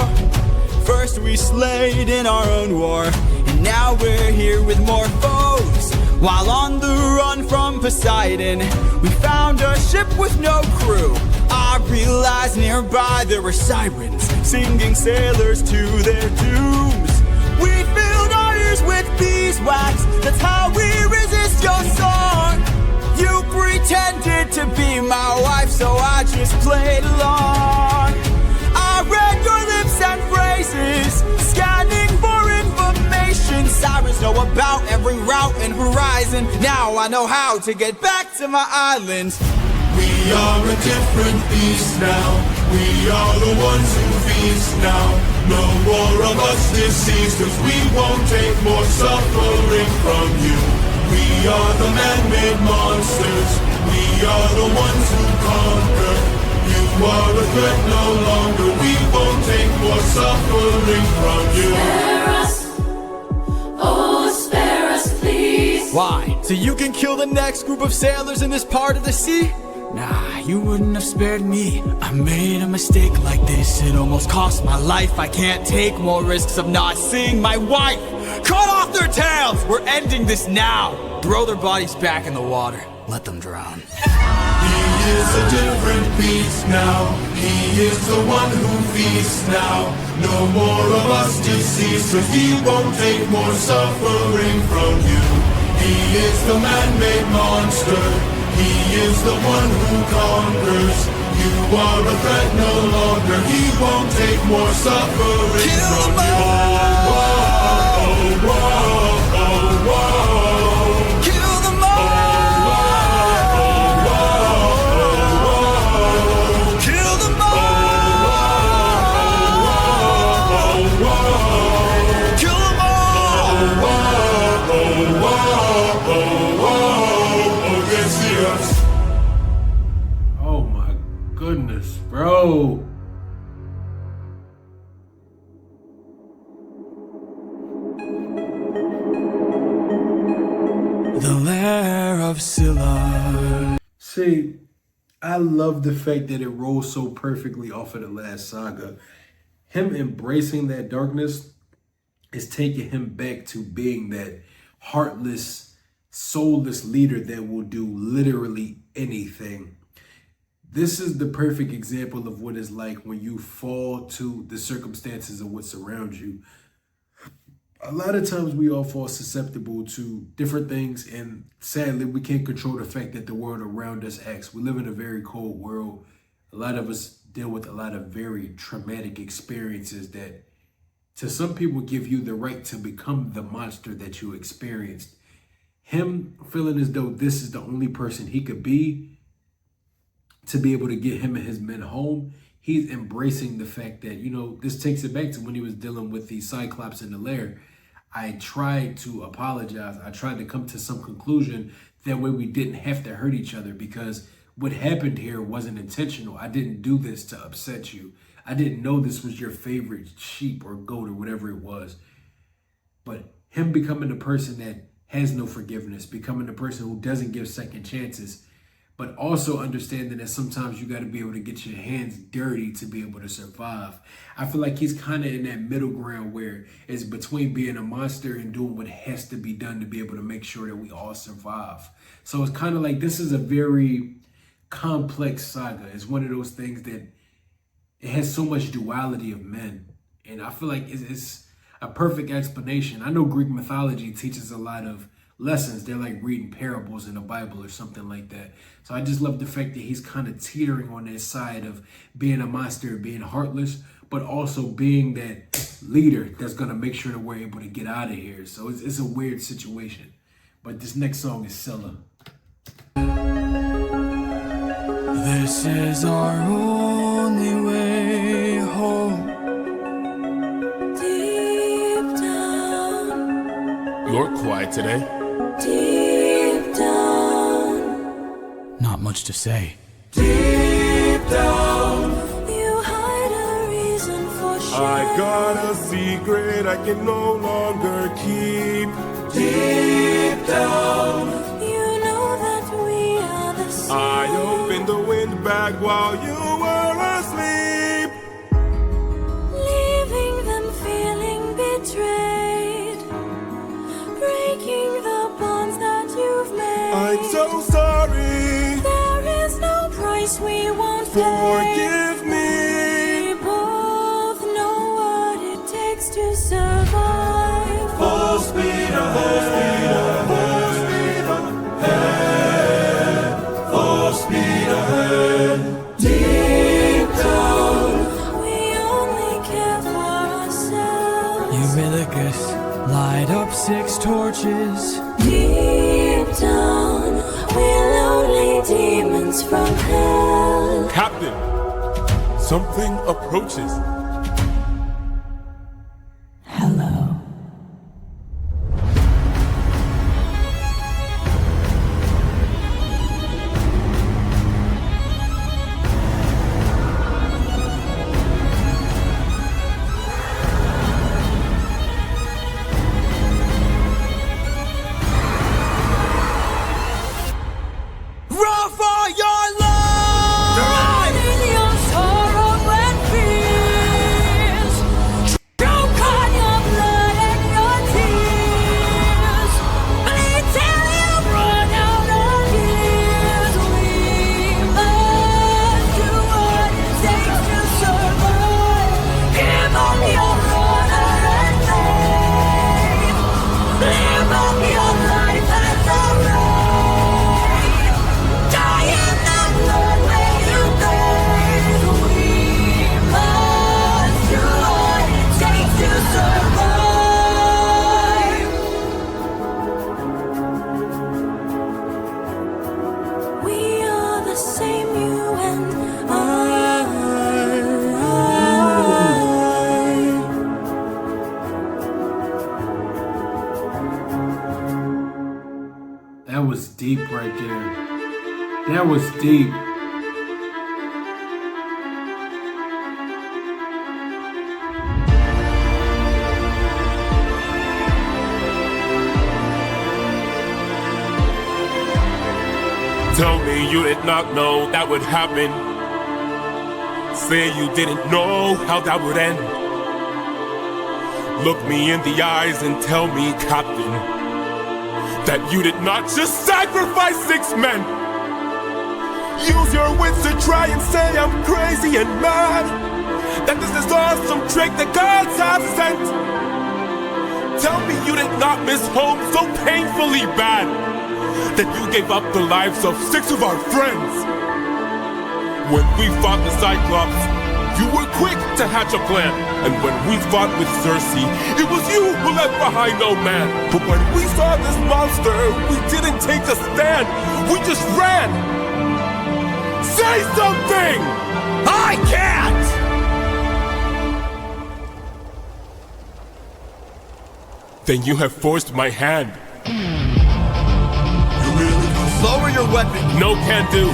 First we slayed in our own war, and now we're here with more foes. While on the run from Poseidon, we found a ship with no crew. I realized nearby there were sirens, singing sailors to their dooms. We filled our ears with beeswax, that's how we resist your song. You pretended to be my wife, so I just played along. I read your lips and phrases, scanning for information. Sirens know about every route and horizon. Now I know how to get back to my island. We are a different beast now. We are the ones who feast now. No more of us deceased, cause we won't take more suffering from you. We are the man-made monsters. We are the ones who conquer. You are a threat no longer. We won't take more suffering from you. Spare us, oh spare us please. Why? So you can kill the next group of sailors in this part of the sea? Nah, you wouldn't have spared me. I made a mistake like this, it almost cost my life. I can't take more risks of not seeing my wife. Cut off their tails! We're ending this now. Throw their bodies back in the water. Let them drown. He is a different beast now. He is the one who feasts now. No more of us deceased, cause he won't take more suffering from you. He is the man-made monster. He is the one who conquers. You are a threat no longer. He won't take more suffering from you. Whoa, whoa, whoa. Kill them all! Oh my goodness, bro. The lair of Scylla. See, I love the fact that it rolls so perfectly off of the last saga. Him embracing that darkness is taking him back to being that heartless, soulless leader that will do literally anything. This is the perfect example of what it's like when you fall to the circumstances of what surrounds you. A lot of times we all fall susceptible to different things, and sadly we can't control the fact that the world around us acts. We live in a very cold world. A lot of us deal with a lot of very traumatic experiences that to some people give you the right to become the monster that you experienced. Him feeling as though this is the only person he could be to be able to get him and his men home, he's embracing the fact that, you know, this takes it back to when he was dealing with the Cyclops in the lair. I tried to apologize. I tried to come to some conclusion. That way we didn't have to hurt each other, because what happened here wasn't intentional. I didn't do this to upset you. I didn't know this was your favorite sheep or goat or whatever it was. But him becoming the person that has no forgiveness, becoming the person who doesn't give second chances, but also understanding that sometimes you got to be able to get your hands dirty to be able to survive. I feel like he's kind of in that middle ground where it's between being a monster and doing what has to be done to be able to make sure that we all survive. So it's kind of like this is a very complex saga. It's one of those things that it has so much duality of men. And I feel like it's a perfect explanation. I know Greek mythology teaches a lot of lessons. They're like reading parables in the Bible or something like that. So I just love the fact that he's kind of teetering on that side of being a monster, being heartless, but also being that leader that's going to make sure that we're able to get out of here. So it's a weird situation. But this next song is Sella. This is our only way home. Deep down. You're quiet today. Deep down. Not much to say. Deep down, You hide a reason for shame. I got a secret I can no longer keep. Deep down, You know that we are the same. I opened the windbag while you were asleep. Leaving them feeling betrayed. Breaking the bonds that you've made. I'm so sorry. There is no price we won't pay. Forgive me. We both know what it takes to survive. Full speed ahead. Full speed ahead. Full speed ahead. Deep down, We only care for ourselves. Eurylochus, light up 6 torches. Deep down, we're lonely demons from hell. Captain, something approaches. Hello. Run for your life! In your sorrow and fears, choke on your blood and your tears. Bleed till you run out of years. We must do what it takes to survive. Give up your honor and faith. Live up your life as a right. Die in the blood where you bathe. We must do what it takes to survive. We are the same, you and I. That was deep right there. That was deep. Tell me you did not know that would happen. Say you didn't know how that would end. Look me in the eyes and tell me, Captain, that you did not just sacrifice 6 men. Use your wits to try and say I'm crazy and mad. That this is all some trick the gods have sent. Tell me you did not miss home so painfully bad that you gave up the lives of 6 of our friends. When we fought the Cyclops, you were quick to hatch a plan. And when we fought with Circe, it was you who left behind no man. But when we saw this monster, we didn't take a stand. We just ran. Say something! I can't! Then you have forced my hand. Lower your weapon. No can do.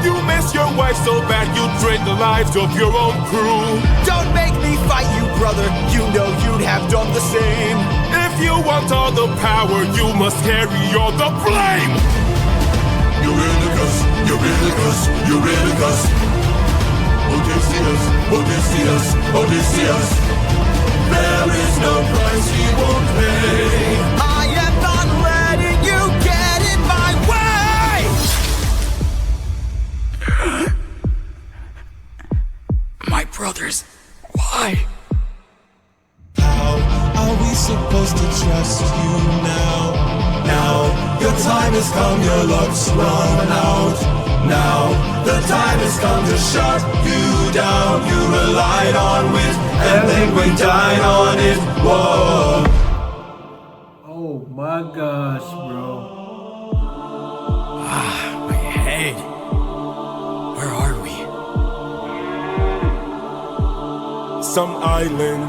You miss your wife so bad you drain the lives of your own crew. Don't make me fight you, brother. You know you'd have done the same. If you want all the power, you must carry all the blame. Eurynicus, Eurynicus, Eurynicus. Odysseus, Odysseus, Odysseus. There is no price he won't pay. I am not letting you get in my way! My brothers, why? How are we supposed to trust you now? Now, your time has come, your luck's run out. Now, the time has come to shut you down. You relied on wit, and then we died on it. Whoa. Oh my gosh, bro. My head. Where are we? Some island,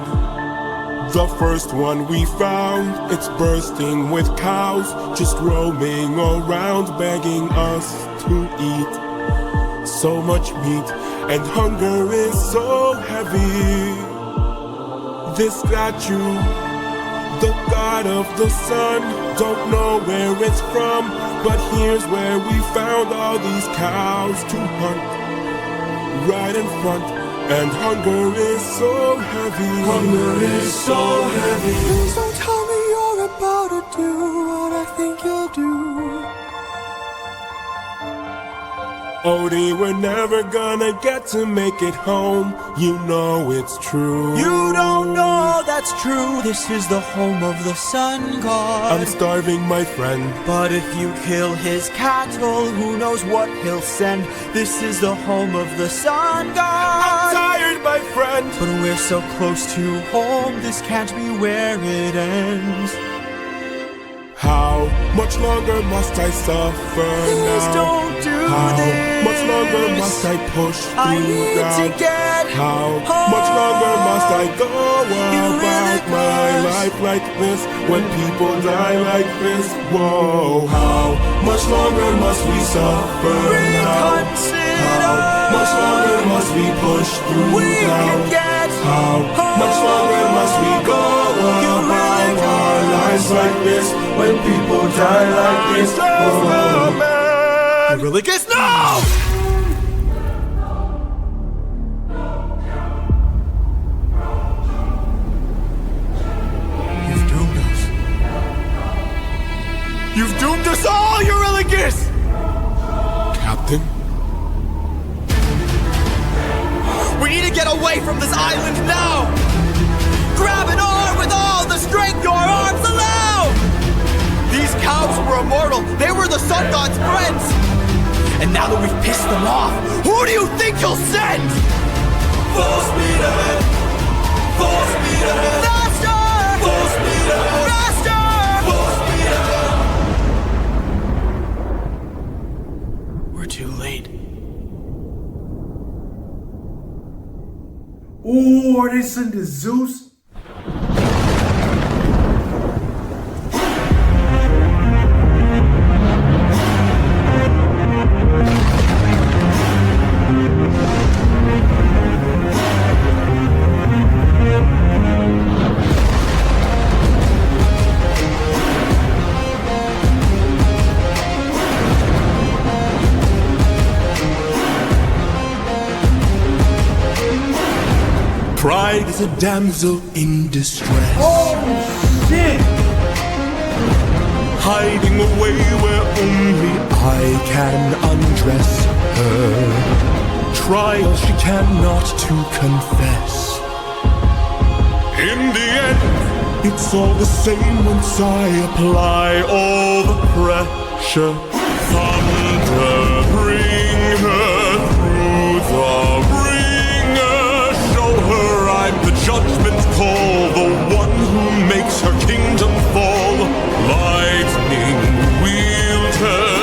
the first one we found. It's bursting with cows, just roaming around, begging us to eat. So much meat, and hunger is so heavy. This statue, the god of the sun, don't know where it's from, but here's where we found all these cows to hunt. Right in front, and hunger is so heavy. Hunger is so heavy. Please don't tell me you're about to do what I think you'll do. Odie, we're never gonna get to make it home. You know it's true. You don't know that's true. This is the home of the sun god. I'm starving, my friend. But if you kill his cattle, who knows what he'll send. This is the home of the sun god. I'm tired, my friend. But we're so close to home, this can't be where it ends. How much longer must I suffer Please now? don't do How this. much longer must I push through I need doubt? to get How home. much longer must I go You about really my must. life like this when people die like this? Whoa. How much longer must we suffer now? Reconsider. How much longer must we push through We doubt? can get How much longer must we go about our lives like this when people die like this? I really guess no! You've doomed us. You've doomed us all, Eurylicus! Captain? We need to get away from this island now! Grab an arm with all the strength your arms allow! These cows were immortal, they were the sun god's friends! And now that we've pissed them off, who do you think you'll send? Full speed ahead. Full speed ahead. Faster! Full speed ahead. Faster! We're too late. Ooh, are they sending Zeus? Pride is a damsel in distress. Oh, shit! Hiding away where only I can undress her. Trials she cannot to confess. In the end, it's all the same once I apply all the pressure. Thunder, bring her through the ringer. Show her I'm the judgment call, the one who makes her kingdom fall. Lightning, wield her,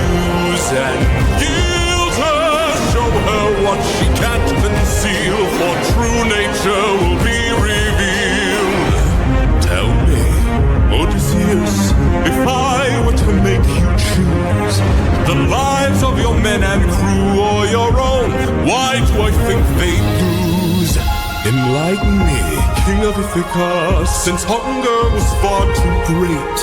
use and yield her. Show her what she can't conceal, for true nature will be revealed. Tell me, Odysseus, if I were to make you choose the Enlighten me, King of Ithaca, since hunger was far too great.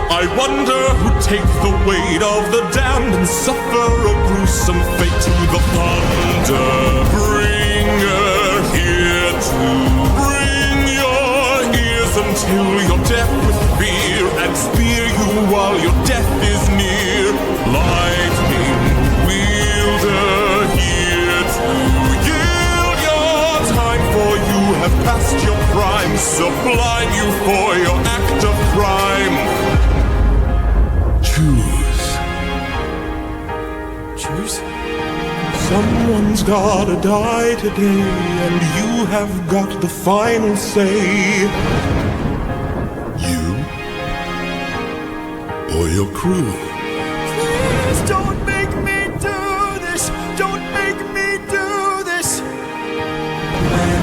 I wonder who'd take the weight of the damned and suffer a gruesome fate. To the thunder bringer, here to bring your ears until you're deaf with fear, and spear you while your death is near. Lightning wielder, here to yield your time, for you have passed your prime, sublime you for your act of crime. Choose. Someone's gotta die today, and you have got the final say. You or your crew. Please don't make me do this. Don't make me do this. When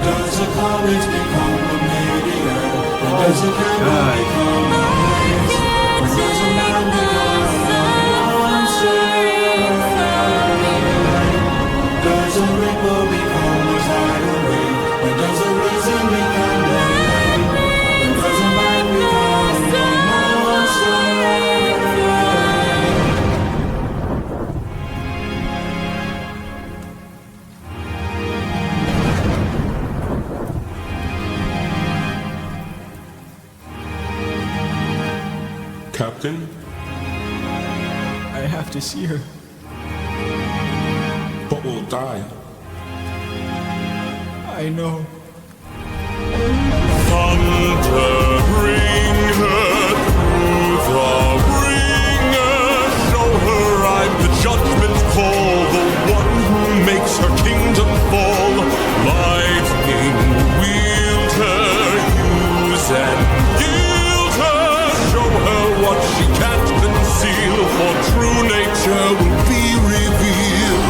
does a comet become a meteor? When does a camel become a haze? When does a man become a monster? Does a ripple become a tidal wave? When does a reason become a rain? When does a man become a monster? Captain? I have to see her. But we'll die. I know. Thunder, bring her through the ringer. Show her I'm the judgment call, the one who makes her kingdom fall. Lightning, wield her, use and yield her. Show her what she can't conceal, for true nature will be revealed.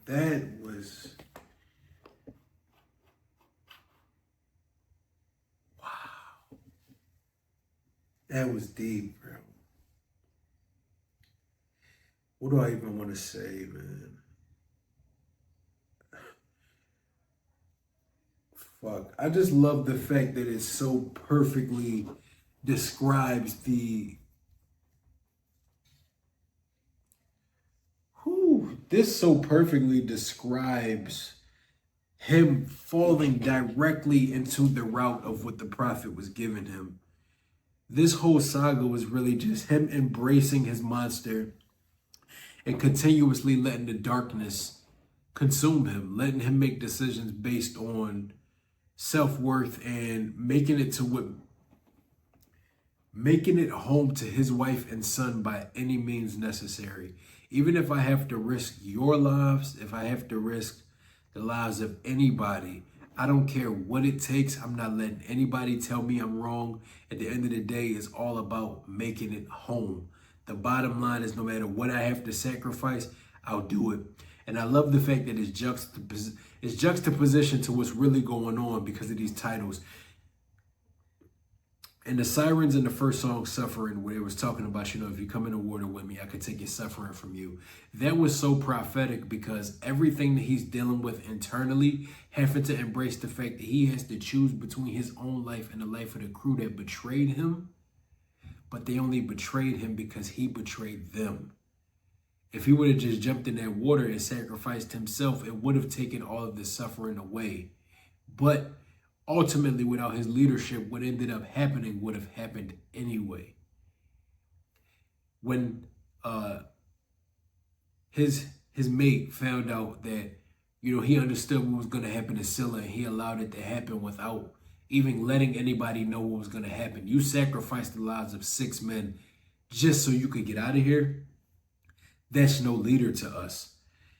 That was... Wow. That was deep, bro. What do I even want to say, man? Fuck. I just love the fact that it so perfectly describes the... This so perfectly describes him falling directly into the route of what the prophet was giving him. This whole saga was really just him embracing his monster and continuously letting the darkness consume him, letting him make decisions based on self-worth and making it home to his wife and son by any means necessary. Even if I have to risk your lives, if I have to risk the lives of anybody, I don't care what it takes. I'm not letting anybody tell me I'm wrong. At the end of the day, it's all about making it home. The bottom line is no matter what I have to sacrifice, I'll do it. And I love the fact that it's juxtaposition to what's really going on because of these titles. And the sirens in the first song, Suffering, where it was talking about, you know, if you come in the water with me, I could take your suffering from you. That was so prophetic because everything that he's dealing with internally, having to embrace the fact that he has to choose between his own life and the life of the crew that betrayed him, but they only betrayed him because he betrayed them. If he would have just jumped in that water and sacrificed himself, it would have taken all of the suffering away. But ultimately, without his leadership, what ended up happening would have happened anyway. When his mate found out that, you know, he understood what was going to happen to Scylla and he allowed it to happen without even letting anybody know what was going to happen. You sacrificed the lives of 6 men just so you could get out of here. That's no leader to us.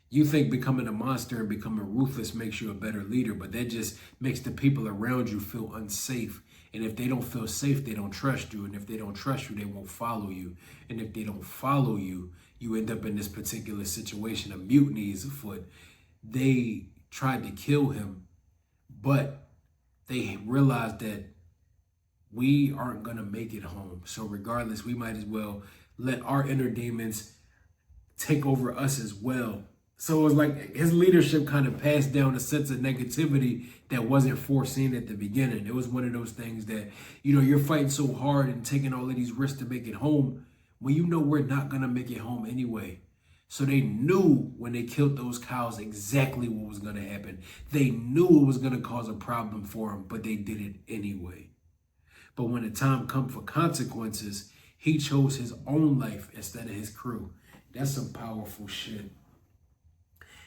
You think becoming a monster and becoming ruthless makes you a better leader, but that just makes the people around you feel unsafe. And if they don't feel safe, they don't trust you. And if they don't trust you, they won't follow you. And if they don't follow you, you end up in this particular situation. A mutiny is afoot. They tried to kill him, but they realized that we aren't going to make it home. So regardless, we might as well let our inner demons take over us as well. So it was like his leadership kind of passed down a sense of negativity that wasn't foreseen at the beginning. It was one of those things that, you know, you're fighting so hard and taking all of these risks to make it home when you know we're not going to make it home anyway. So they knew when they killed those cows exactly what was going to happen. They knew it was going to cause a problem for them, but they did it anyway. But when the time come for consequences, he chose his own life instead of his crew. That's some powerful shit.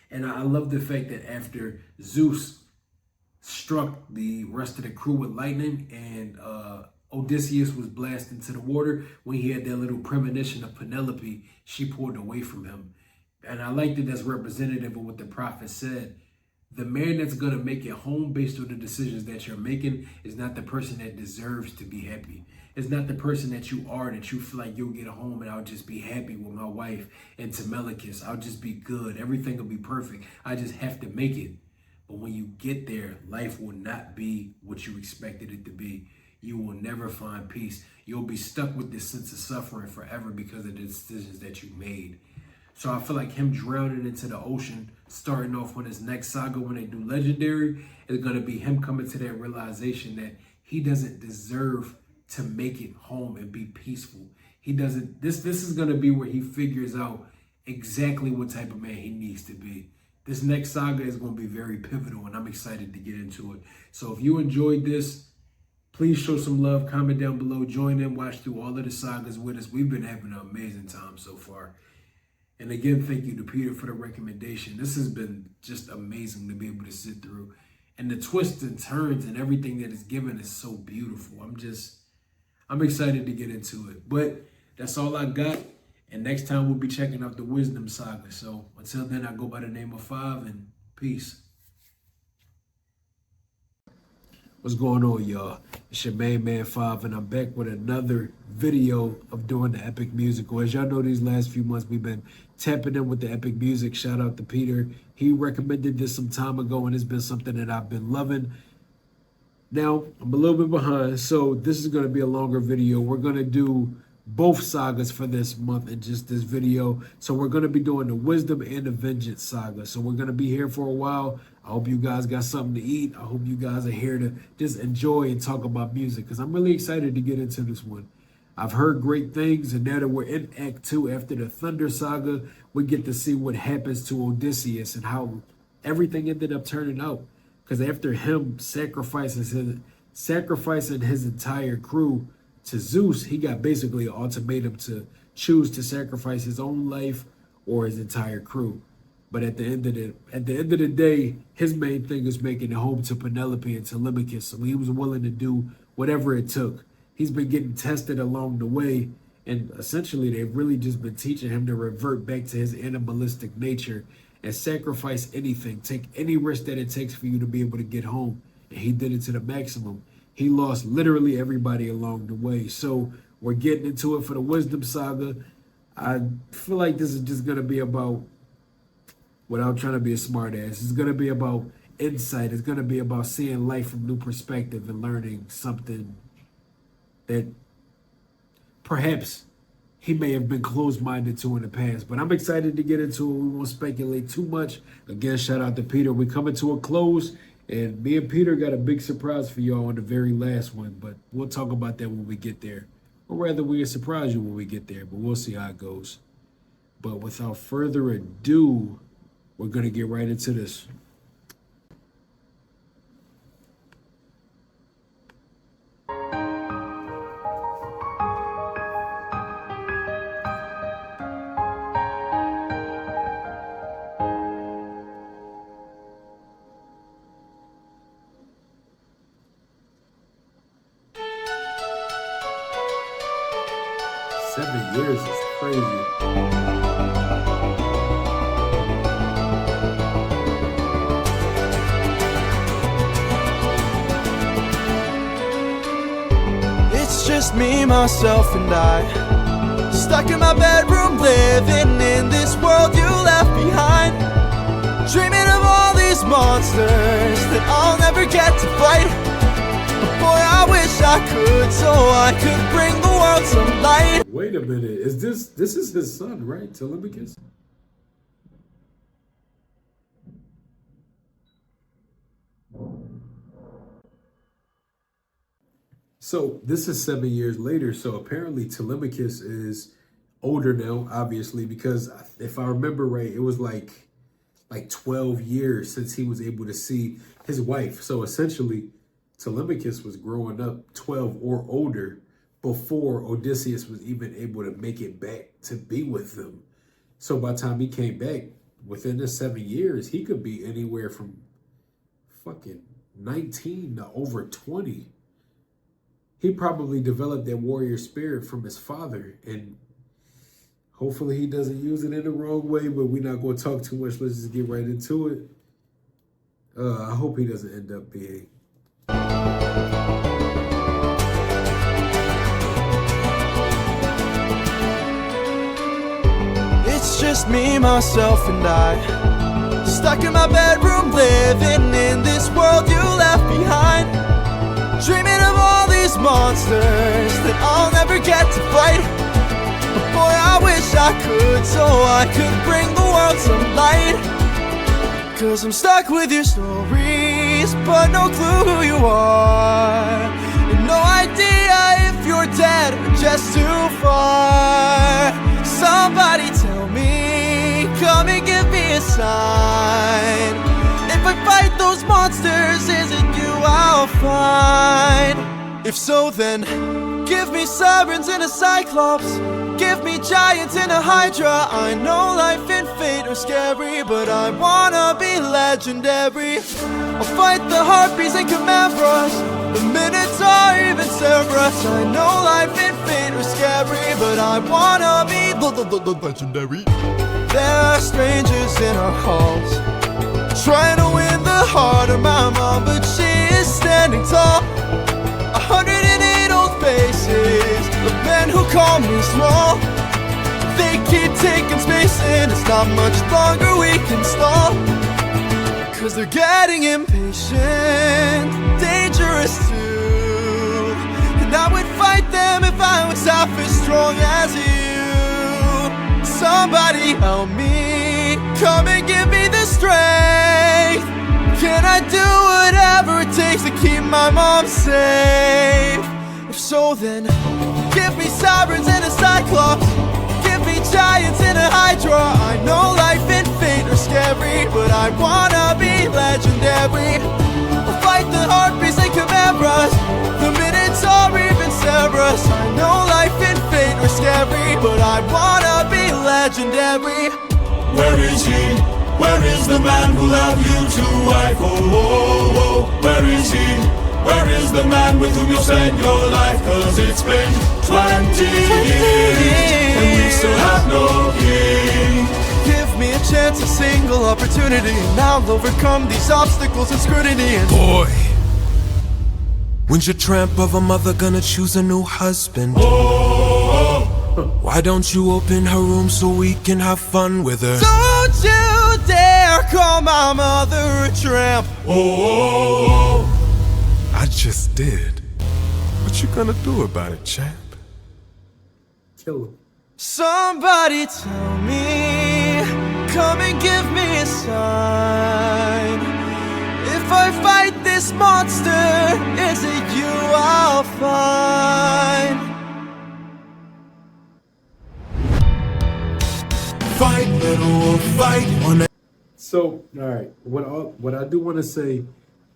And I love the fact that after Zeus struck the rest of the crew with lightning and Odysseus was blasted into the water, when he had that little premonition of Penelope, she pulled away from him. And I like that that's representative of what the prophet said. The man that's going to make it home based on the decisions that you're making is not the person that deserves to be happy. It's not the person that you are, that you feel like you'll get home and I'll just be happy with my wife and Telemachus. I'll just be good. Everything will be perfect. I just have to make it. But when you get there, life will not be what you expected it to be. You will never find peace. You'll be stuck with this sense of suffering forever because of the decisions that you made. So I feel like him drowning into the ocean, starting off on his next saga when they do Legendary, is going to be him coming to that realization that he doesn't deserve to make it home and be peaceful. He doesn't. This is going to be where he figures out exactly what type of man he needs to be. This next saga is going to be very pivotal, and I'm excited to get into it. So if you enjoyed this, please show some love, comment down below, join in, watch through all of the sagas with us. We've been having an amazing time so far. And again, thank you to Peter for the recommendation. This has been just amazing to be able to sit through. And the twists and turns and everything that is given is so beautiful. I'm excited to get into it. But that's all I got. And next time we'll be checking out the Wisdom Saga. So until then, I go by the name of Five and peace. What's going on, y'all? It's your main man Five, and I'm back with another video of doing the epic musical. As y'all know, these last few months we've been tapping in with the epic music. Shout out to Peter. He recommended this some time ago, and it's been something that I've been loving. Now, I'm a little bit behind, so this is going to be a longer video. We're going to do both sagas for this month in just this video. So we're going to be doing the Wisdom and the Vengeance Saga. So we're going to be here for a while. I hope you guys got something to eat. I hope you guys are here to just enjoy and talk about music, because I'm really excited to get into this one. I've heard great things, and now that we're in Act 2 after the Thunder Saga, we get to see what happens to Odysseus and how everything ended up turning out. Because after him sacrificing his entire crew to Zeus, he got basically an ultimatum to choose to sacrifice his own life or his entire crew. But at the end of the day, his main thing is making it home to Penelope and Telemachus. So he was willing to do whatever it took. He's been getting tested along the way, and essentially they've really just been teaching him to revert back to his animalistic nature and sacrifice anything, take any risk that it takes for you to be able to get home. And he did it to the maximum. He lost literally everybody along the way. So we're getting into it for the Wisdom Saga. I feel like this is just going to be about, without trying to be a smart ass, it's going to be about insight. It's going to be about seeing life from new perspective and learning something that perhaps he may have been closed-minded to in the past. But I'm excited to get into it. We won't speculate too much. Again, shout out to Peter. We're coming to a close, and me and Peter got a big surprise for y'all on the very last one, but we'll talk about that when we get there. Or rather, we'll surprise you when we get there, but we'll see how it goes. But without further ado, we're going to get right into this. 7 years is crazy. It's just me, myself, and I, stuck in my bedroom, living in this world you left behind, dreaming of all these monsters that I'll never get to fight. But boy, I wish I could, so I could bring the world some light. Wait a minute, is this is his son, right? Telemachus? So this is 7 years later. So apparently Telemachus is older now, obviously, because if I remember right, it was like 12 years since he was able to see his wife. So essentially, Telemachus was growing up 12 or older before Odysseus was even able to make it back to be with them. So by the time he came back, within the 7 years, he could be anywhere from fucking 19 to over 20. He probably developed that warrior spirit from his father, and hopefully he doesn't use it in the wrong way, but we're not going to talk too much. Let's just get right into it. I hope he doesn't end up being... It's just me, myself, and I, stuck in my bedroom, living in this world you left behind, dreaming of all these monsters that I'll never get to fight. But boy, I wish I could, so I could bring the world some light. Cause I'm stuck with your stories, but no clue who you are, and no idea if you're dead or just too far. Somebody tell me, come and give me a sign. If I fight those monsters, is it you I'll find? If so, then give me sirens and a Cyclops, give me giants and a Hydra. I know life and fate are scary, but I wanna be legendary. I'll fight the Harpies and Chimeras, the Minotaur, even Cerberus. I know life and fate are scary, but I wanna be legendary. There are strangers in our halls, trying to win the heart of my mom, but she is standing tall. 108 old faces of men who call me small. They keep taking space and it's not much longer we can stall. Cause they're getting impatient, dangerous too. And I would fight them if I was half as strong as you. Somebody help me, come and give me the strength. Can I do whatever it takes to keep my mom safe? If so, then give me sirens and a Cyclops, give me giants and a Hydra. I know life and fate are scary, but I wanna be legendary. I'll fight the Harpies and Chimeras, the Minotaur, even Cerberus. I know life and fate are scary, but I wanna be legendary. Where is he? Where is the man who loved you to wife? Oh, oh, oh, where is he? Where is the man with whom you'll spend your life? Cause it's been 20 years and we still have no king. Give me a chance, a single opportunity, and I'll overcome these obstacles and scrutiny. And boy, when's your tramp of a mother gonna choose a new husband? Why don't you open her room so we can have fun with her? Don't you dare call my mother a tramp. I just did. What you gonna do about it, champ? Kill him. Somebody tell me, come and give me a sign. If I fight this monster, is it you I'll find? Fight, little wolf, fight on it. So, all right, what I do want to say,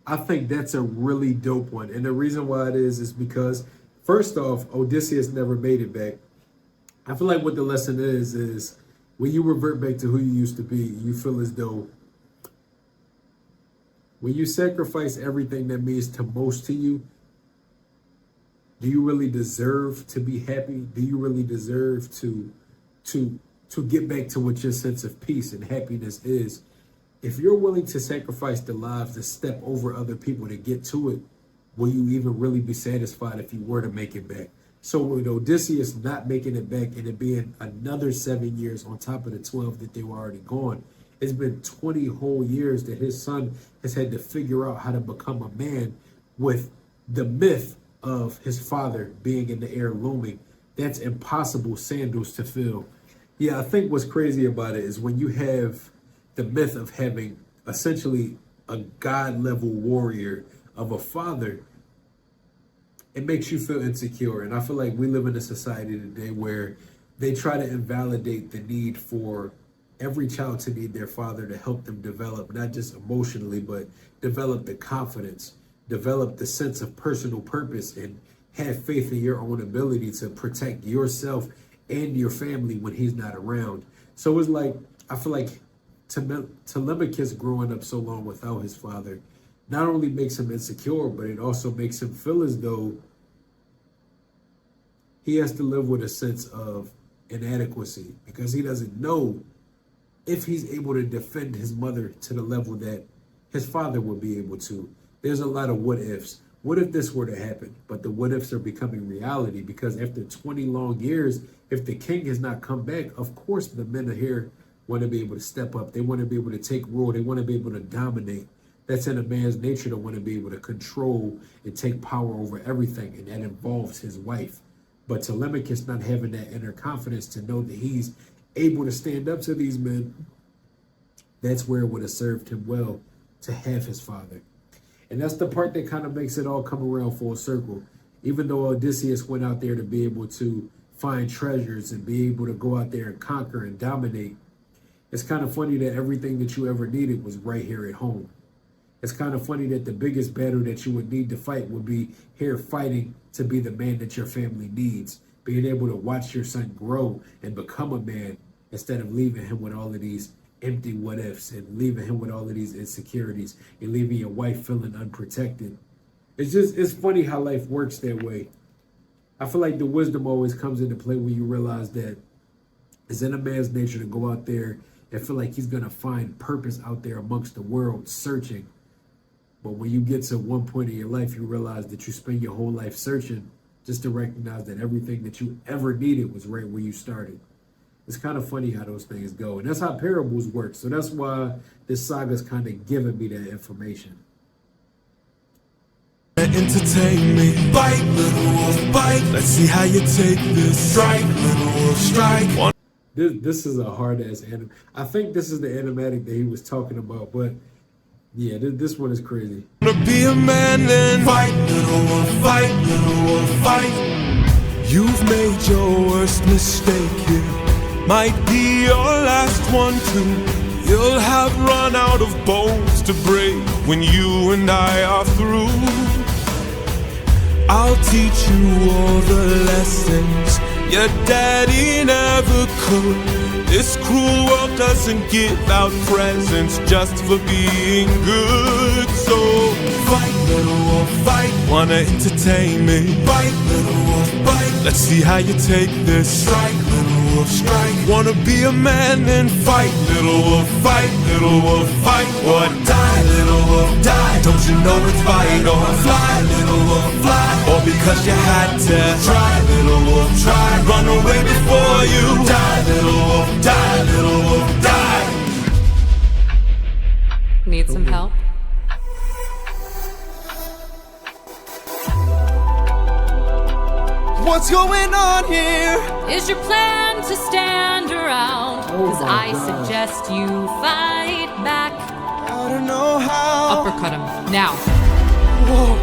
I think that's a really dope one. And the reason why it is because, first off, Odysseus never made it back. I feel like what the lesson is when you revert back to who you used to be, you feel as though when you sacrifice everything that means to most to you, Do you really deserve to be happy? Do you really deserve to get back to what your sense of peace and happiness is? If you're willing to sacrifice the lives to step over other people to get to it, will you even really be satisfied if you were to make it back? So with Odysseus not making it back and it being another 7 years on top of the 12 that they were already gone, it's been 20 whole years that his son has had to figure out how to become a man with the myth of his father being in the air looming. That's impossible sandals to fill. Yeah, I think what's crazy about it is when you have the myth of having essentially a god level warrior of a father, it makes you feel insecure. And I feel like we live in a society today where they try to invalidate the need for every child to need their father to help them develop, not just emotionally, but develop the confidence, develop the sense of personal purpose, and have faith in your own ability to protect yourself and your family when he's not around. So it's like, I feel like Telemachus growing up so long without his father not only makes him insecure, but it also makes him feel as though he has to live with a sense of inadequacy because he doesn't know if he's able to defend his mother to the level that his father would be able to. There's a lot of what ifs. What if this were to happen? But the what ifs are becoming reality because after 20 long years, if the king has not come back, of course the men here want to be able to step up. They want to be able to take rule. They want to be able to dominate. That's in a man's nature to want to be able to control and take power over everything, and that involves his wife. But Telemachus not having that inner confidence to know that he's able to stand up to these men, that's where it would have served him well to have his father. And that's the part that kind of makes it all come around full circle. Even though Odysseus went out there to be able to find treasures and be able to go out there and conquer and dominate, it's kind of funny that everything that you ever needed was right here at home. It's kind of funny that the biggest battle that you would need to fight would be here fighting to be the man that your family needs. Being able to watch your son grow and become a man instead of leaving him with all of these empty what ifs and leaving him with all of these insecurities and leaving your wife feeling unprotected. It's funny how life works that way. I feel like the wisdom always comes into play when you realize that it's in a man's nature to go out there and feel like he's going to find purpose out there amongst the world searching. But when you get to one point in your life, you realize that you spend your whole life searching just to recognize that everything that you ever needed was right where you started. It's kind of funny how those things go. And that's how parables work. So that's why this saga's kind of giving me that information. Entertain me, bite, little wolf, bite. Let's see how you take this. Strike, little wolf, strike. This is a hard ass anime. I think this is the animatic that he was talking about, but yeah, this one is crazy. Wanna be a man then fight, little wolf, fight, little wolf, fight. You've made your worst mistake here. Might be your last one too. You'll have run out of bones to break when you and I are through. I'll teach you all the lessons your daddy never could. This cruel world doesn't give out presents just for being good. So fight, little wolf, fight. Wanna entertain me? Bite, little wolf, bite. Let's see how you take this. Strike, little wolf, strike. Wanna be a man? Then fight, little wolf, fight, little wolf, fight. Or die, little wolf, die. Don't you know it's fight or fly, little wolf, fly. Or because you had to try, little wolf, try. Run away before you die, little wolf, die, little wolf, die. Need some help? What's going on here? Is your plan to stand around? Cause I suggest you fight back. I don't know how. Uppercut him, now. Whoa.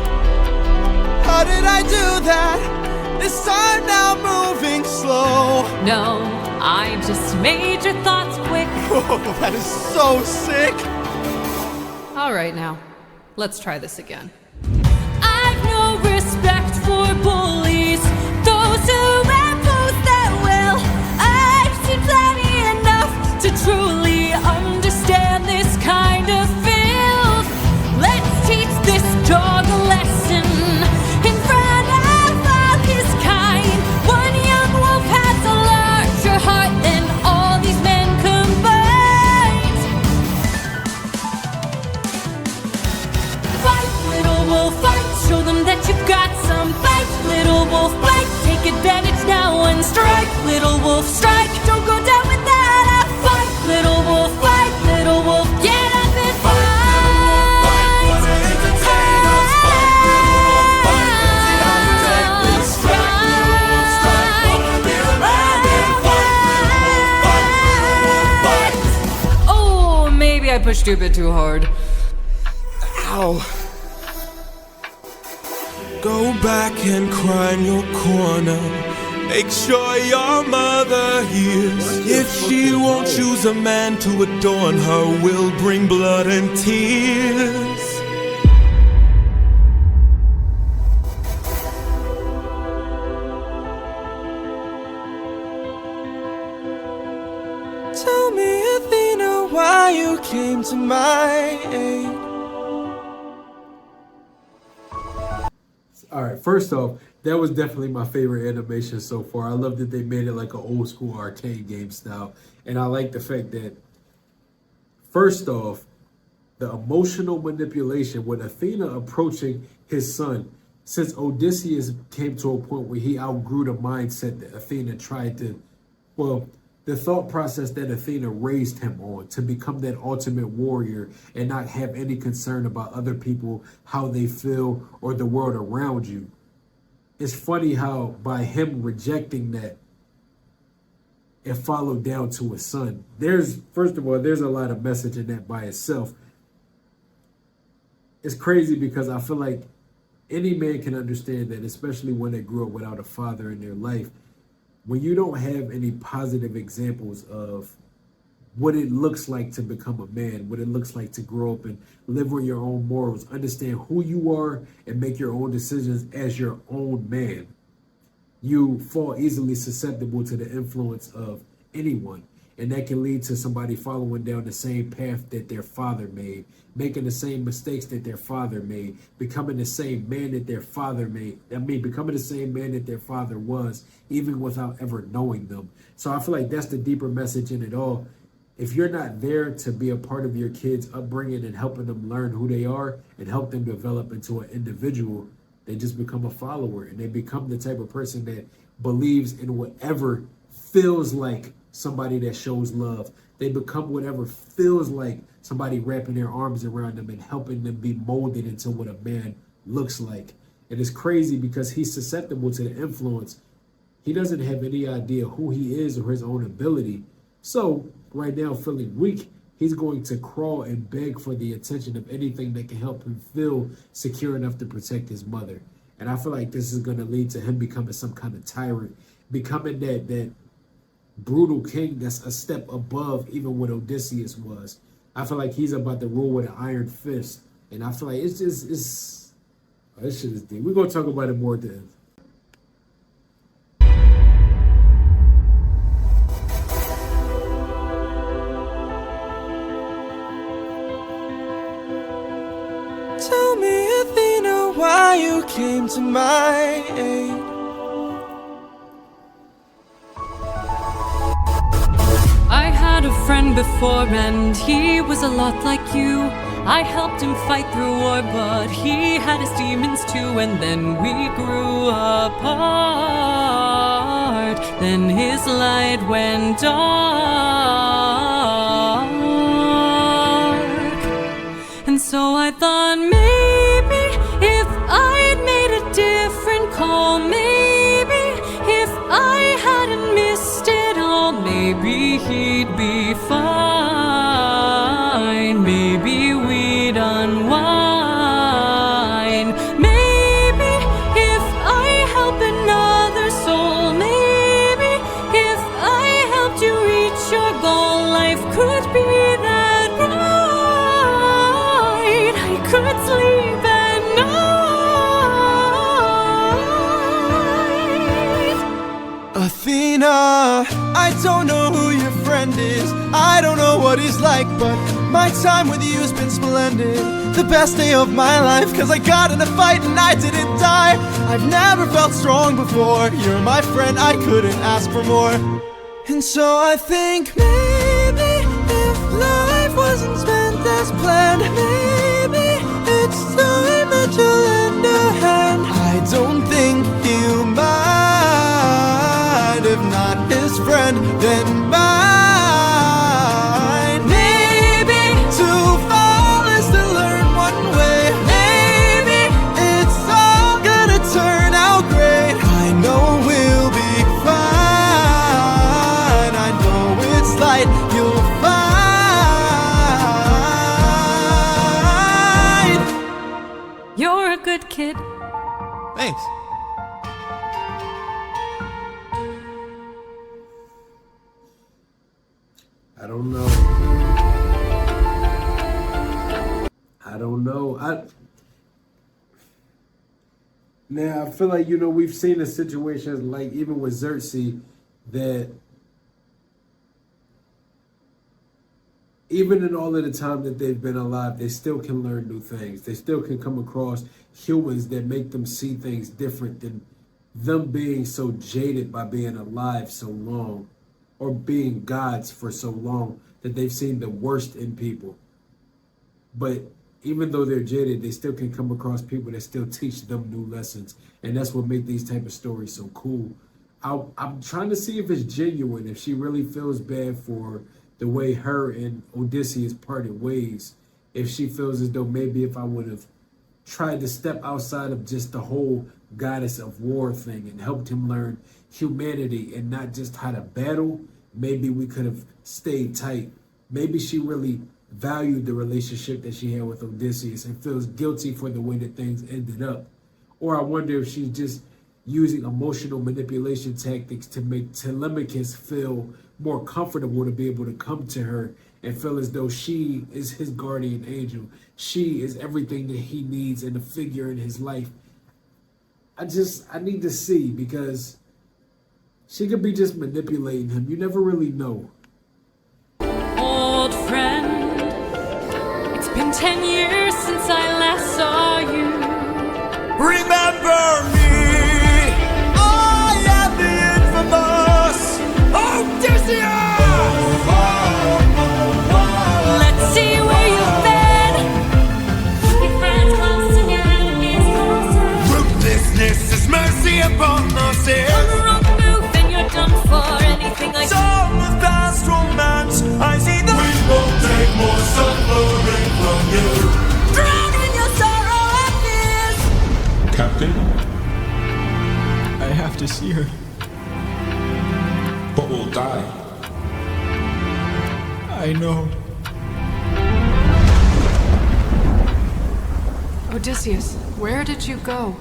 How did I do that? This time now moving slow. No, I just made your thoughts quick. Whoa, that is so sick. Alright now, let's try this again. I've no respect for bullies, those who impose their will. I've seen plenty enough to truly understand this kind of filth. Let's teach this dog a lesson in front of wolf bite. Take advantage now and strike. Little wolf strike. Don't go down without a fight. Little wolf fight. Little wolf get up and fight. Oh, maybe I pushed you a bit too hard. Ow. Go back and cry in your corner. Make sure your mother hears. If she won't choose a man to adorn her, will bring blood and tears. Tell me, Athena, why you came to my aid. Alright, first off, that was definitely my favorite animation so far. I love that they made it like an old school arcade game style. And I like the fact that, first off, the emotional manipulation with Athena approaching his son. Since Odysseus came to a point where he outgrew the mindset that Athena tried to, well, the thought process that Athena raised him on to become that ultimate warrior and not have any concern about other people, how they feel, or the world around you. It's funny how by him rejecting that, it followed down to his son. First of all, there's a lot of message in that by itself. It's crazy because I feel like any man can understand that, especially when they grew up without a father in their life. When you don't have any positive examples of what it looks like to become a man, what it looks like to grow up and live on your own morals, understand who you are and make your own decisions as your own man, you fall easily susceptible to the influence of anyone. And that can lead to somebody following down the same path that their father made, making the same mistakes that their father made, becoming the same man that their father made. Becoming the same man that their father was, even without ever knowing them. So I feel like that's the deeper message in it all. If you're not there to be a part of your kids' upbringing and helping them learn who they are and help them develop into an individual, they just become a follower and they become the type of person that believes in whatever feels like somebody that shows love. They become whatever feels like somebody wrapping their arms around them and helping them be molded into what a man looks like. And it's crazy because he's susceptible to the influence. He doesn't have any idea who he is or his own ability. So right now, feeling weak, he's going to crawl and beg for the attention of anything that can help him feel secure enough to protect his mother. And I feel like this is going to lead to him becoming some kind of tyrant, becoming that brutal king that's a step above even what Odysseus was. I feel like he's about to rule with an iron fist. And I feel like this shit is deep. We're going to talk about it more at the end. Tell me, Athena, why you came to my aid. I had a friend before and he was a lot like you. I helped him fight through war, but he had his demons too. And then we grew apart. Then his light went dark. And so I thought maybe if I'd made a different call, maybe if I hadn't missed it all, maybe he'd be fine. Maybe we'd unwind. Maybe if I help another soul, maybe if I helped you reach your goal, life could be that bright. I could sleep at night. Athena, I don't know who your friend is, I don't know what he's like, but my time with you's been splendid. The best day of my life, cause I got in a fight and I didn't die. I've never felt strong before. You're my friend, I couldn't ask for more. And so I think maybe if life wasn't spent as planned, maybe it's time that you lend a hand. I don't think you mind. friend than mine. Maybe to fall is to learn one way. Maybe it's all gonna turn out great. I know we'll be fine. I know it's light you'll find. You're a good kid. Thanks. I don't know. Now I feel like, you know, we've seen the situations like even with Circe that even in all of the time that they've been alive, they still can learn new things. They still can come across humans that make them see things different than them being so jaded by being alive so long or being gods for so long that they've seen the worst in people. But even though they're jaded, they still can come across people that still teach them new lessons. And that's what makes these type of stories so cool. I'm trying to see if it's genuine, if she really feels bad for the way her and Odysseus parted ways. If she feels as though maybe if I would have tried to step outside of just the whole goddess of war thing and helped him learn humanity and not just how to battle, maybe we could have stayed tight. Maybe she really valued the relationship that she had with Odysseus and feels guilty for the way that things ended up. Or I wonder if she's just using emotional manipulation tactics to make Telemachus feel more comfortable to be able to come to her and feel as though she is his guardian angel. She is everything that he needs and a figure in his life. I need to see, because she could be just manipulating him. You never really know. Old friend, it's been 10 years since I last saw you. Remember me, I am the infamous Odysseus! Let's see where you've been. Your friends close again, it's closer. Ruthlessness is mercy upon mercy. On the wrong move and you're done for. Anything like Some of past romance, I see the we won't take more suffering from you. drown in your sorrow and fears. Captain, I have to see her. but we'll die. I know. Odysseus, where did you go?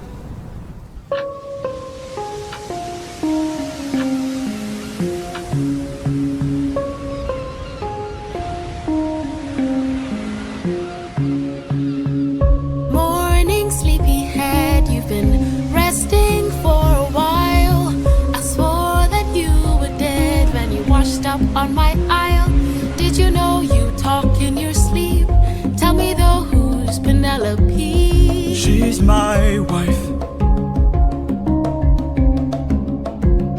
Morning, sleepyhead, you've been resting for a while. I swore that you were dead when you washed up on my aisle. Did you know you talk in your sleep? Tell me though, who's Penelope? She's my wife.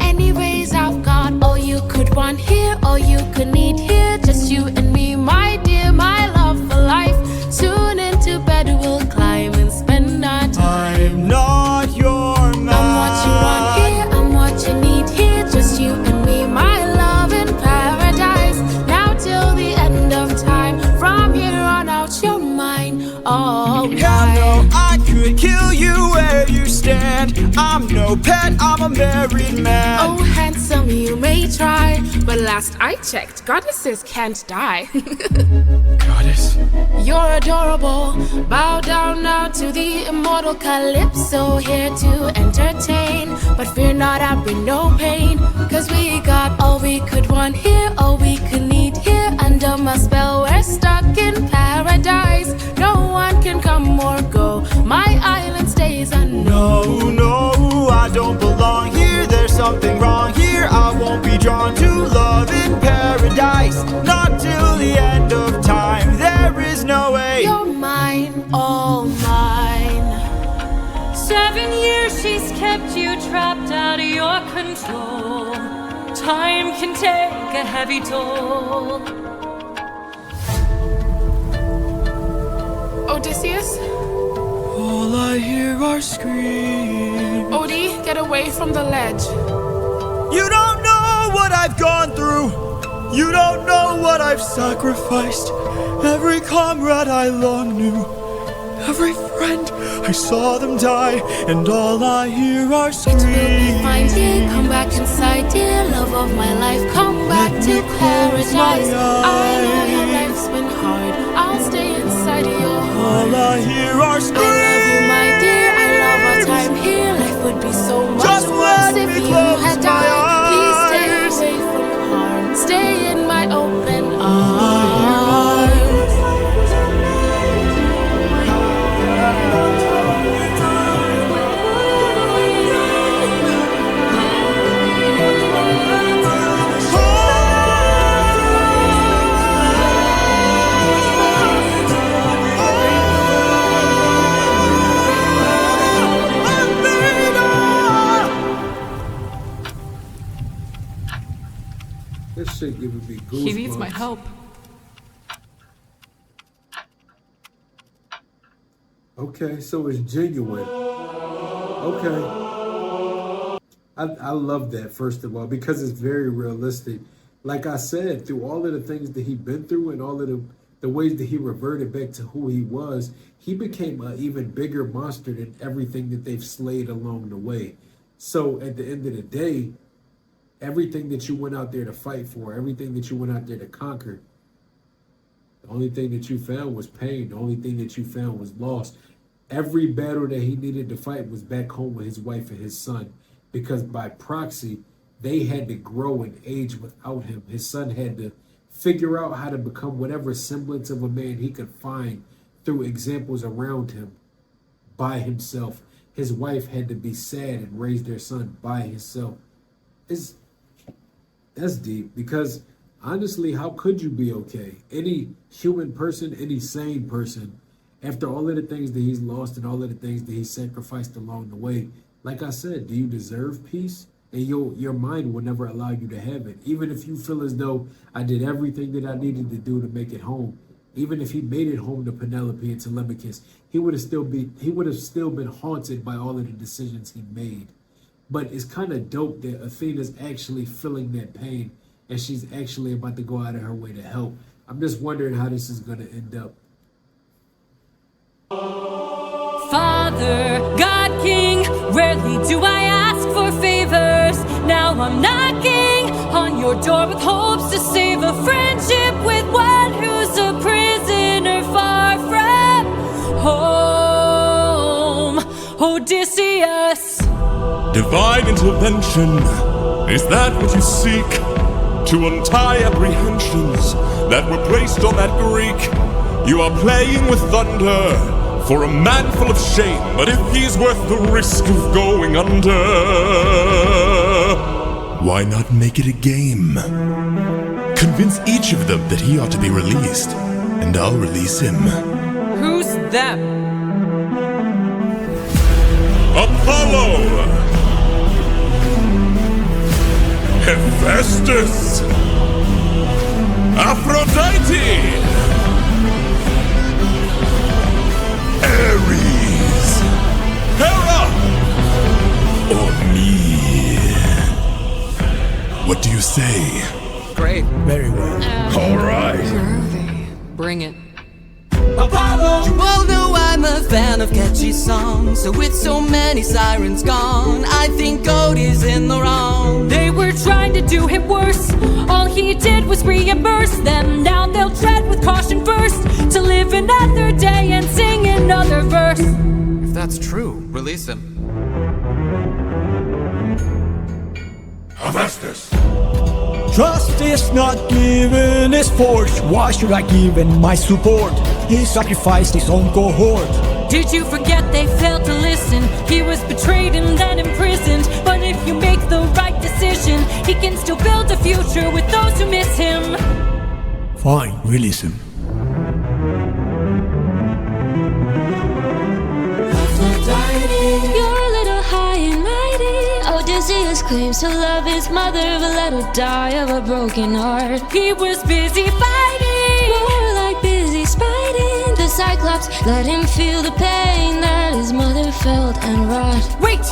Anyways, I've got all you could want here, all you could need here. Just you and me, my dear, my love for life. Soon into bed we'll climb and spend our time. I'm not your man. I'm what you want here, I'm what you need here. Just you and me, my love in paradise. Now till the end of time. From here on out, you're mine. All Hell no, I could kill you where you stand. I'm no pet, I'm a married man. Oh, handsome, you may try, but last I checked, goddesses can't die. Goddess. You're adorable. Bow down now to the immortal Calypso, here to entertain. But fear not, I bring no pain, cause we got all we could want here, all we could need here. Under my spell, we're stuck in paradise. No one can come or go. My island stays unknown. No, I don't belong here. There's something wrong here. I won't be drawn to love in paradise. Not till the end of time. There is no way. You're mine, all mine. 7 years she's kept you trapped out of your control. Time can take a heavy toll. Odysseus? All I hear are screams. Odie, get away from the ledge. You don't know what I I've gone through. You don't know what I've sacrificed. Every comrade I long knew, every friend, I saw them die, and all I hear are screams. It will be fine, dear, come back inside, dear, love of my life, come back to paradise. I know your life's been hard, I'll stay inside your heart. All I hear are screams. I love you, my dear, I love our time here. Life would be so much worse if you had died. Please stay away from harm, stay in my open arms. This shit giving me goosebumps. He needs my help. Okay, so it's genuine. Okay. I love that, first of all, because it's very realistic. Like I said, through all of the things that he'd been through and all of the ways that he reverted back to who he was, he became an even bigger monster than everything that they've slayed along the way. So at the end of the day, everything that you went out there to fight for, everything that you went out there to conquer, the only thing that you found was pain. The only thing that you found was loss. Every battle that he needed to fight was back home with his wife and his son, because by proxy, they had to grow and age without him. His son had to figure out how to become whatever semblance of a man he could find through examples around him by himself. His wife had to be sad and raise their son by himself. That's deep, because honestly, how could you be okay? Any human person, any sane person, after all of the things that he's lost and all of the things that he sacrificed along the way, like I said, do you deserve peace? And your mind will never allow you to have it. Even if you feel as though I did everything that I needed to do to make it home, even if he made it home to Penelope and Telemachus, he would have still been haunted by all of the decisions he made. But it's kind of dope that Athena's actually feeling that pain and she's actually about to go out of her way to help. I'm just wondering how this is going to end up. Father, God King, rarely do I ask for favors. Now I'm knocking on your door with hopes to save a friendship with one who's a prisoner far from home. Odysseus. Divine intervention, is that what you seek? To untie apprehensions that were placed on that Greek. You are playing with thunder for a man full of shame, but if he's worth the risk of going under, why not make it a game? Convince each of them that he ought to be released, and I'll release him. Who's them? Apollo! Hephaestus! Aphrodite! Ares! Hera! Or me? What do you say? Great. Very well. All right. Groovy. Bring it. Apollo! You all know I'm a fan of catchy songs, so with so many sirens gone, I think God is in the wrong. They were trying to do him worse. All he did was reimburse them. Now they'll tread with caution first, to live another day and sing another verse. If that's true, release him. Hephaestus! Trust is not given, is forced. Why should I give him my support? He sacrificed his own cohort. Did you forget they failed to listen? He was betrayed and then imprisoned. But if you make the right decision, he can still build a future with those who miss him. Fine, release him. You're a little high and mighty. Odysseus claims to love his mother, but let her die of a broken heart. He was busy fighting, more like busy spiting. The Cyclops let him feel the pain that his mother felt and wrought. Wait!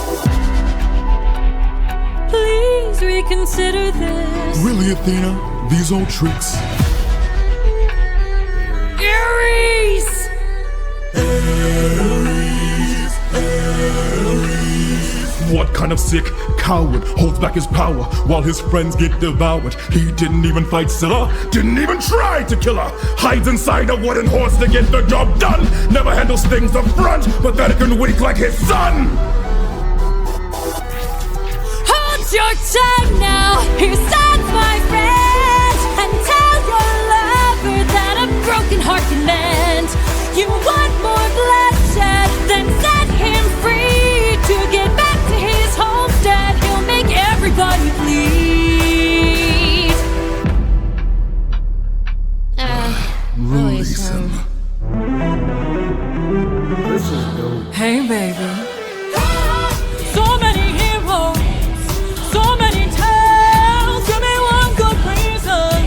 Please please reconsider this. Really, Athena? These old tricks? Aries! What kind of sick coward holds back his power while his friends get devoured? He didn't even fight Scylla, didn't even try to kill her. Hides inside a wooden horse to get the job done. Never handles things up front, pathetic and weak like his son. Hold your tongue now, here's signs, my friend, and tell your lover that a broken heart can mend. You want more bloodshed, then set him free to get back to his homestead. He'll make everybody bleed. Release him. This is dope. Hey, baby. So many heroes, so many tales. Give me one good reason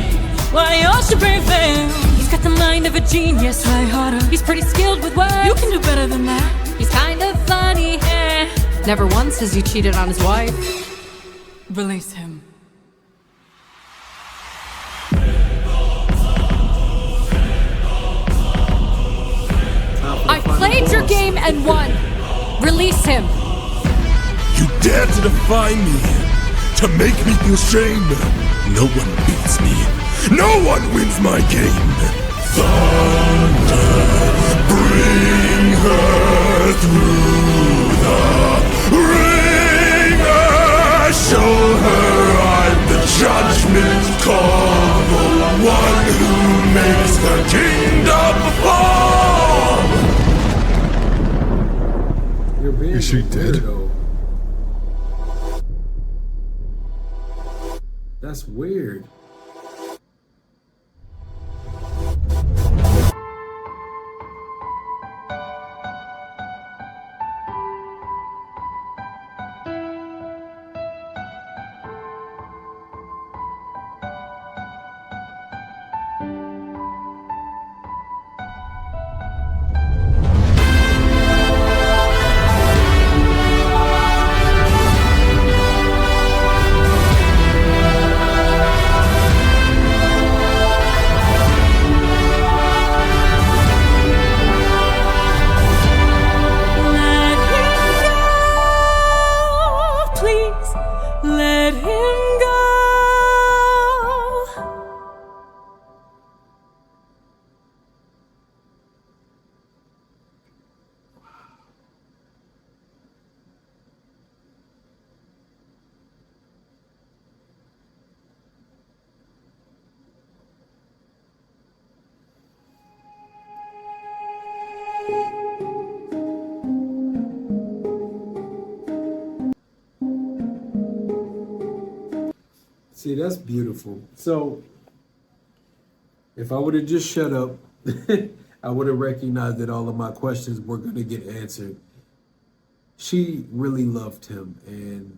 why you should be fair. He's got the mind of a genius, right, Harder? He's pretty skilled with words. You can do better than that. He's kind of funny, eh? Never once has he cheated on his wife. Release him. I played your game and won. Release him. You dare to defy me, to make me feel shame. No one beats me. No one wins my game. Thunder, bring her through the ringer. Show her I'm the judgment call, the one who makes the kingdom fall. Is she dead? That's weird. See, that's beautiful. So, if I would have just shut up, I would have recognized that all of my questions were going to get answered. She really loved him, and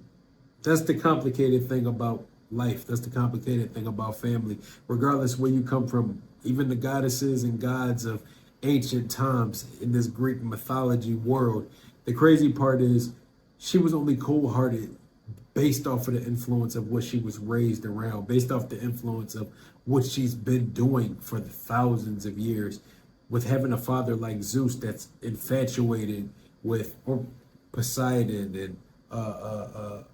that's the complicated thing about life. That's the complicated thing about family. Regardless where you come from, even the goddesses and gods of ancient times in this Greek mythology world, the crazy part is she was only cold-hearted based off of the influence of what she was raised around, based off the influence of what she's been doing for the thousands of years, with having a father like Zeus that's infatuated with Poseidon and I'm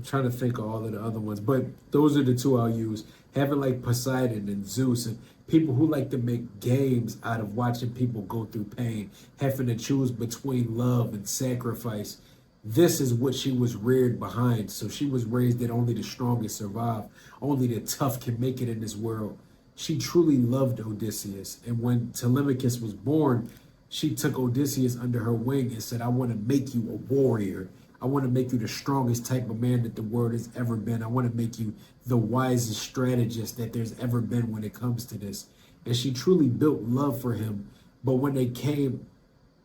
trying to think of all of the other ones, but those are the two I'll use. Having like Poseidon and Zeus and people who like to make games out of watching people go through pain, having to choose between love and sacrifice. This is what she was reared behind. So she was raised that only the strongest survive, only the tough can make it in this world. She truly loved Odysseus. And when Telemachus was born, she took Odysseus under her wing and said, I want to make you a warrior. I want to make you the strongest type of man that the world has ever been. I want to make you the wisest strategist that there's ever been when it comes to this. And she truly built love for him. But when they came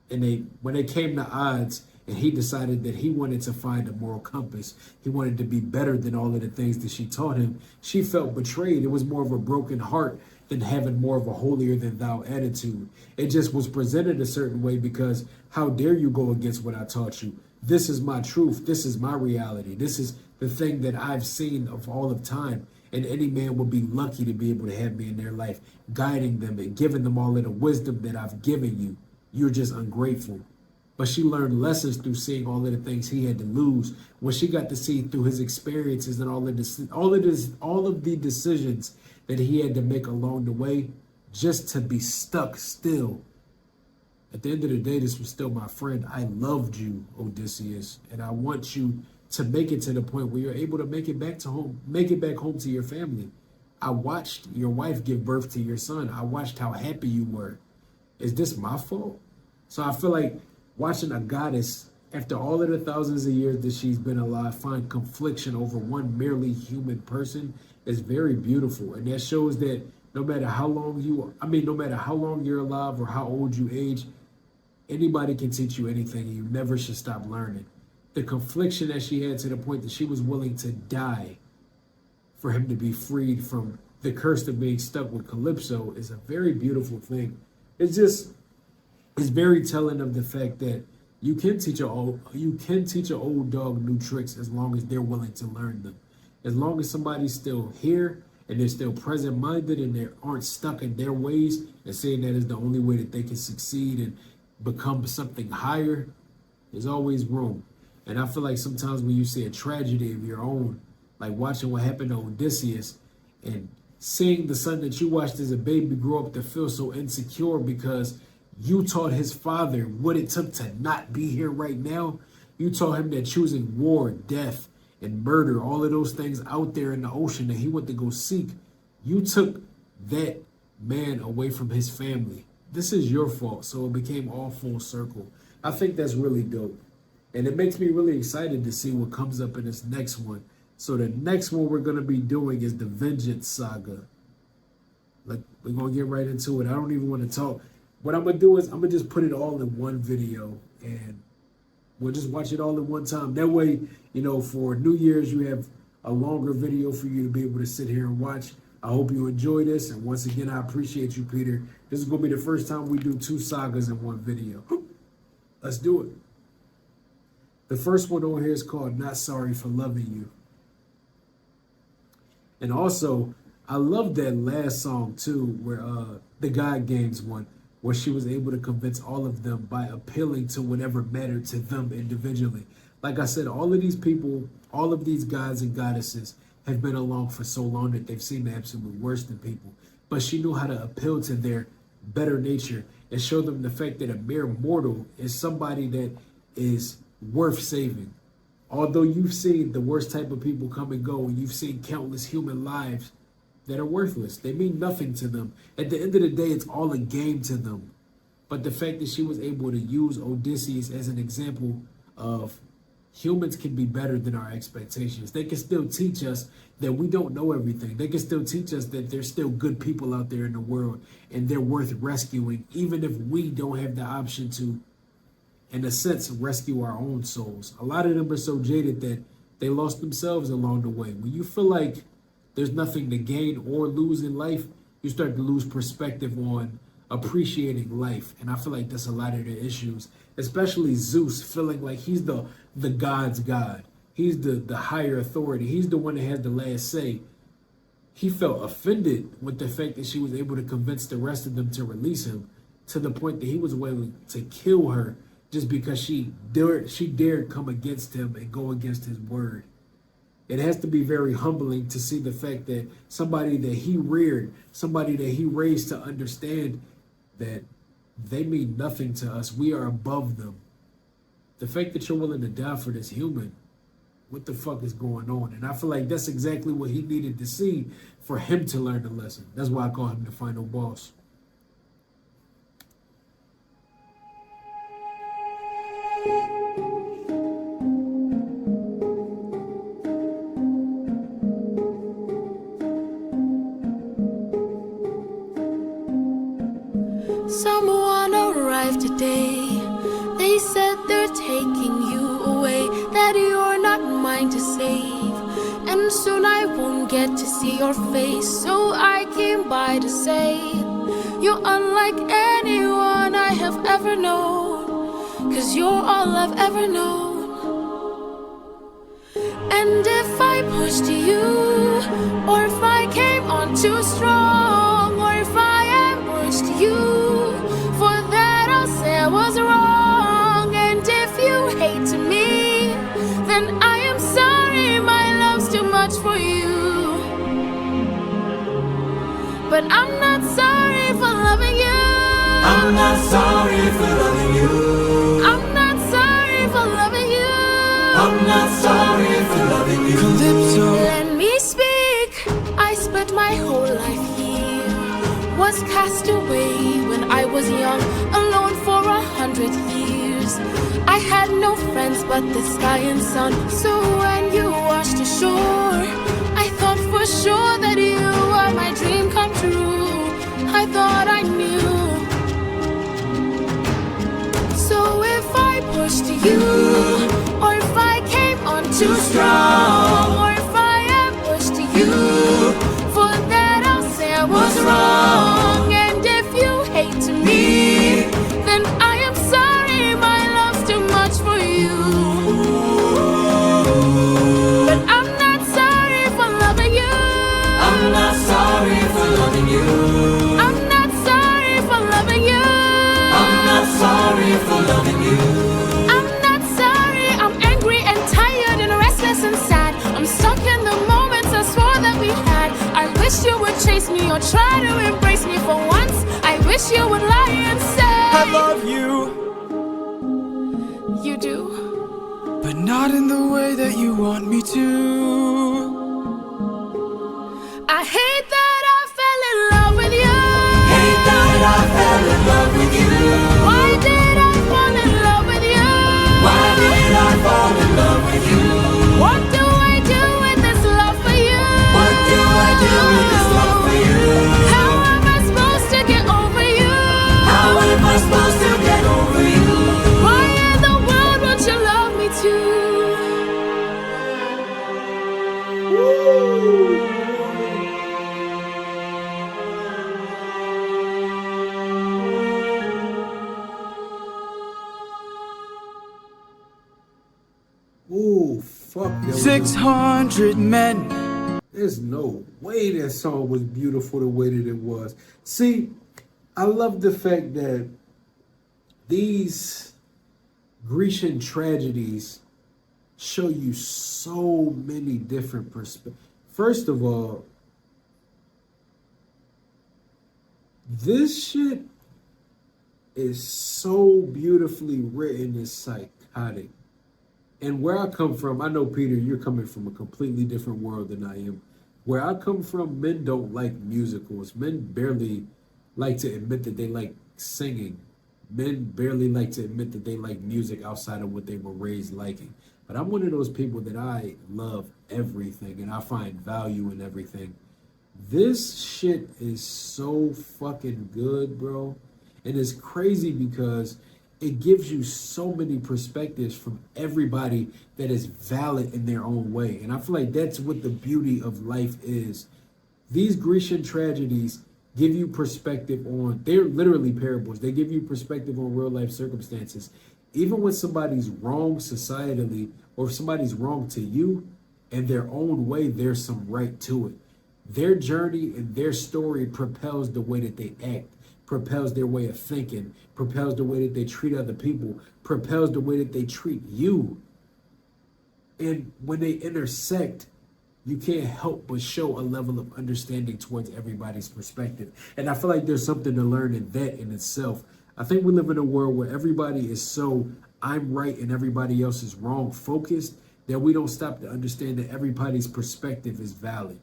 to odds, and he decided that he wanted to find a moral compass, he wanted to be better than all of the things that she taught him, she felt betrayed. It was more of a broken heart than having more of a holier than thou attitude. It just was presented a certain way because how dare you go against what I taught you? this is my truth. This is my reality. This is the thing that I've seen of all of time. And any man would be lucky to be able to have me in their life, guiding them and giving them all of the wisdom that I've given you. You're just ungrateful. But she learned lessons through seeing all of the things he had to lose. When she got to see through his experiences and all of the decisions that he had to make along the way, just to be stuck still. At the end of the day, this was still my friend. I loved you, Odysseus, and I want you to make it to the point where you're able to make it back home to your family. I watched your wife give birth to your son. I watched how happy you were. Is this my fault? So I feel like watching a goddess, after all of the thousands of years that she's been alive, find confliction over one merely human person is very beautiful. And that shows that no matter how long you're alive or how old you age, anybody can teach you anything, and you never should stop learning. The confliction that she had to the point that she was willing to die for him to be freed from the curse of being stuck with Calypso is a very beautiful thing. It's very telling of the fact that you can teach an old dog new tricks as long as they're willing to learn them. As long as somebody's still here and they're still present-minded and they aren't stuck in their ways and saying that is the only way that they can succeed and become something higher, there's always room. And I feel like sometimes when you see a tragedy of your own, like watching what happened to Odysseus and seeing the son that you watched as a baby grow up to feel so insecure because you taught his father what it took to not be here right now. You taught him that choosing war, death, and murder, all of those things out there in the ocean that he went to go seek, you took that man away from his family. This is your fault, so it became all full circle. I think that's really dope. And it makes me really excited to see what comes up in this next one. So the next one we're going to be doing is the Vengeance Saga. Like, we're going to get right into it. I don't even want to talk. What I'm going to do is I'm going to just put it all in one video and we'll just watch it all at one time. That way, you know, for New Year's, you have a longer video for you to be able to sit here and watch. I hope you enjoy this. And once again, I appreciate you, Peter. This is going to be the first time we do 2 sagas in one video. Let's do it. The first one over here is called Not Sorry for Loving You. And also, I love that last song too, where the God Games one, where she was able to convince all of them by appealing to whatever mattered to them individually. Like I said, all of these people, all of these gods and goddesses have been along for so long that they've seen the absolute worst in people. But she knew how to appeal to their better nature and show them the fact that a mere mortal is somebody that is worth saving. Although you've seen the worst type of people come and go, and you've seen countless human lives that are worthless. They mean nothing to them. At the end of the day, it's all a game to them. But the fact that she was able to use Odysseus as an example of humans can be better than our expectations. They can still teach us that we don't know everything. They can still teach us that there's still good people out there in the world and they're worth rescuing, even if we don't have the option to, in a sense, rescue our own souls. A lot of them are so jaded that they lost themselves along the way. When you feel like there's nothing to gain or lose in life, you start to lose perspective on appreciating life. And I feel like that's a lot of their issues, especially Zeus feeling like he's the god's god. He's the higher authority. He's the one that has the last say. He felt offended with the fact that she was able to convince the rest of them to release him, to the point that he was willing to kill her just because she dared come against him and go against his word. It has to be very humbling to see the fact that somebody that he reared, somebody that he raised to understand that they mean nothing to us. We are above them. The fact that you're willing to die for this human, what the fuck is going on? And I feel like that's exactly what he needed to see for him to learn the lesson. That's why I call him the final boss. Someone arrived today. They said they're taking you away, that you're not mine to save. And soon I won't get to see your face, so I came by to say you're unlike anyone I have ever known, 'cause you're all I've ever known. And if I pushed you, or if I came on too strong, or if I ambushed you, for that I'll say I was wrong. And if you hate me, then I am sorry, my love's too much for you. But I'm not sorry for loving you. I'm not sorry for loving you. I'm not sorry for loving you. I'm not sorry for loving you. Calypso. Let me speak. I spent my whole life here, was cast away when I was young, alone for 100 years. I had no friends but the sky and sun. So when you washed ashore, I thought for sure that you are my dream come true. I thought I knew. So if I pushed you, or if I came on too strong, or if I ambushed you, for that I'll say I was wrong. And if you hate me, then I am sorry, my love's too much for you. But I'm not sorry for loving you. I'm not sorry for loving you. I'm not sorry for loving you. I'm not sorry for loving you. I'm not sorry, I'm angry and tired and restless and sad. I'm stuck in the moments I swore that we had. I wish you would chase me or try to embrace me for once. I wish you would lie and say I love you. You do? But not in the way that you want me to. I hate that I fell in love with you. Hate that I fell in love with you. Why did I fall in love with you? Why did I fall in love with you? What do I do with this love for you? What do I do with this love for you? How am I supposed to get over you? How am I supposed to get over you? Why in the world won't you love me too? Ooh, fuck. 600 men. There's no way that song was beautiful the way that it was. See, I love the fact that these Grecian tragedies show you so many different perspectives. First of all, this shit is so beautifully written, it's psychotic. And where I come from, I know, Peter, you're coming from a completely different world than I am. Where I come from, men don't like musicals. Men barely like to admit that they like singing. Men barely like to admit that they like music outside of what they were raised liking. But I'm one of those people that I love everything and I find value in everything. This shit is so fucking good, bro. And it's crazy because it gives you so many perspectives from everybody that is valid in their own way. And I feel like that's what the beauty of life is. These Grecian tragedies give you perspective on, they're literally parables. They give you perspective on real life circumstances. Even when somebody's wrong societally, or if somebody's wrong to you, in their own way, there's some right to it. Their journey and their story propels the way that they act, propels their way of thinking, propels the way that they treat other people, propels the way that they treat you. And when they intersect, you can't help but show a level of understanding towards everybody's perspective. And I feel like there's something to learn in that in itself. I think we live in a world where everybody is so I'm right and everybody else is wrong focused that we don't stop to understand that everybody's perspective is valid.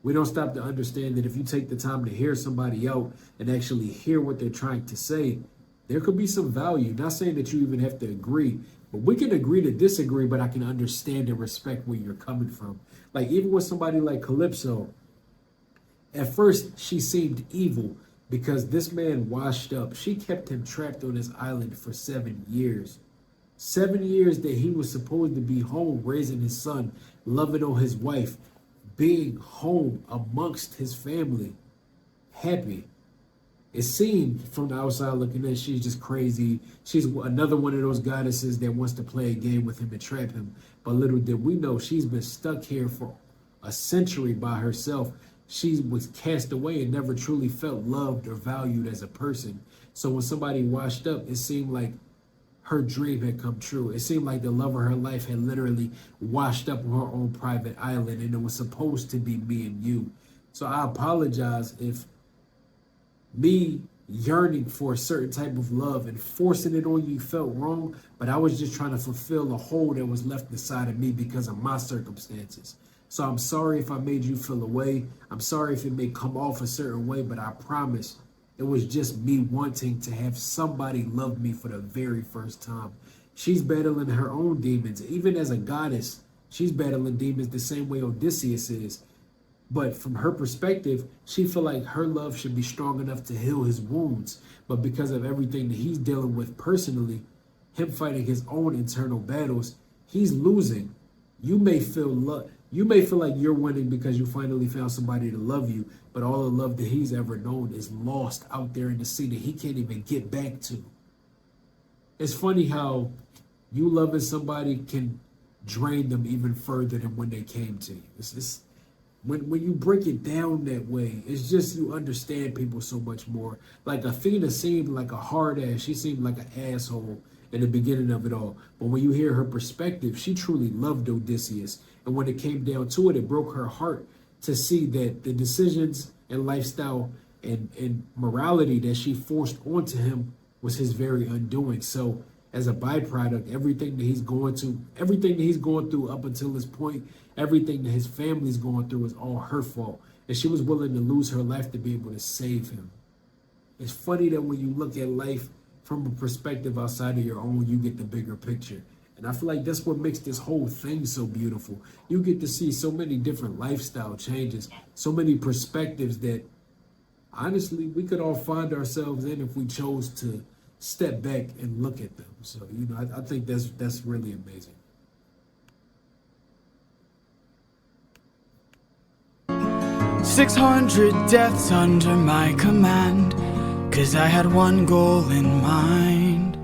We don't stop to understand that if you take the time to hear somebody out and actually hear what they're trying to say, there could be some value. Not saying that you even have to agree, but we can agree to disagree, but I can understand and respect where you're coming from. Like even with somebody like Calypso, at first she seemed evil because this man washed up. She kept him trapped on this island for 7 years. 7 years that he was supposed to be home raising his son, loving on his wife, being home amongst his family, happy. it seemed from the outside looking in, she's just crazy. She's another one of those goddesses that wants to play a game with him and trap him. But little did we know, she's been stuck here for a century by herself. She was cast away and never truly felt loved or valued as a person. So when somebody washed up, it seemed like her dream had come true. It seemed like the love of her life had literally washed up on her own private island, and it was supposed to be me and you. So I apologize if me yearning for a certain type of love and forcing it on you felt wrong, but I was just trying to fulfill a hole that was left inside of me because of my circumstances. So I'm sorry if I made you feel away. I'm sorry if it may come off a certain way, but I promise it was just me wanting to have somebody love me for the very first time. She's battling her own demons. Even as a goddess, she's battling demons the same way Odysseus is. But from her perspective, she feel like her love should be strong enough to heal his wounds. But because of everything that he's dealing with personally, him fighting his own internal battles, he's losing. You may feel like you're winning because you finally found somebody to love you, but all the love that he's ever known is lost out there in the sea that he can't even get back to. It's funny how you loving somebody can drain them even further than when they came to you. When you break it down that way, it's just you understand people so much more. Like Athena seemed like a hard ass. She seemed like an asshole in the beginning of it all. But when you hear her perspective, she truly loved Odysseus. And when it came down to it, it broke her heart to see that the decisions and lifestyle and morality that she forced onto him was his very undoing. So as a byproduct, everything that he's going through up until this point, everything that his family's going through is all her fault. And she was willing to lose her life to be able to save him. It's funny that when you look at life from a perspective outside of your own, you get the bigger picture. And I feel like that's what makes this whole thing so beautiful. You get to see so many different lifestyle changes, so many perspectives that honestly we could all find ourselves in if we chose to step back and look at them. So, I think that's really amazing. "600 deaths under my command, 'cause I had one goal in mind.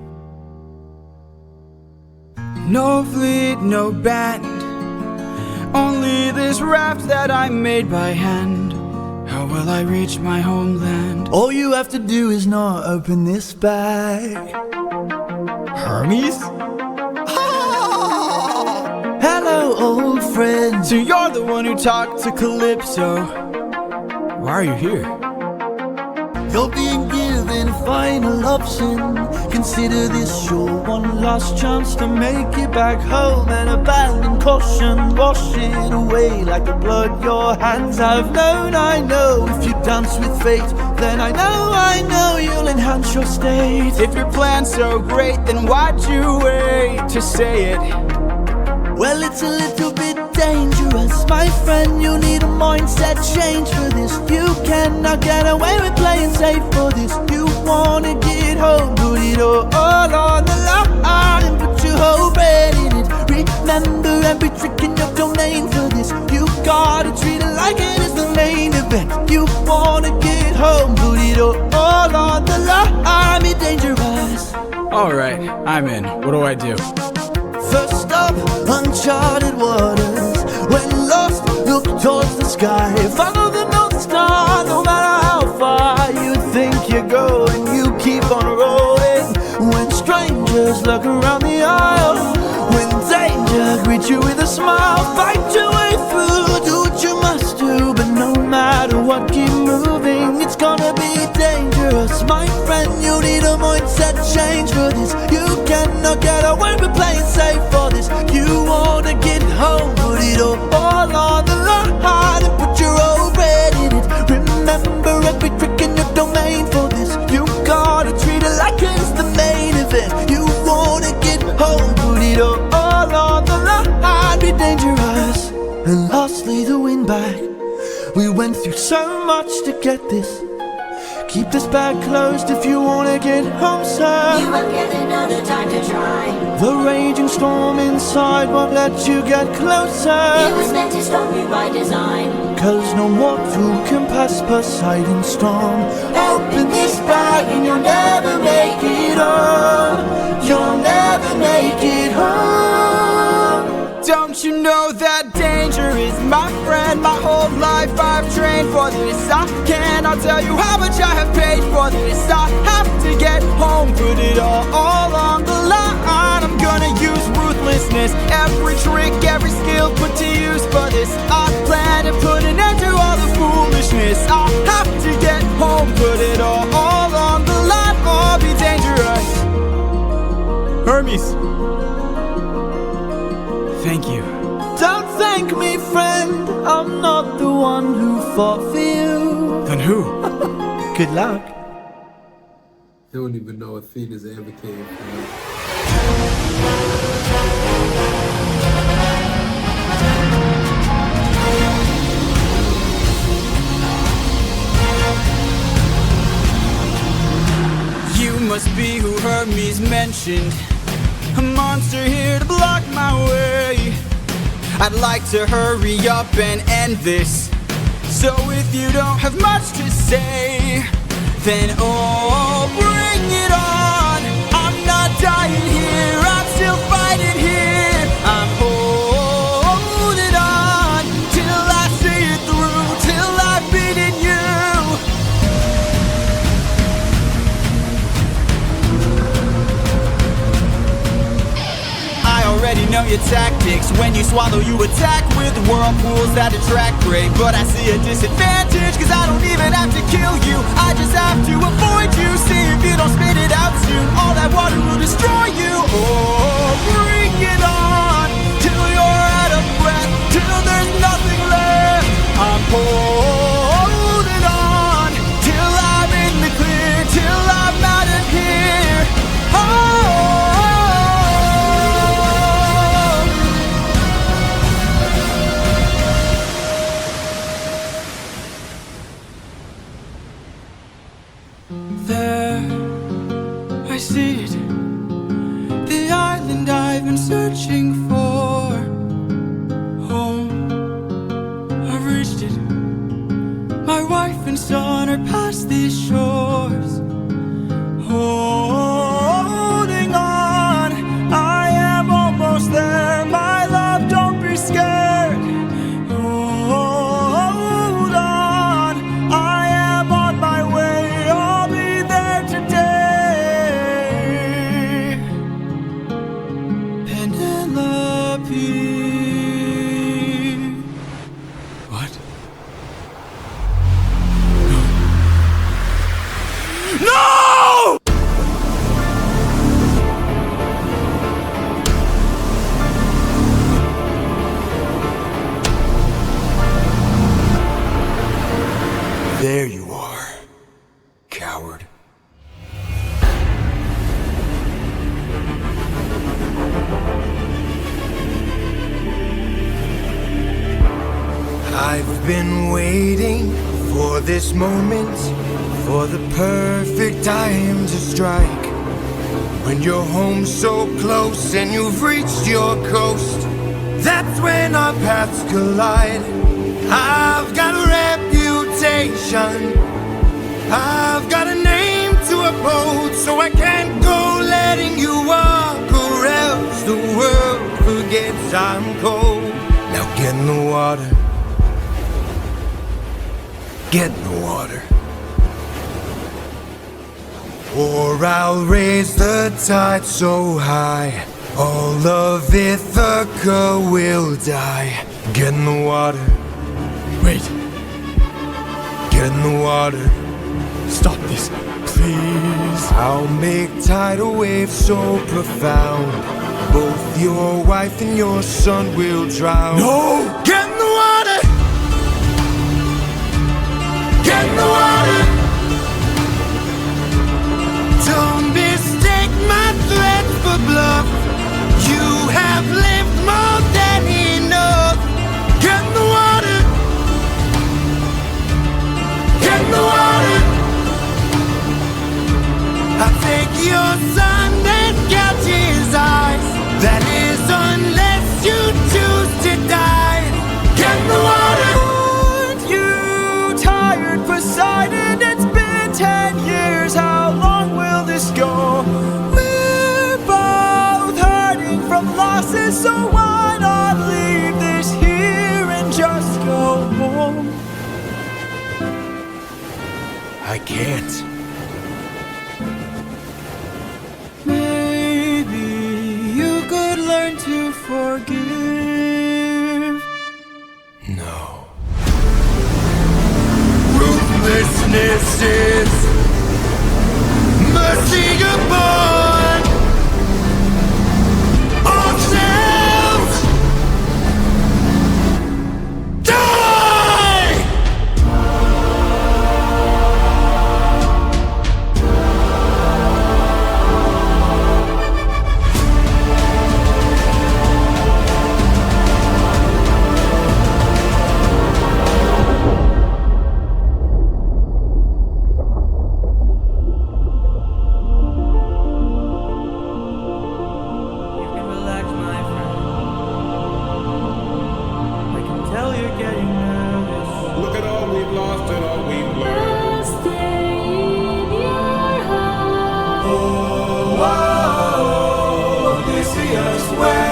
No fleet, no band, only this raft that I made by hand. How will I reach my homeland? All you have to do is not open this bag." Hermes? Hello, old friend. So you're the one who talked to Calypso. Why are you here? You're being given a final option. Consider this your one last chance to make it back home and abandon caution. Wash it away like the blood your hands have known. I know if you dance with fate, then I know you'll enhance your state. If your plan's so great, then why'd you wait to say it? Well, it's a little bit dangerous, my friend. You need a mindset change for this. You cannot get away with playing safe for this. You wanna get home, put it all on the line and put your whole brain in it. Remember every trick in your domain for this. You gotta treat it like it is the main event. You wanna get home, put it all on the line, be dangerous. Alright, I'm in. What do I do? First up, uncharted waters. When lost, look towards the sky. Follow the North Star, no matter how far you think you're going. You keep on rolling. When strangers look around the aisle, when danger greets you with a smile, fight your way through, do what you must do. But no matter what, keep moving. It's gonna be dangerous, my friend. You need a mindset change for this. You cannot get away with playing safe for this. You wanna get home, put it all on the line and put your whole bread in it. Remember every trick in your domain for this. You gotta treat it like it's the main event. You wanna get home, put it all on the line, be dangerous. And lastly, the win back. We went through so much to get this. Keep this bag closed if you wanna get home, sir. You won't get another time to try. The raging storm inside won't let you get closer. It was meant to stop you by design. 'Cause no mortal can pass Poseidon's storm. Open this bag and you'll never make it home. You'll never make it home. Don't you know that danger is my friend? My whole life I've trained for this. I cannot tell you how much I have paid for this. I have to get home, put it all on the line. I'm gonna use ruthlessness, every trick, every skill put to use for this. I plan to put an end to all the foolishness. I have to get home, put it all on the line, or be dangerous. Hermes, thank you. Don't thank me, friend. I'm not the one who fought for you. Then who? Good luck. They don't even know Athena's advocating for them. You must be who Hermes mentioned. A monster here to block my way. I'd like to hurry up and end this. So if you don't have much to say, then oh, bring it on. I'm not dying here, I'm still fighting here. I'm holding on till I see it through, till I've beaten you. I already know your tactics. When you swallow, you attack with whirlpools that attract prey. But I see a disadvantage, 'cause I don't even have to kill you. I just have to avoid you. See if you don't spit it out soon, all that water will destroy you. Oh, bring it on till you're out of breath, till there's nothing left. I'm holding on till I'm in the clear, till I'm out of here. Oh, there, I see it. The island I've been searching for. Home, I've reached it. My wife and son are past these shores. Holding on, I am almost there. My love, don't be scared. Hold on, I am on my way. I'll be there today. Penelope. What? No! There you are, coward. I've been waiting for this moment, for the perfect time to strike. When you're home so close and you've reached your coast, that's when our paths collide. I've got a reputation, I've got a name to uphold, so I can't go letting you walk, or else the world forgets I'm cold. Now get in the water, get in the water, or I'll raise the tide so high, all of Ithaca will die. Get in the water. Wait. Get in the water. Stop this, please. I'll make tidal waves so profound, both your wife and your son will drown. No! Get in the water! Get in the water! Don't mistake my threats for bluff. You have lived more than enough. Get in the water! Get in the water! That is, unless you choose to die. Get in the water! Aren't you tired, Poseidon? It's been 10 years. How long will this go? We're both hurting from losses, so why not leave this here and just go home? I can't. Maybe you could learn to forgive. No. Ruthlessness is mercy upon ourselves. Die! Look at all we've lost and all we've learned. Odysseus waiting,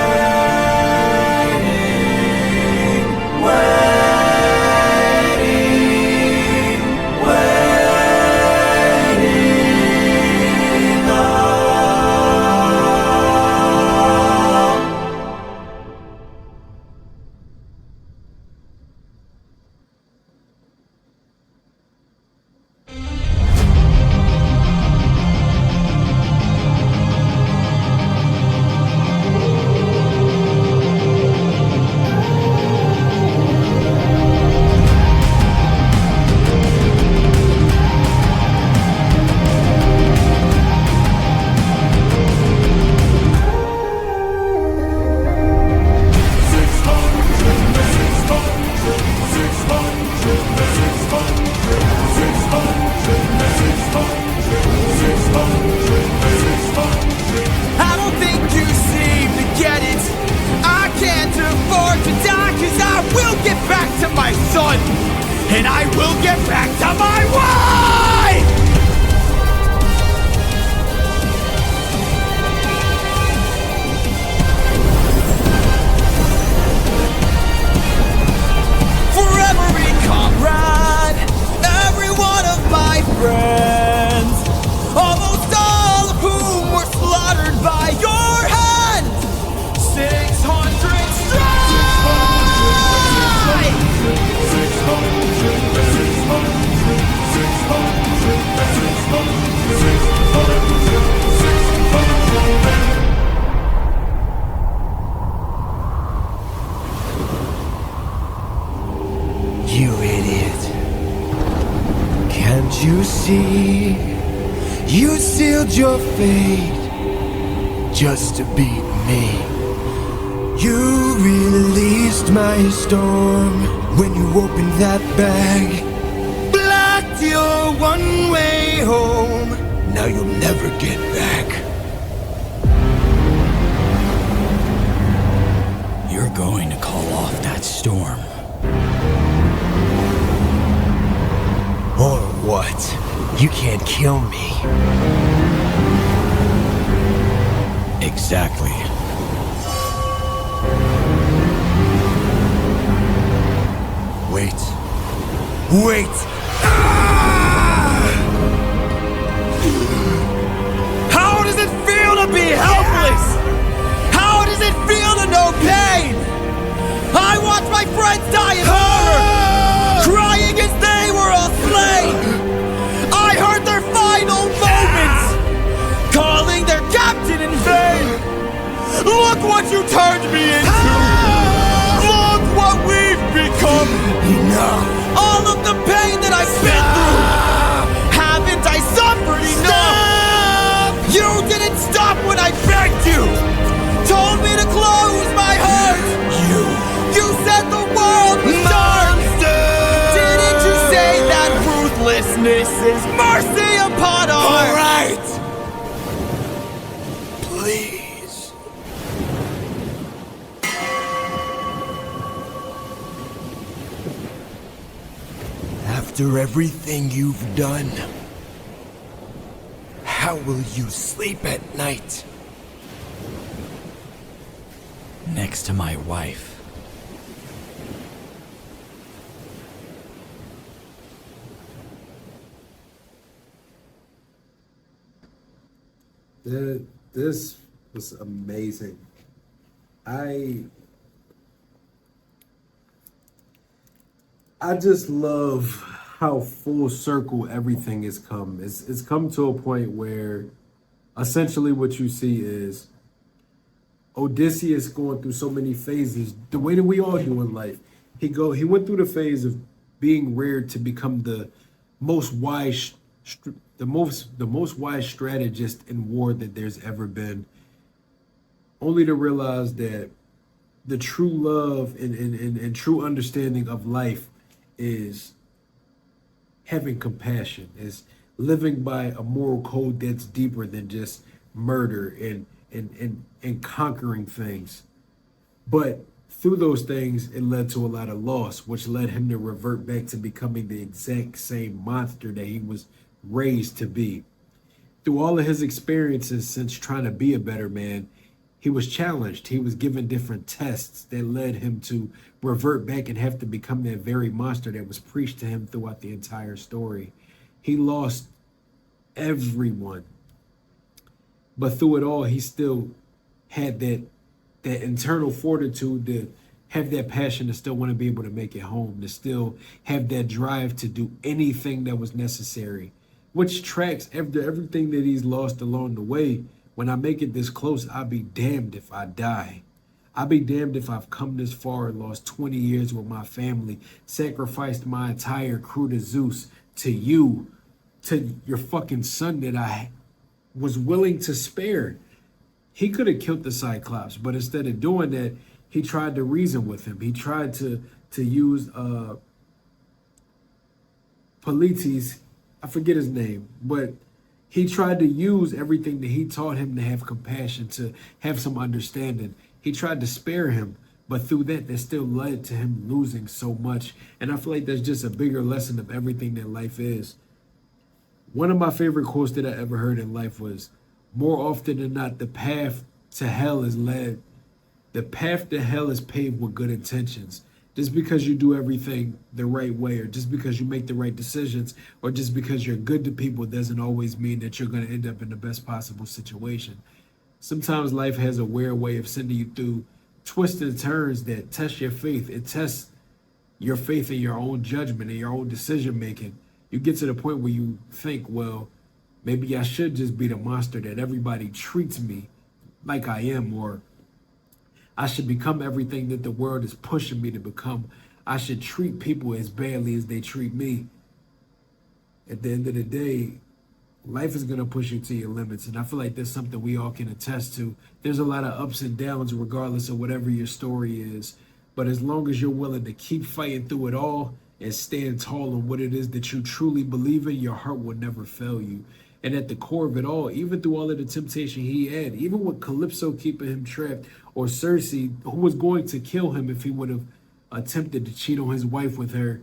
I don't think you seem to get it. I can't afford to die, 'cause I will get back to my son, and I will get back to my wife! For every comrade, every one of my friends, almost all of whom were slaughtered by your hand, 600 strike! You idiot. Can't you see? You sealed your fate just to beat me. You released my storm when you opened that bag. Blocked your one-way home. Now you'll never get back. You're going to call off that storm. Or what? You can't kill me. Exactly. Wait. Wait! Ah! How does it feel to be helpless? How does it feel to know pain? I watched my friends die in horror, crying as they were all slain. I heard their final moments, calling their captain in vain. Look what you turned me into! Look what we've become! Enough! All of the pain that I've been through! Haven't I suffered enough? You didn't stop when I begged you! Told me to close my heart! You said the world was dark! Didn't you say that ruthlessness is mercy upon our... All right! Please. After everything you've done, how will you sleep at night? Next to my wife. This was amazing. I just love how full circle everything has come. It's come to a point where essentially what you see is Odysseus going through so many phases, the way that we all do in life. He went through the phase of being reared to become the most wise strategist in war that there's ever been, only to realize that the true love and true understanding of life is having compassion, is living by a moral code that's deeper than just murder and conquering things. But through those things, it led to a lot of loss, which led him to revert back to becoming the exact same monster that he was raised to be. Through all of his experiences since trying to be a better man, he was challenged. He was given different tests that led him to revert back and have to become that very monster that was preached to him throughout the entire story. He lost everyone, but through it all, he still had that internal fortitude to have that passion to still want to be able to make it home, to still have that drive to do anything that was necessary, which tracks everything that he's lost along the way. When I make it this close, I'll be damned if I die. I'll be damned if I've come this far and lost 20 years with my family, sacrificed my entire crew to Zeus, to you, to your fucking son that I was willing to spare. He could have killed the Cyclops, but instead of doing that, he tried to reason with him. He tried to use Polites, I forget his name, but he tried to use everything that he taught him to have compassion, to have some understanding. He tried to spare him, but through that still led to him losing so much. And I feel like that's just a bigger lesson of everything that life is. One of my favorite quotes that I ever heard in life was, more often than not, the path to hell is paved with good intentions. Just because you do everything the right way, or just because you make the right decisions, or just because you're good to people doesn't always mean that you're going to end up in the best possible situation. Sometimes life has a weird way of sending you through twists and turns that test your faith. It tests your faith in your own judgment and your own decision making. You get to the point where you think, well, maybe I should just be the monster that everybody treats me like I am, or I should become everything that the world is pushing me to become. I should treat people as badly as they treat me. At the end of the day, life is going to push you to your limits. And I feel like that's something we all can attest to. There's a lot of ups and downs regardless of whatever your story is. But as long as you're willing to keep fighting through it all and stand tall on what it is that you truly believe in, your heart will never fail you. And at the core of it all, even through all of the temptation he had, even with Calypso keeping him trapped, or Circe, who was going to kill him if he would have attempted to cheat on his wife with her,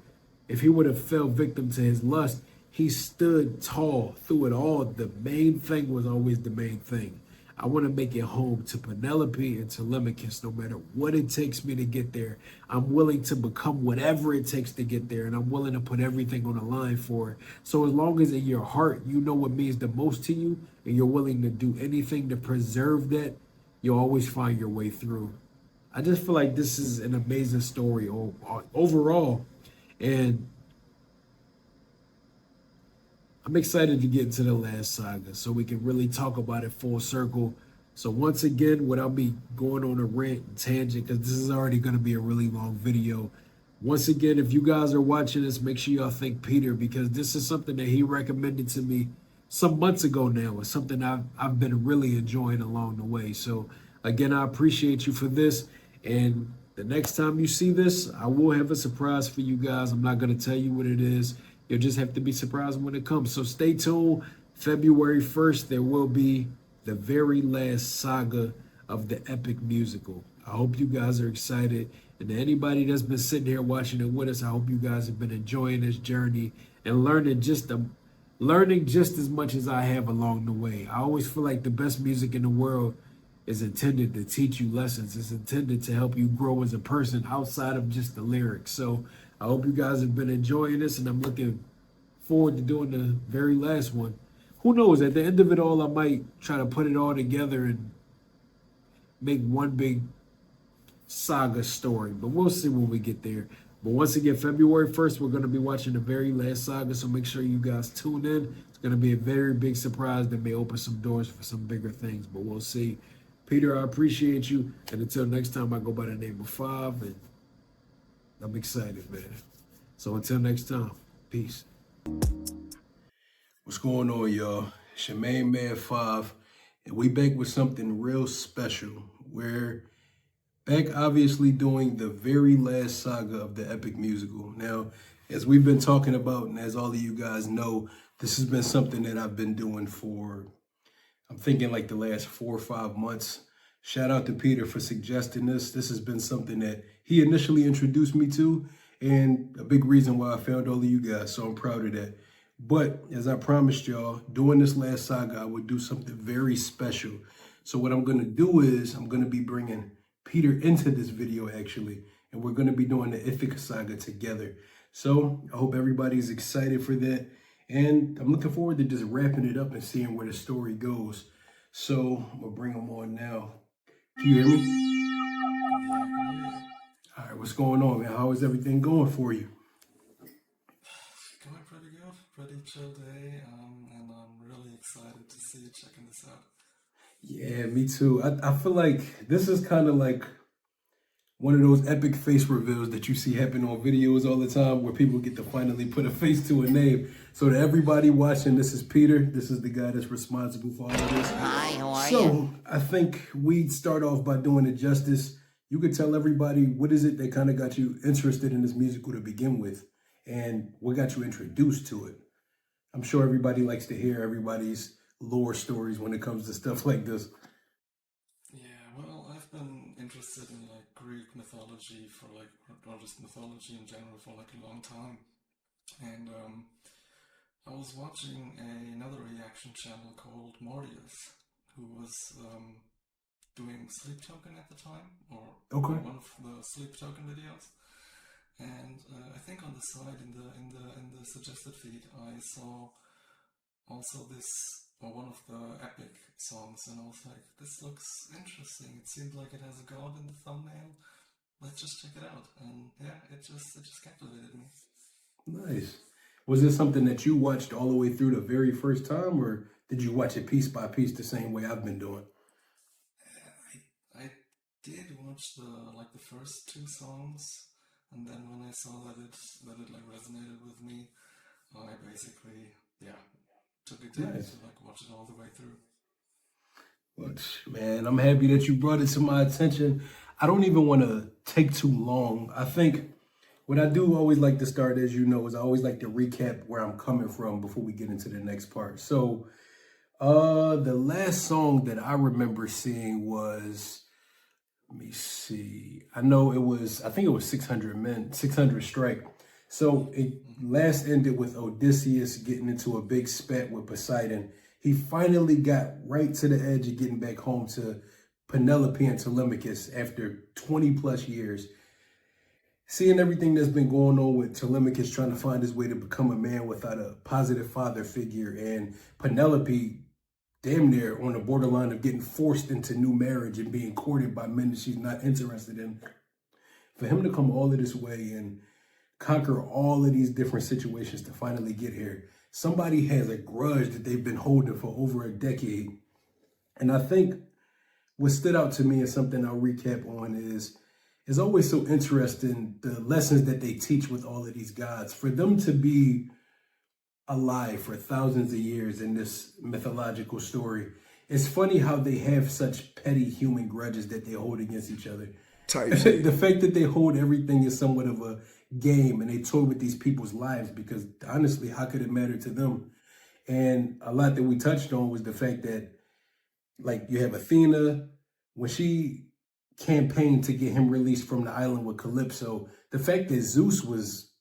if he would have fell victim to his lust, he stood tall through it all. The main thing was always the main thing. I want to make it home to Penelope and to Telemachus, no matter what it takes me to get there. I'm willing to become whatever it takes to get there, and I'm willing to put everything on the line for it. So as long as in your heart you know what means the most to you, and you're willing to do anything to preserve that, you'll always find your way through. I just feel like this is an amazing story overall, and I'm excited to get into the last saga so we can really talk about it full circle. So once again, without me going on a rant and tangent, because this is already going to be a really long video, once again, if you guys are watching this, make sure y'all thank Peter, because this is something that he recommended to me some months ago now. It's something I've been really enjoying along the way. So again, I appreciate you for this. And the next time you see this, I will have a surprise for you guys. I'm not going to tell you what it is. You'll just have to be surprised when it comes. So stay tuned. February 1st, there will be the very last saga of the epic musical. I hope you guys are excited. And to anybody that's been sitting here watching it with us, I hope you guys have been enjoying this journey and learning just as much as I have along the way. I always feel like the best music in the world is intended to teach you lessons. It's intended to help you grow as a person outside of just the lyrics. So I hope you guys have been enjoying this, and I'm looking forward to doing the very last one. Who knows, at the end of it all, I might try to put it all together and make one big saga story, but we'll see when we get there. But once again, February 1st, we're going to be watching the very last saga, so make sure you guys tune in. It's going to be a very big surprise that may open some doors for some bigger things, but we'll see. Peter, I appreciate you, and until next time, I go by the name of Five, and I'm excited, man. So until next time, peace. What's going on, y'all? It's your main man, Five, and we back with something real special. We're back, obviously, doing the very last saga of the epic musical. Now, as we've been talking about, and as all of you guys know, this has been something that I've been doing for, I'm thinking like the last 4 or 5 months. Shout out to Peter for suggesting this. This has been something that he initially introduced me to, and a big reason why I found all of you guys, so I'm proud of that. But as I promised y'all, doing this last saga, I would do something very special. So what I'm gonna do is, I'm gonna be bringing Peter into this video actually, and we're gonna be doing the Ithaca Saga together. So I hope everybody's excited for that. And I'm looking forward to just wrapping it up and seeing where the story goes. So I'm gonna bring them on now. Can you hear me? All right, what's going on, man? How is everything going for you? Going pretty good, pretty chill day, and I'm really excited to see you checking this out. Yeah, me too. I feel like this is kind of like one of those epic face reveals that you see happen on videos all the time where people get to finally put a face to a name. So to everybody watching, this is Peter. This is the guy that's responsible for all of this. Hi, how are you? So I think we'd start off by doing it justice. You could tell everybody, what is it that kind of got you interested in this musical to begin with? And what got you introduced to it? I'm sure everybody likes to hear everybody's lore stories when it comes to stuff like this. Yeah, well, I've been interested in like Greek mythology for like, or just mythology in general for like a long time. And I was watching another reaction channel called Mortius, who was doing Sleep Token at the time, or one of the Sleep Token videos. And I think on the side in the suggested feed, I saw also this, or one of the epic songs, and I was like, this looks interesting. It seemed like it has a god in the thumbnail. Let's just check it out. And yeah, it just captivated me. Nice. Was this something that you watched all the way through the very first time, or did you watch it piece by piece the same way I've been doing? I did watch the first 2 songs, and then when I saw that it like resonated with me, I basically took it in to like watch it all the way through. But man, I'm happy that you brought it to my attention. I don't even want to take too long. I think what I do always like to start, as you know, is I always like to recap where I'm coming from before we get into the next part. So the last song that I remember seeing was, let me see. I think it was 600 Strike. So it last ended with Odysseus getting into a big spat with Poseidon. He finally got right to the edge of getting back home to Penelope and Telemachus after 20 plus years. Seeing everything that's been going on with Telemachus trying to find his way to become a man without a positive father figure, and Penelope damn near on the borderline of getting forced into new marriage and being courted by men that she's not interested in. For him to come all of this way and conquer all of these different situations to finally get here, somebody has a grudge that they've been holding for over a decade. And I think what stood out to me and something I'll recap on is always so interesting, the lessons that they teach with all of these gods. For them to be alive for thousands of years in this mythological story, it's funny how they have such petty human grudges that they hold against each other. The fact that they hold everything is somewhat of a game, and they toy with these people's lives, because honestly, how could it matter to them? And a lot that we touched on was the fact that, like, you have Athena, when she campaigned to get him released from the island with Calypso, the fact that Zeus was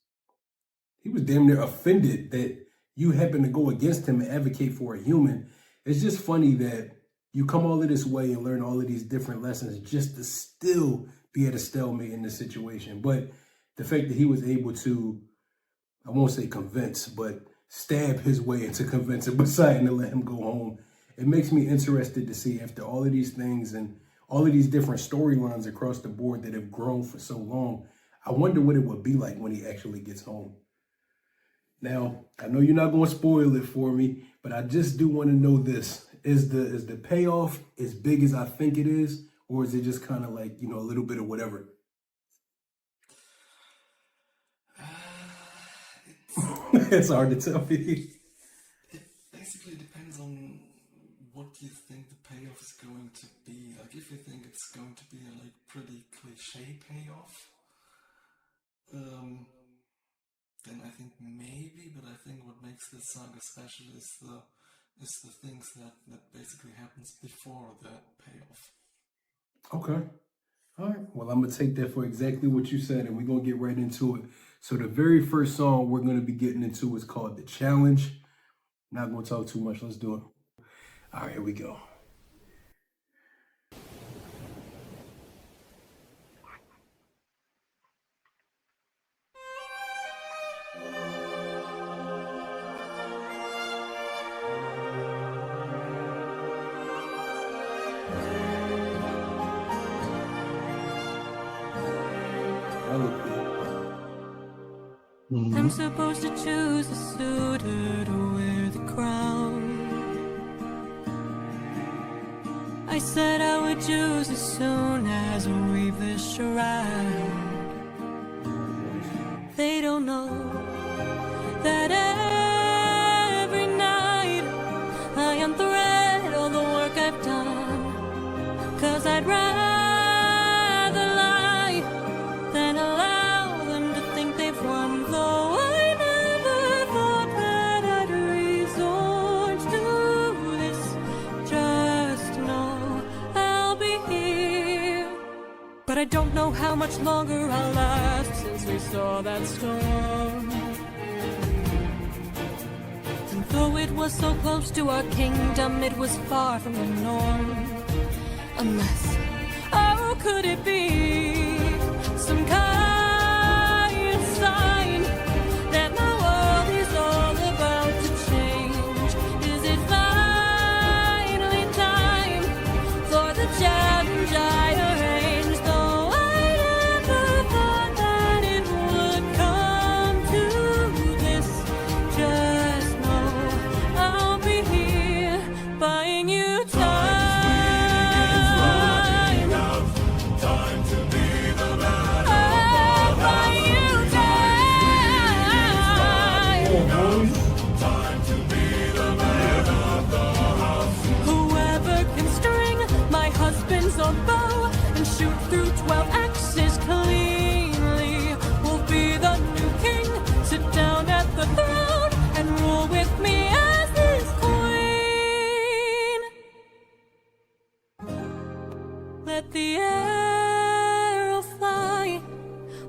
damn near offended that you happen to go against him and advocate for a human. It's just funny that you come all of this way and learn all of these different lessons just to still be at a stalemate in this situation. But the fact that he was able to, I won't say convince, but stab his way into convincing Poseidon to let him go home, it makes me interested to see, after all of these things and all of these different storylines across the board that have grown for so long, I wonder what it would be like when he actually gets home. Now, I know you're not going to spoil it for me, but I just do want to know this. Is the payoff as big as I think it is, or is it just kind of like, you know, a little bit of whatever? It's hard to tell me. It basically depends on what you think the payoff is going to be. Like, if you think it's going to be a like pretty cliche payoff, then I think maybe. But I think what makes this saga special is the things that basically happens before that payoff. Okay. All right. Well, I'm going to take that for exactly what you said, and we're going to get right into it. So the very first song we're going to be getting into is called The Challenge. Not going to talk too much. Let's do it. All right, here we go. I'm supposed to choose a suitor to wear the crown. I said I would choose as soon as we weave this shroud. They don't know that every night I unthread all the work I've done. 'Cause I'd rather lie than allow them to think they've won. Though I never thought that I'd resort to this. Just know I'll be here. But I don't know how much longer I'll last since we saw that storm. And though it was so close to our kingdom, it was far from the norm. Unless, oh, could it be some kind of sign that my world is all about to change? Is it finally time for the challenge I arranged? Though I never thought that it would come to this. Just know I'll be here buying you time. Or bow and shoot through 12 axes cleanly will be the new king. Sit down at the throne and rule with me as his queen. Let the arrow fly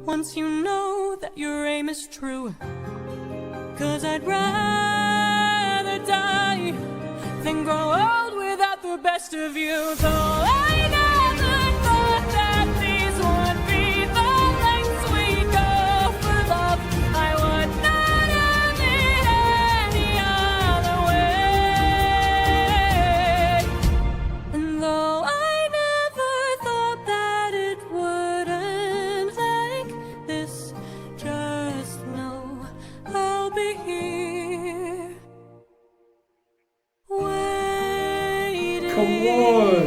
once you know that your aim is true. 'Cause I'd rather die than grow old without the best of you. Though I never thought that these would be the lengths we go for love, I would not have it any other way. And though I never thought that it would end like this, just know I'll be here. Come on.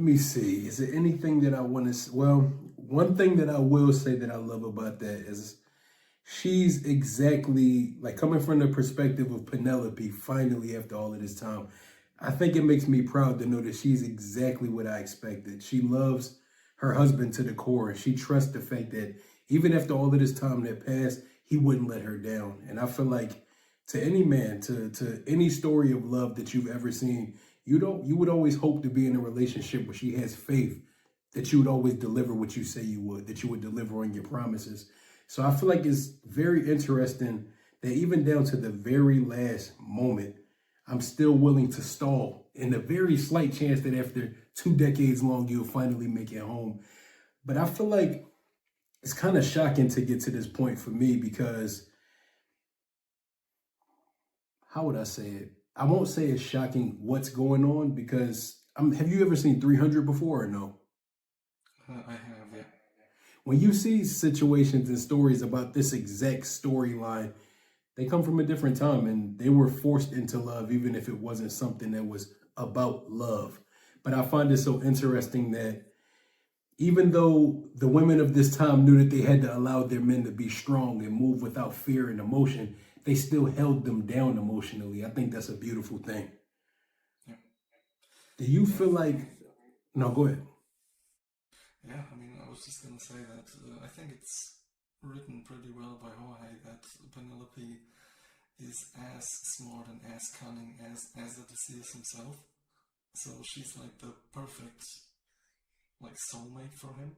me see. Is there anything that I want to? Well, one thing that I will say that I love about that is she's exactly like coming from the perspective of Penelope. Finally, after all of this time, I think it makes me proud to know that she's exactly what I expected. She loves her husband to the core. She trusts the fact that even after all of this time that passed, he wouldn't let her down. And I feel like to any man, to any story of love that you've ever seen, you would always hope to be in a relationship where she has faith that you would always deliver what you say you would, that you would deliver on your promises. So I feel like it's very interesting that even down to the very last moment, I'm still willing to stall in the very slight chance that after 2 decades long, you'll finally make it home. But I feel like it's kind of shocking to get to this point for me because, how would I say it? I won't say it's shocking what's going on because, have you ever seen 300 before or no? I have, yeah. When you see situations and stories about this exact storyline, they come from a different time and they were forced into love, even if it wasn't something that was about love. But I find it so interesting that even though the women of this time knew that they had to allow their men to be strong and move without fear and emotion, they still held them down emotionally. I think that's a beautiful thing. Yeah. Do you feel like... No, go ahead. Yeah, I mean, I was just going to say that I think it's written pretty well by Jorge that Penelope is as smart and as cunning as Odysseus himself. So she's like the perfect soulmate for him.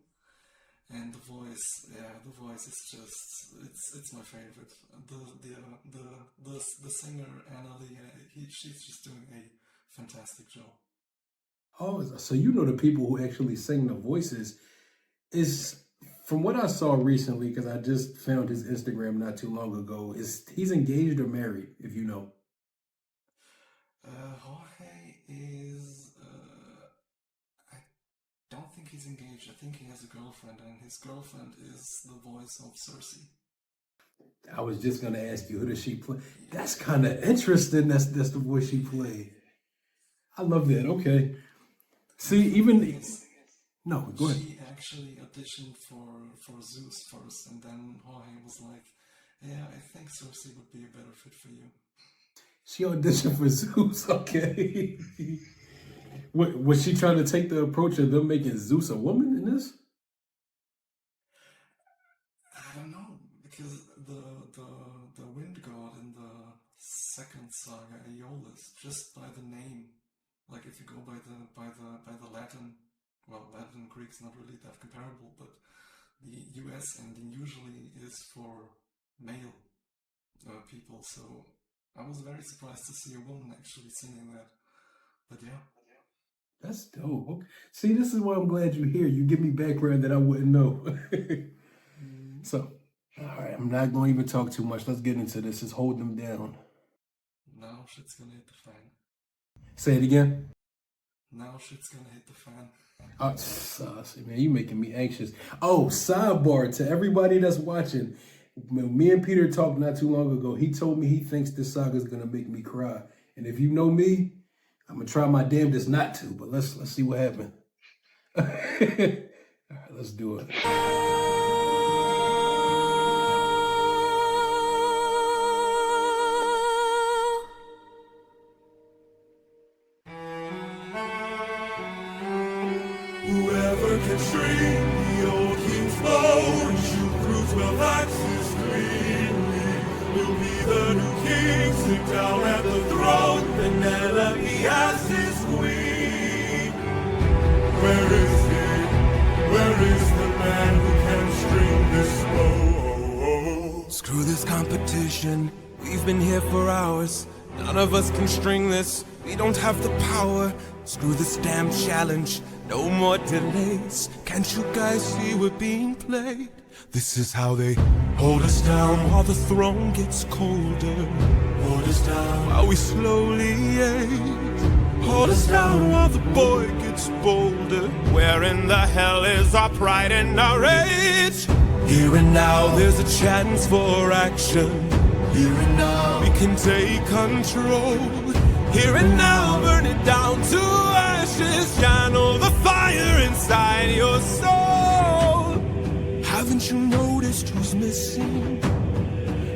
And the voice is just, it's my favorite. The singer, Annalie, she's just doing a fantastic job. Oh, so you know the people who actually sing the voices. Is from what I saw recently, because I just found his Instagram not too long ago, he's engaged or married, if you know? Jorge is, I don't think he's engaged. I think he has a girlfriend, and his girlfriend is the voice of Circe. I was just going to ask you, who does she play? That's kind of interesting. That's the voice she played. I love that. Okay. See, even... No, go ahead. She actually auditioned for Zeus first, and then Jorge was like, yeah, I think Circe would be a better fit for you. She auditioned for Zeus, okay. Was she trying to take the approach of them making Zeus a woman in this? I don't know, because the wind god in the second saga, Aeolus, just by the name, like if you go by the Latin, well, Latin and Greek's not really that comparable, but the US ending usually is for male people, so I was very surprised to see a woman actually singing that. But yeah. That's dope. Okay. See, this is why I'm glad you're here. You give me background that I wouldn't know. So, all right, I'm not going to even talk too much. Let's get into this. Just hold them down. Now shit's gonna hit the fan. Say it again. Now shit's gonna hit the fan. See, man, you making me anxious. Oh, sidebar to everybody that's watching. When me and Peter talked not too long ago, he told me he thinks this saga is gonna make me cry. And if you know me, I'm gonna try my damnedest not to. But let's see what happens. All right, let's do it. Whoever can string the old king's bow and shoot through 12 axes cleanly will be the new king, sit down at the throne, Penelope as his queen. Where is he? Where is the man who can string this bow? Screw this competition, we've been here for hours. None of us can string this, we don't have the power. Screw this damn challenge, no more delays. Can't you guys see we're being played? This is how they hold us down while the throne gets colder. Hold us down while we slowly age. Hold us down while the boy gets bolder. Where in the hell is our pride and our rage? Here and now there's a chance for action. Here and now we can take control. Here and now burn it down to ashes. Channel the fire. your soul. Haven't you noticed who's missing?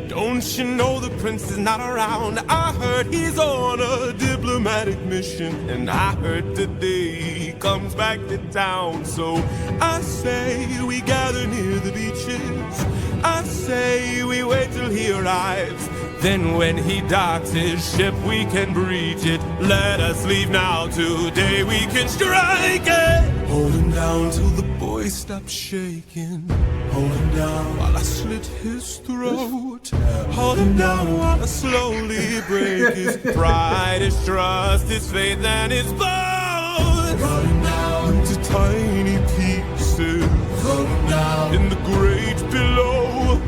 Don't you know the prince is not around? I heard he's on a diplomatic mission, and I heard today he comes back to town. So I say we gather near the beaches, I say we wait till he arrives. Then when he docks his ship we can breach it. Let us leave now, today we can strike it. Hold him down till the boy stops shaking. Hold him down while I slit his throat. Hold him down while I slowly break his pride, his trust, his faith, and his bones. Hold him down into tiny pieces. Hold him down in the great below.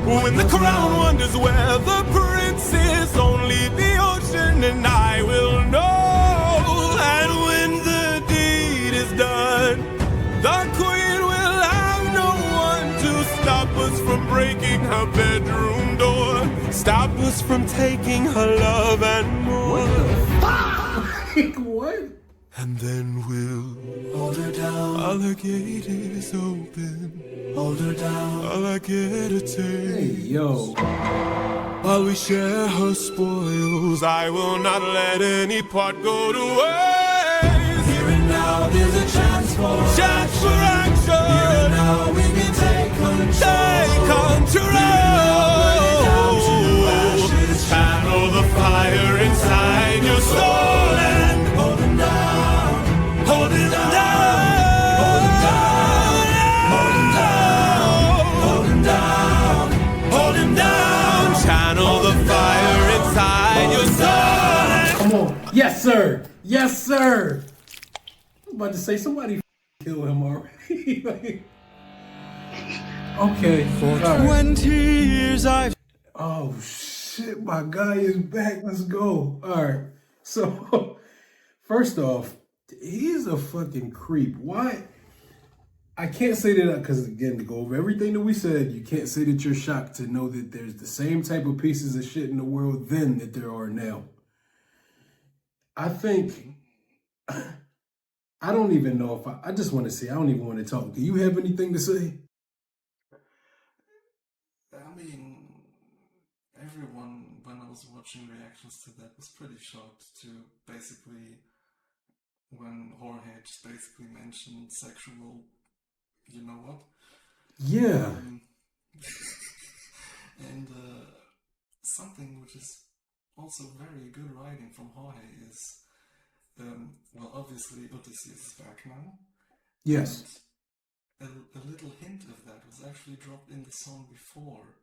When the crown wonders where the prince is, only the ocean and I will know. And when the deed is done, the queen will have no one to stop us from breaking her bedroom door, stop us from taking her love and more. What? And then we'll hold her down while the gate is open. Hold her down while I get a taste. Hey, yo. While we share her spoils, I will not let any part go to waste. Here and now there's a chance for action. Here and now we can take control. Channel the fire inside your soul and hold him down. Hold him down. Hold him down. Hold him down. Hold him down. Hold him down. Channel the fire inside your soul. Come on. Yes, sir. Yes, sir. I was about to say somebody kill him already. Okay. For 20 years I've... Oh, shit. My guy is back. Let's go. All right. So, first off, he's a fucking creep. Why? I can't say that because, again, to go over everything that we said, you can't say that you're shocked to know that there's the same type of pieces of shit in the world then that there are now. I think, I don't even know if I just want to say, I don't even want to talk. Do you have anything to say? I mean, everyone, when I was watching reactions to that, was pretty shocked to basically, when Jorge just basically mentioned sexual, you know what? Yeah. And something which is also very good writing from Jorge is, well, obviously Odysseus is back now. Yes. And a little hint of that was actually dropped in the song before,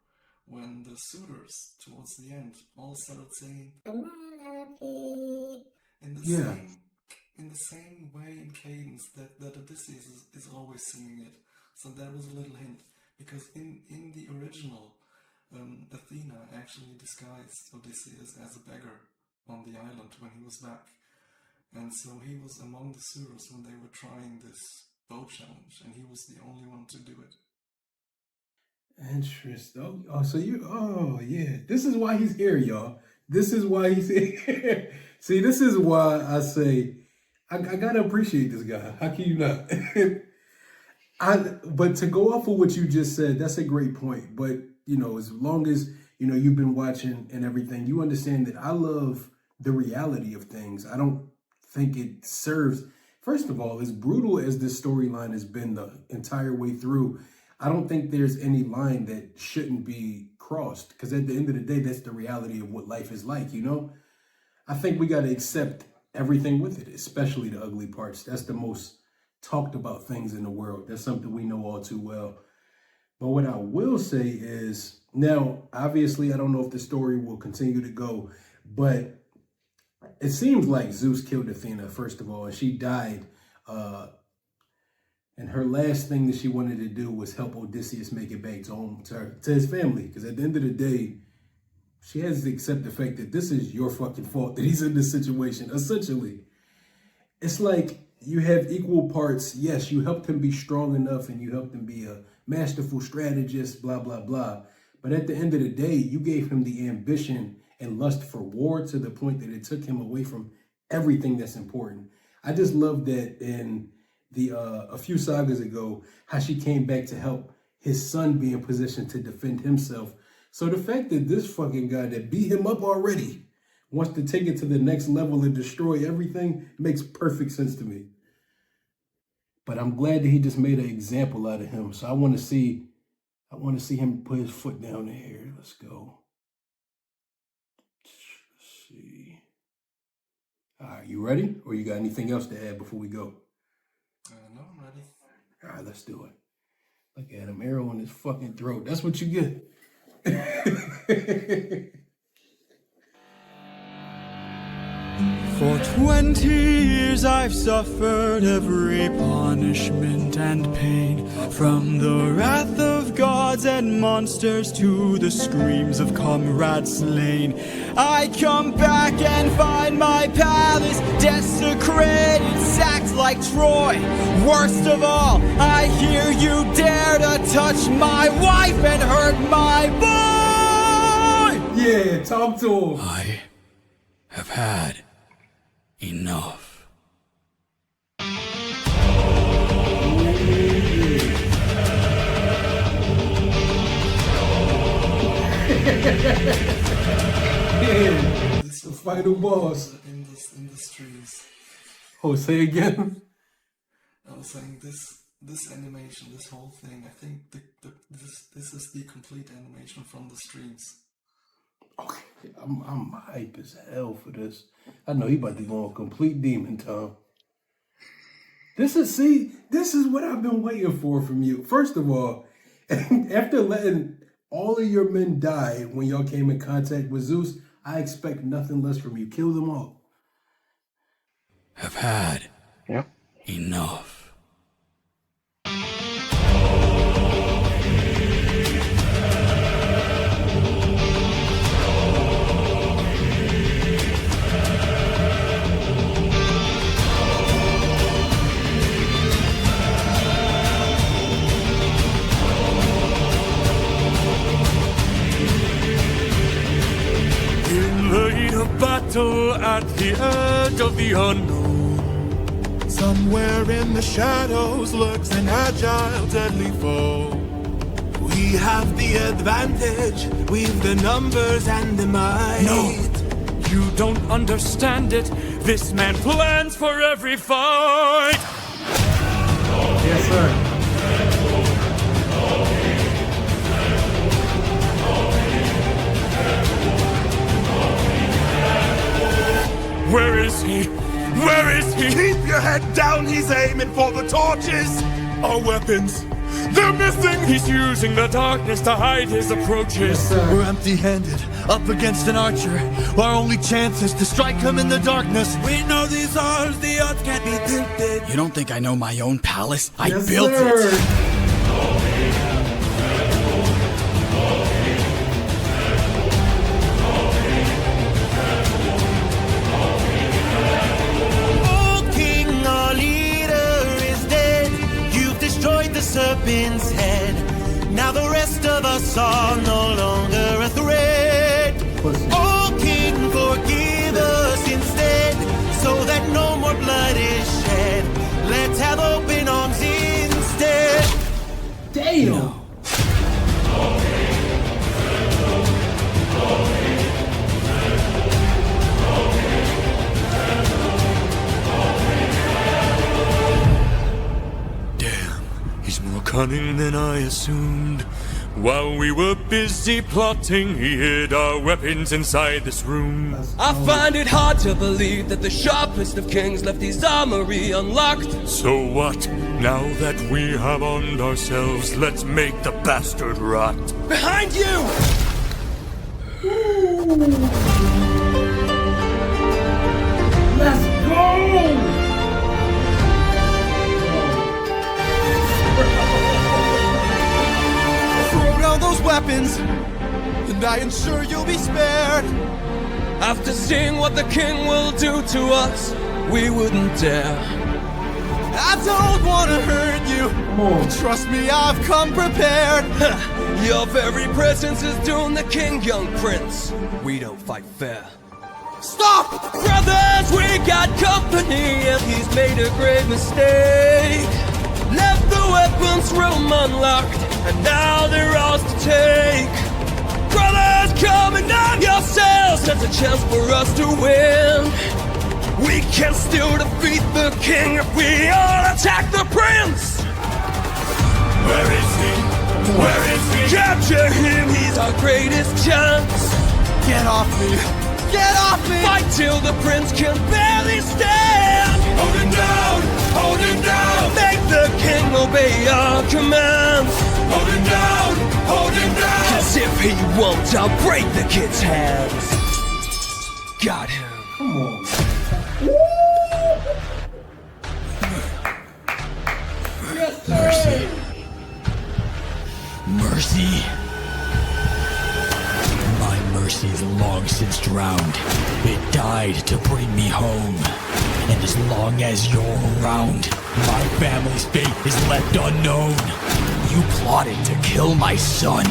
when the suitors, towards the end, all started singing in the same way in cadence that Odysseus is always singing it. So that was a little hint, because in the original, Athena actually disguised Odysseus as a beggar on the island when he was back. And so he was among the suitors when they were trying this bow challenge, and he was the only one to do it. Interesting. Oh, so oh, yeah. This is why he's here, y'all. This is why he's here. See, this is why I say, I gotta appreciate this guy. How can you not? But to go off of what you just said, that's a great point. But, you know, as long as, you know, you've been watching and everything, you understand that I love the reality of things. I don't think it serves, first of all, as brutal as this storyline has been the entire way through, I don't think there's any line that shouldn't be crossed, because at the end of the day, that's the reality of what life is like, you know? I think we got to accept everything with it, especially the ugly parts. That's the most talked about things in the world. That's something we know all too well. But what I will say is, now, obviously, I don't know if the story will continue to go, but it seems like Zeus killed Athena, first of all, and she died. And her last thing that she wanted to do was help Odysseus make it back home to his family. Because at the end of the day, she has to accept the fact that this is your fucking fault that he's in this situation, essentially. It's like you have equal parts. Yes, you helped him be strong enough and you helped him be a masterful strategist, blah, blah, blah. But at the end of the day, you gave him the ambition and lust for war to the point that it took him away from everything that's important. I just love that in a few sagas ago, how she came back to help his son be in position to defend himself. So the fact that this fucking guy that beat him up already wants to take it to the next level and destroy everything makes perfect sense to me. But I'm glad that he just made an example out of him. So I want to see him put his foot down in here. Let's go. Let's see. All right, you ready? Or you got anything else to add before we go? No, I'm ready. All right, let's do it. Look at him, arrow in his fucking throat. That's what you get. For 20 years I've suffered every punishment and pain, from the wrath of gods and monsters to the screams of comrades slain. I come back and find my palace desecrated, sacked like Troy. Worst of all, I hear you dare to touch my wife and hurt my boy! Yeah, talk to him. I have had enough. This is the final boss. In the streams. Oh, say again? I was saying this animation, this whole thing, I think this is the complete animation from the streams. Okay, I'm hype as hell for this. I know he about to go on complete demon time. This is what I've been waiting for from you. First of all, after letting all of your men die when y'all came in contact with Zeus, I expect nothing less from you. Kill them all. Have had enough. Battle at the edge of the unknown. Somewhere in the shadows lurks an agile, deadly foe. We have the advantage, we've the numbers and the might. No, you don't understand it. This man plans for every fight. Yes, sir. Where is he? Where is he? Keep your head down, he's aiming for the torches. Our weapons, they're missing. He's using the darkness to hide his approaches. We're empty-handed, up against an archer. Our only chance is to strike him in the darkness. We know these odds, the odds can't be tilted. You don't think I know my own palace? I Yes, built sir. it. Serpent's head. Now the rest of us are no longer a threat. Oh King, forgive us instead, so that no more blood is shed. Let's have open arms instead. Damn. Cunning than I assumed. While we were busy plotting, he hid our weapons inside this room. I find it hard to believe that the sharpest of kings left his armory unlocked. So what? Now that we have armed ourselves, let's make the bastard rot. Behind you! Let's go! Throw down those weapons, and I ensure you'll be spared. After seeing what the king will do to us, we wouldn't dare. I don't want to hurt you, but trust me, I've come prepared. Your very presence is doom the king, young prince. We don't fight fair. Stop! Brothers, we got company, and he's made a great mistake. once Rome unlocked, and now they're ours to take. Brothers, come and arm yourselves, there's a chance for us to win. We can still defeat the king if we all attack the prince. Where is he? Where is he? Capture him, he's our greatest chance. Get off me! Get off me! Fight till the prince can barely stand. Hold him down! Hold him down! Make the king obey our commands. Hold him down! Hold him down! 'Cause if he won't, I'll break the kid's hands. Got him. Come on, man. Yes, Mercy. Mercy. My mercy is long since drowned. It died to bring me home. And as long as you're around, my family's fate is left unknown. You plotted to kill my son.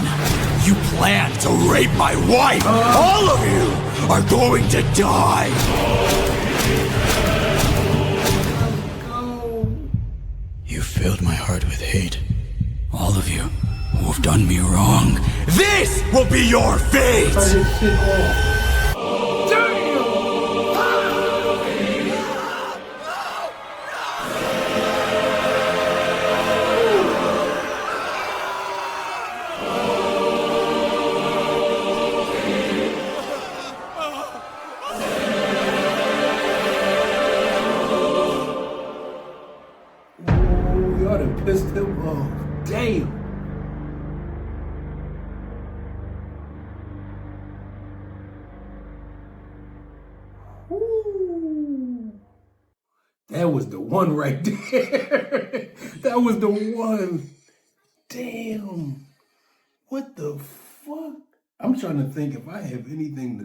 You planned to rape my wife. All of you are going to die. You filled my heart with hate. All of you who have done me wrong. This will be your fate! Y'all done pissed him off. Damn. That was the one right there. That was the one. Damn. What the fuck? I'm trying to think if I have anything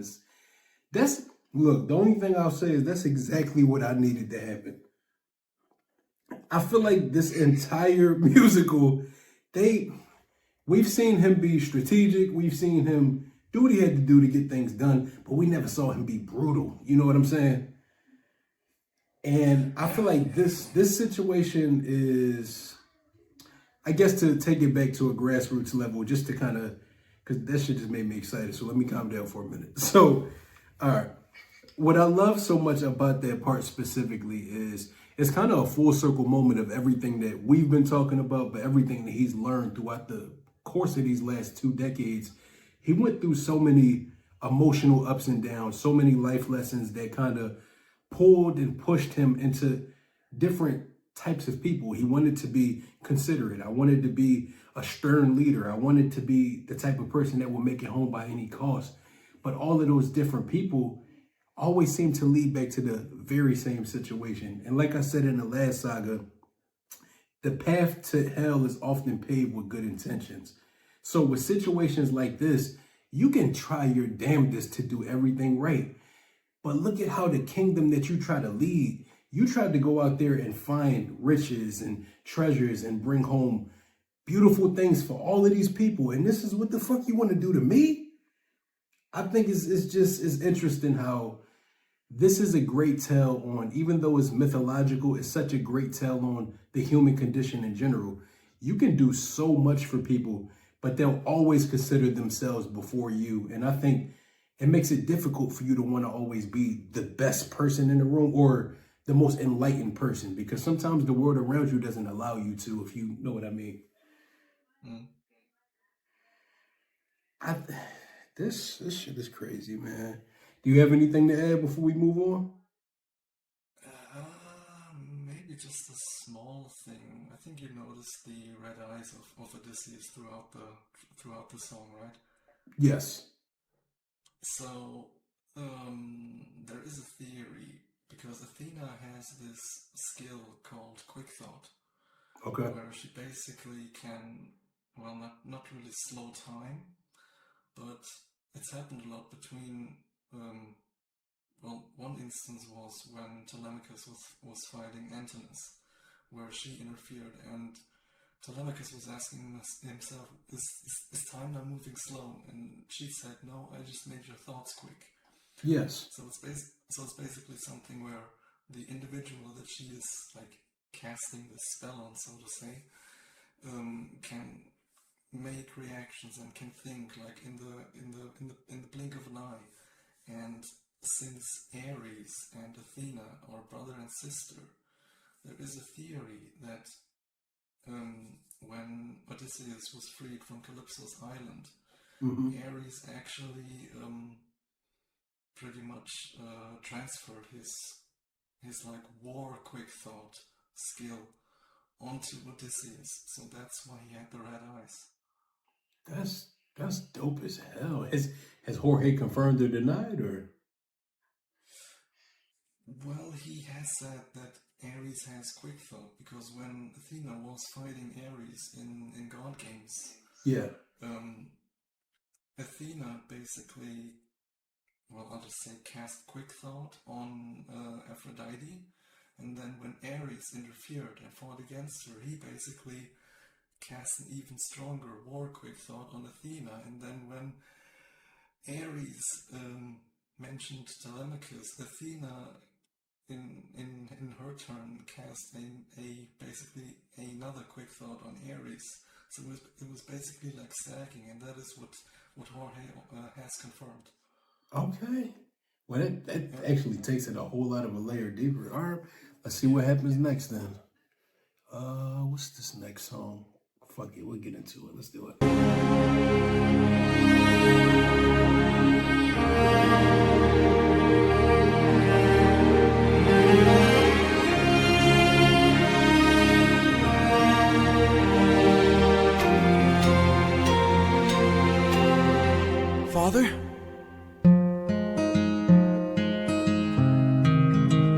that's look, the only thing I'll say is that's exactly what I needed to happen. I feel like this entire musical, we've seen him be strategic, we've seen him do what he had to do to get things done, but we never saw him be brutal. You know what I'm saying? And I feel like this situation is, I guess, to take it back to a grassroots level, just to kind of, because that shit just made me excited. So let me calm down for a minute. So, all right. What I love so much about that part specifically is it's kind of a full circle moment of everything that we've been talking about, but everything that he's learned throughout the course of these last 2 decades. He went through so many emotional ups and downs, so many life lessons that kind of pulled and pushed him into different types of people. He wanted to be considerate. I wanted to be a stern leader. I wanted to be the type of person that would make it home by any cost. But all of those different people always seem to lead back to the very same situation. And like I said in the last saga, the path to hell is often paved with good intentions. So with situations like this, you can try your damnedest to do everything right. But look at how the kingdom that you try to lead, you tried to go out there and find riches and treasures and bring home beautiful things for all of these people. And this is what the fuck you want to do to me? I think it's interesting how this is a great tale on, even though it's mythological, it's such a great tale on the human condition in general. You can do so much for people, but they'll always consider themselves before you. And I think it makes it difficult for you to want to always be the best person in the room or the most enlightened person, because sometimes the world around you doesn't allow you to, if you know what I mean. This shit is crazy, man. Do you have anything to add before we move on? Maybe just a small thing. I think you noticed the red eyes of Odysseus throughout the song, right? Yes. So there is a theory, because Athena has this skill called quick thought. Okay. Where she basically can, well, not really slow time, but it's happened a lot between, well, one instance was when Telemachus was fighting Antinous, where she interfered, and Telemachus was asking himself, is time now moving slow? And she said, no, I just made your thoughts quick. Yes. So it's basically something where the individual that she is like casting the spell on, so to say, can make reactions and can think like in the blink of an eye. And since Ares and Athena are brother and sister, there is a theory that when Odysseus was freed from Calypso's island, Ares actually pretty much transferred his like war quick thought skill onto Odysseus, so that's why he had the red eyes. That's dope as hell. Has Jorge confirmed or denied, or? Well, he has said that Ares has quick thought because when Athena was fighting Ares in God Games, Athena basically, well, I'll just say cast quick thought on Aphrodite, and then when Ares interfered and fought against her, he basically cast an even stronger war quick thought on Athena, and then when Ares mentioned Telemachus, Athena in her turn cast a basically another quick thought on Ares. So it was basically like stacking, and that is what Jorge has confirmed. Okay. Well, that actually takes it a whole lot of a layer deeper. All right, let's see what happens next then. What's this next song? Fuck it, we'll get into it. Let's do it. Father?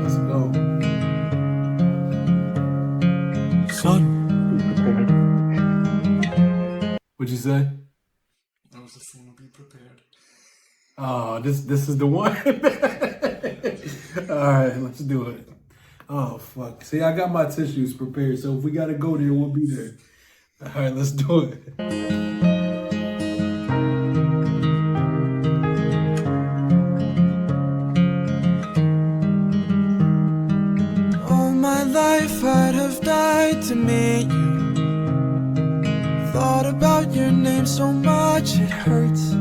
Let's go. Son? What'd you say? I was just saying, be prepared. Oh, this is the one? Alright, let's do it. Oh, fuck. See, I got my tissues prepared, so if we gotta go there, we'll be there. Alright, let's do it. All my life I'd have died to meet you. Thought about your name so much it hurts.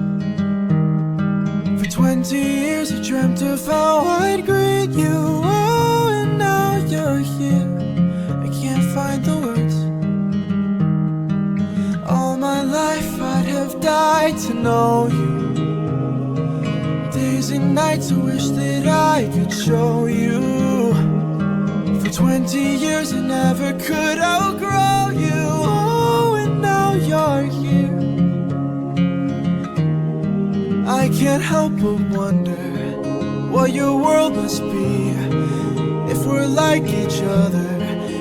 For 20 years I dreamt of how I'd greet you. Oh, and now you're here, I can't find the words. All my life I'd have died to know you. Days and nights I wish that I could show you. For 20 years I never could outgrow you. Oh, and now you're here. I can't help but wonder what your world must be. If we're like each other,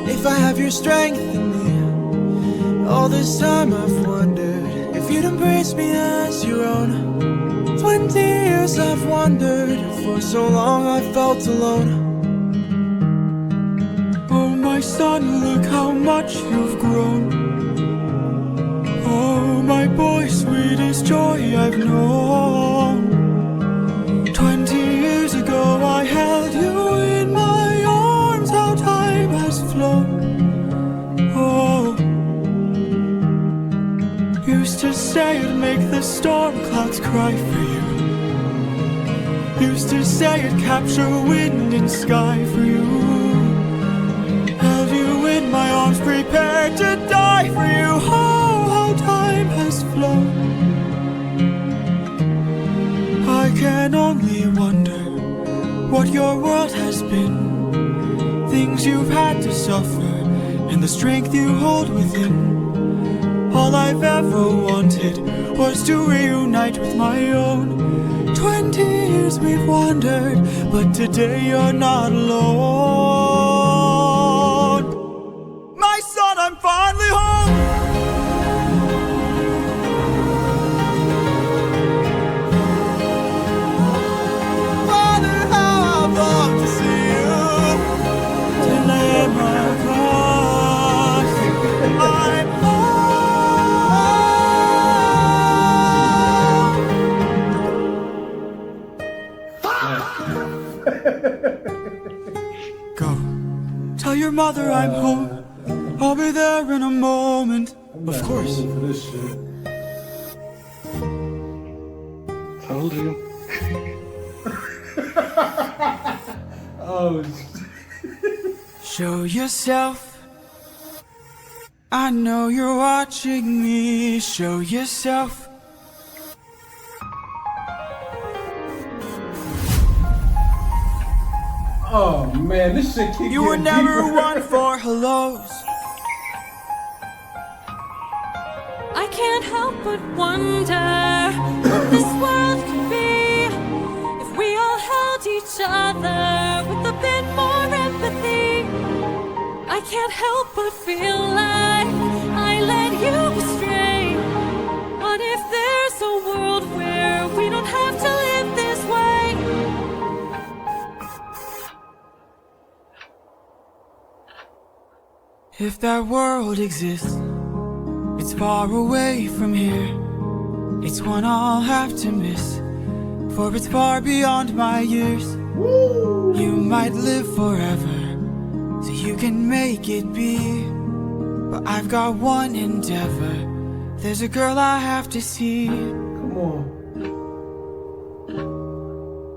if I have your strength in me. All this time I've wondered if you'd embrace me as your own. 20 years I've wondered, for so long I felt alone. Oh my son, look how much you've grown. Oh my boy, sweetest joy I've known. 20 years ago I held you in my arms, how time has flown. Oh, used to say I'd make the storm clouds cry for you. Used to say I'd capture wind and sky for you. Held you in my arms, prepared to die for you. Oh, how time has flown. I can only wonder what your world has been. Things you've had to suffer, and the strength you hold within. All I've ever wanted was to reunite with my own. 20 years we've wandered, but today you're not alone. My son, I'm finally home. Father, how I've longed to see you. To lay my cross, I'm Go, tell your mother I'm home. I'll be be there in a moment. Of course. For this shit. Told you. Oh, show yourself. I know you're watching me. Show yourself. oh man, this shit keeps You were getting never deeper. one for hellos. I can't help but wonder what this world could be if we all held each other with a bit more empathy. I can't help but feel like I led you astray. What if there's a world where we don't have to live this way? If that world exists, it's far away from here. It's one I'll have to miss, for it's far beyond my years. You might live forever, so you can make it be. But I've got one endeavor. There's a girl I have to see. Come on.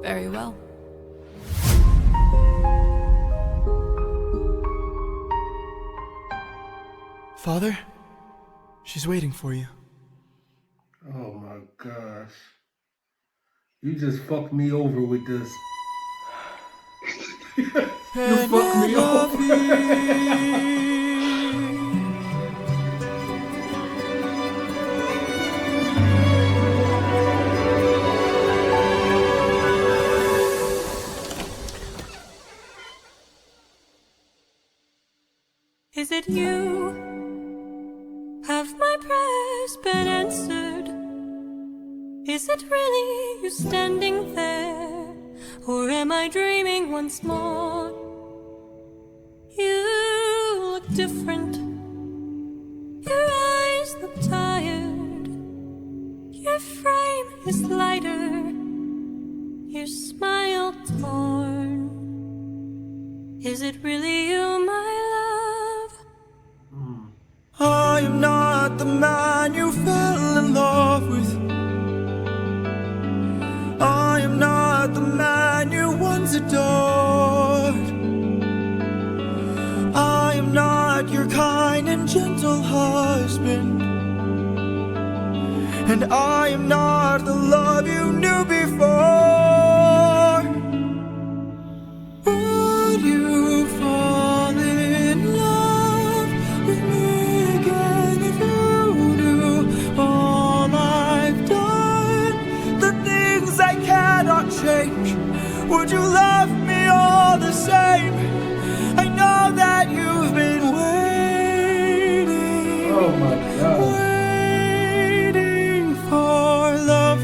Very well. Father, she's waiting for you. Oh my gosh. You just fucked me over with this. You fucked me over. Is it you? Have my prayers been answered? Is it really you standing there? Or am I dreaming once more? You look different. Your eyes look tired. Your frame is lighter. Your smile torn. Is it really you, my love? I am not the man you fell in love with. I am not the man you once adored. I am not your kind and gentle husband. And I am not the love you knew before. Would you fall in love with me again if you knew all I've done? The things I cannot change. Would you love me all the same? I know that you've been waiting. Oh my God. Waiting for love.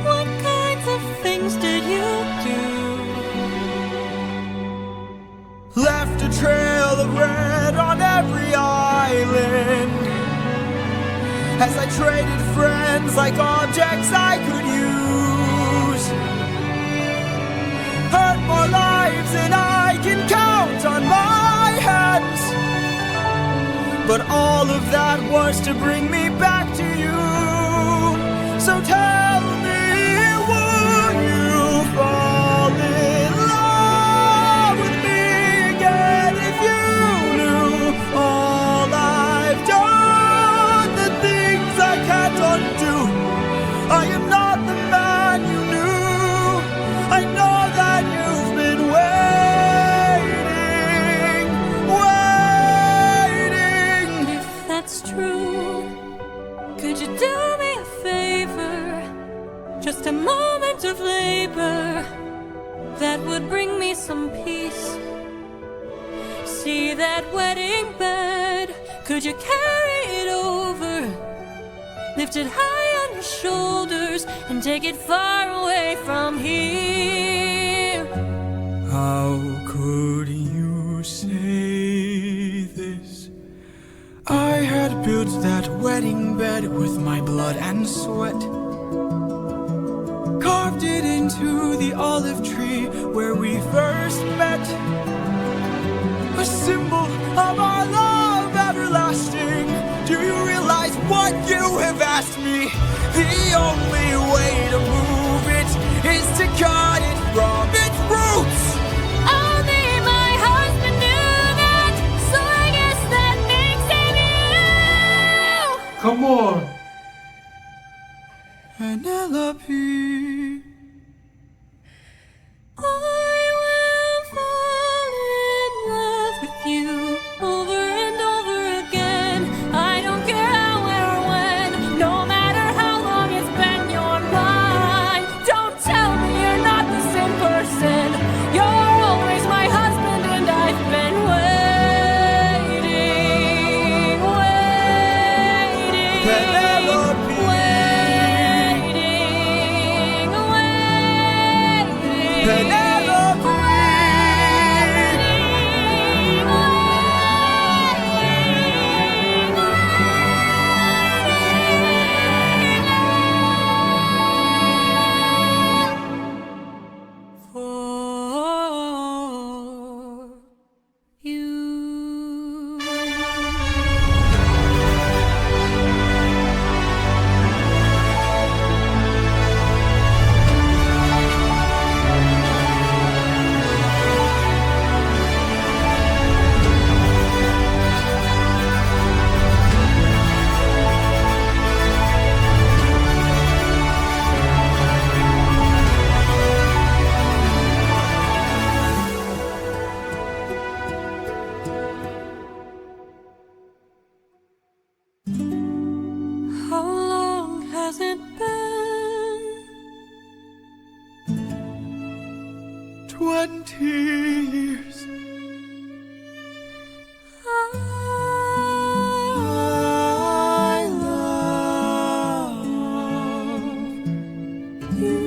What kinds of things did you do? Left a trail of red on every island. As I traded friends like objects I could use. Hurt more lives than I can count on my hands. But all of that was to bring me back to you. So tell me, would you fall in love with me again if you knew all I've done? The things I can't undo. I am not the man you knew. I know that you've been waiting. If that's true, could you do me a favor? Just a moment of labor that would bring me some peace. See that wedding bed, could you carry it over? Lift it high on your shoulders and take it far away from here. How could you say this? I had built that wedding bed with my blood and sweat. Carved it into the olive tree where we yet. A symbol of our love everlasting. Do you realize what you have asked me? The only way to move it is to cut it from its roots. Only my husband knew that, so I guess that makes him you. Come on. Penelope. I will fall in love with you over and over again. I don't care how or when, no matter how long it's been, you're mine. Don't tell me you're not the same person. You're always my husband, and I've been waiting, waiting, Penelope. How long has it been? 20 years. I love you.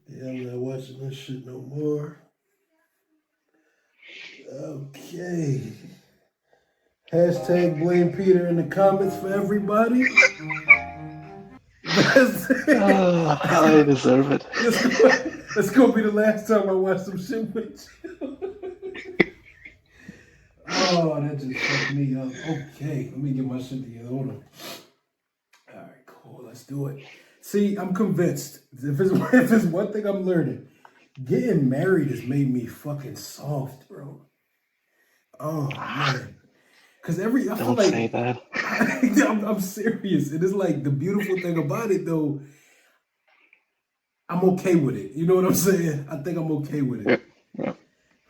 Yeah, I'm not watching this shit no more. Okay. Hashtag blame Peter in the comments for everybody. I deserve it. That's gonna be the last time I watch some shit with you. Oh, that just fucked me up. Okay, let me get my shit together. Hold on. All right, cool. Let's do it. See, I'm convinced. If it's one thing I'm learning, getting married has made me fucking soft, bro. Oh man. Cause I feel Don't like, say that. I'm serious. It is like the beautiful thing about it though. I'm okay with it. You know what I'm saying? I think I'm okay with it. Yeah.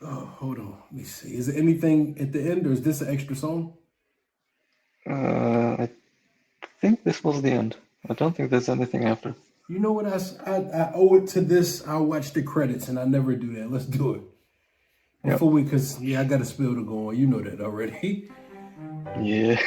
Oh, hold on. Let me see. Is there anything at the end, or is this an extra song? I think this was the end. I don't think there's anything after. You know what? I owe it to this. I'll watch the credits, and I never do that. Let's do it. Before because I got a spill to go on. You know that already. Yeah.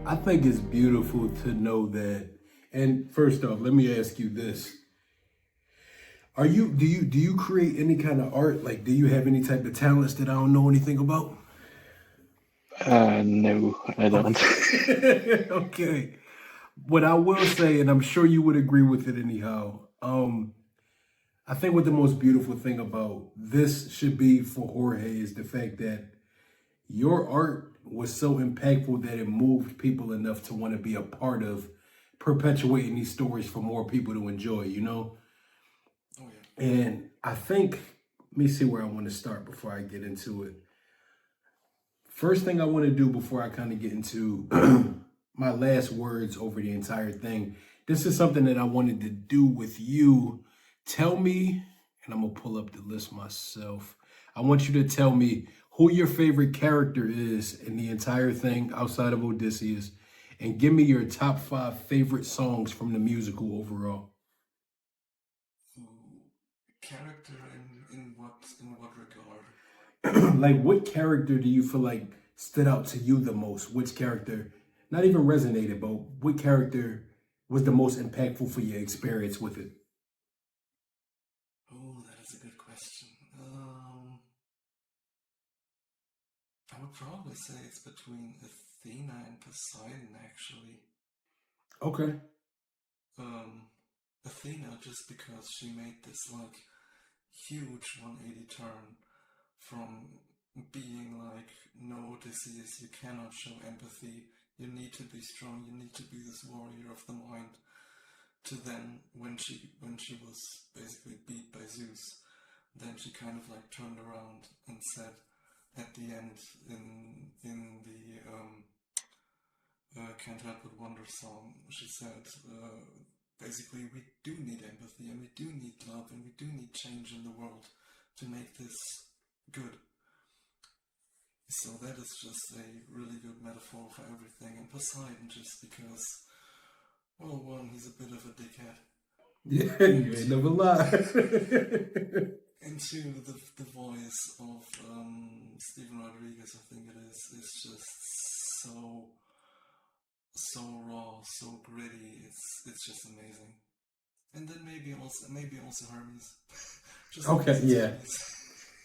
I think it's beautiful to know that. And first off, let me ask you this. Do you create any kind of art? Like, do you have any type of talents that I don't know anything about? No, I don't. Okay. What I will say, and I'm sure you would agree with it anyhow, I think what the most beautiful thing about this should be for Jorge is the fact that your art was so impactful that it moved people enough to want to be a part of perpetuating these stories for more people to enjoy, you know? Oh, yeah. And I think, let me see where I want to start before I get into it. First thing I want to do before I kind of get into my last words over the entire thing, this is something that I wanted to do with you. Tell me, and I'm going to pull up the list myself. I want you to tell me who your favorite character is in the entire thing outside of Odysseus, and give me your top 5 favorite songs from the musical overall. Character in what regard? Like, what character do you feel like stood out to you the most? Which character, not even resonated, but what character was the most impactful for your experience with it? Oh, that is a good question. I would probably say it's between Athena and Poseidon, actually. Okay. Athena, just because she made this like huge 180 turn from being like, no, Odysseus, you cannot show empathy, you need to be strong, you need to be this warrior of the mind, to then when she was basically beat by Zeus, then she kind of like turned around and said at the end in the Can't Help But Wonder song, she said basically we do need empathy and we do need love and we do need change in the world to make this good. So that is just a really good metaphor for everything. And Poseidon, just because, well, one, he's a bit of a dickhead. Yeah, you ain't never lie. And two, the voice of Stephen Rodriguez, I think it is just so raw, so gritty. It's just amazing. And then maybe also Hermes. Just okay, yeah.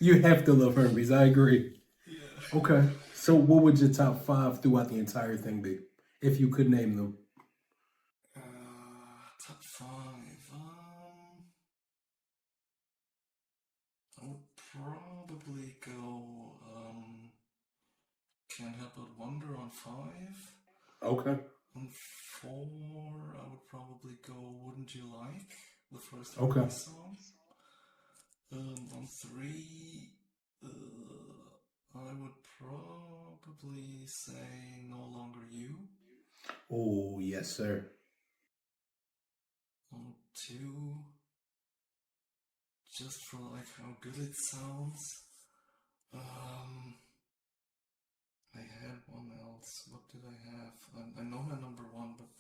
You have to love Hermes. I agree. Yeah. Okay. So what would your top 5 throughout the entire thing be? If you could name them. Top 5. I would probably go Can't Help But Wonder on 5. Okay. On 4, I would probably go Wouldn't You Like, the first song. On 3, I would probably say No Longer You. Oh, yes, sir. On 2, just for like how good it sounds. I had one else. What did I have? I know my number 1, but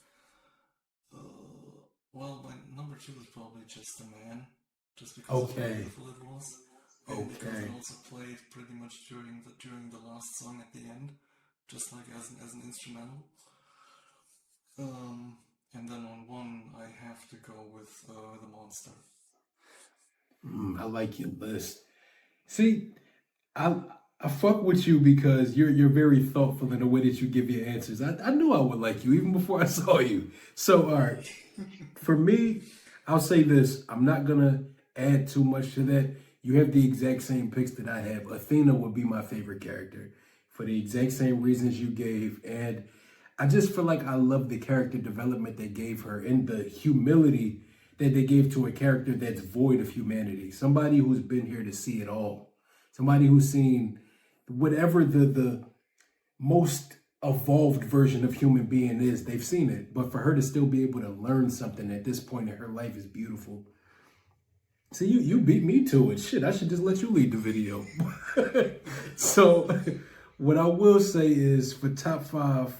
well, my number 2 is probably Just a Man, just because of how beautiful it was. And because it also played pretty much during the last song at the end, just like as an instrumental. And then on 1, I have to go with The Monster. I like your list. See, I fuck with you because you're very thoughtful in the way that you give your answers. I knew I would like you even before I saw you. So, all right. For me, I'll say this. I'm not going to add too much to that. You have the exact same picks that I have. Athena would be my favorite character for the exact same reasons you gave. And I just feel like I love the character development they gave her and the humility that they gave to a character that's void of humanity. Somebody who's been here to see it all. Somebody who's seen whatever the most evolved version of human being is, they've seen it. But for her to still be able to learn something at this point in her life is beautiful. See, you beat me to it. Shit, I should just let you lead the video. So what I will say is for top 5,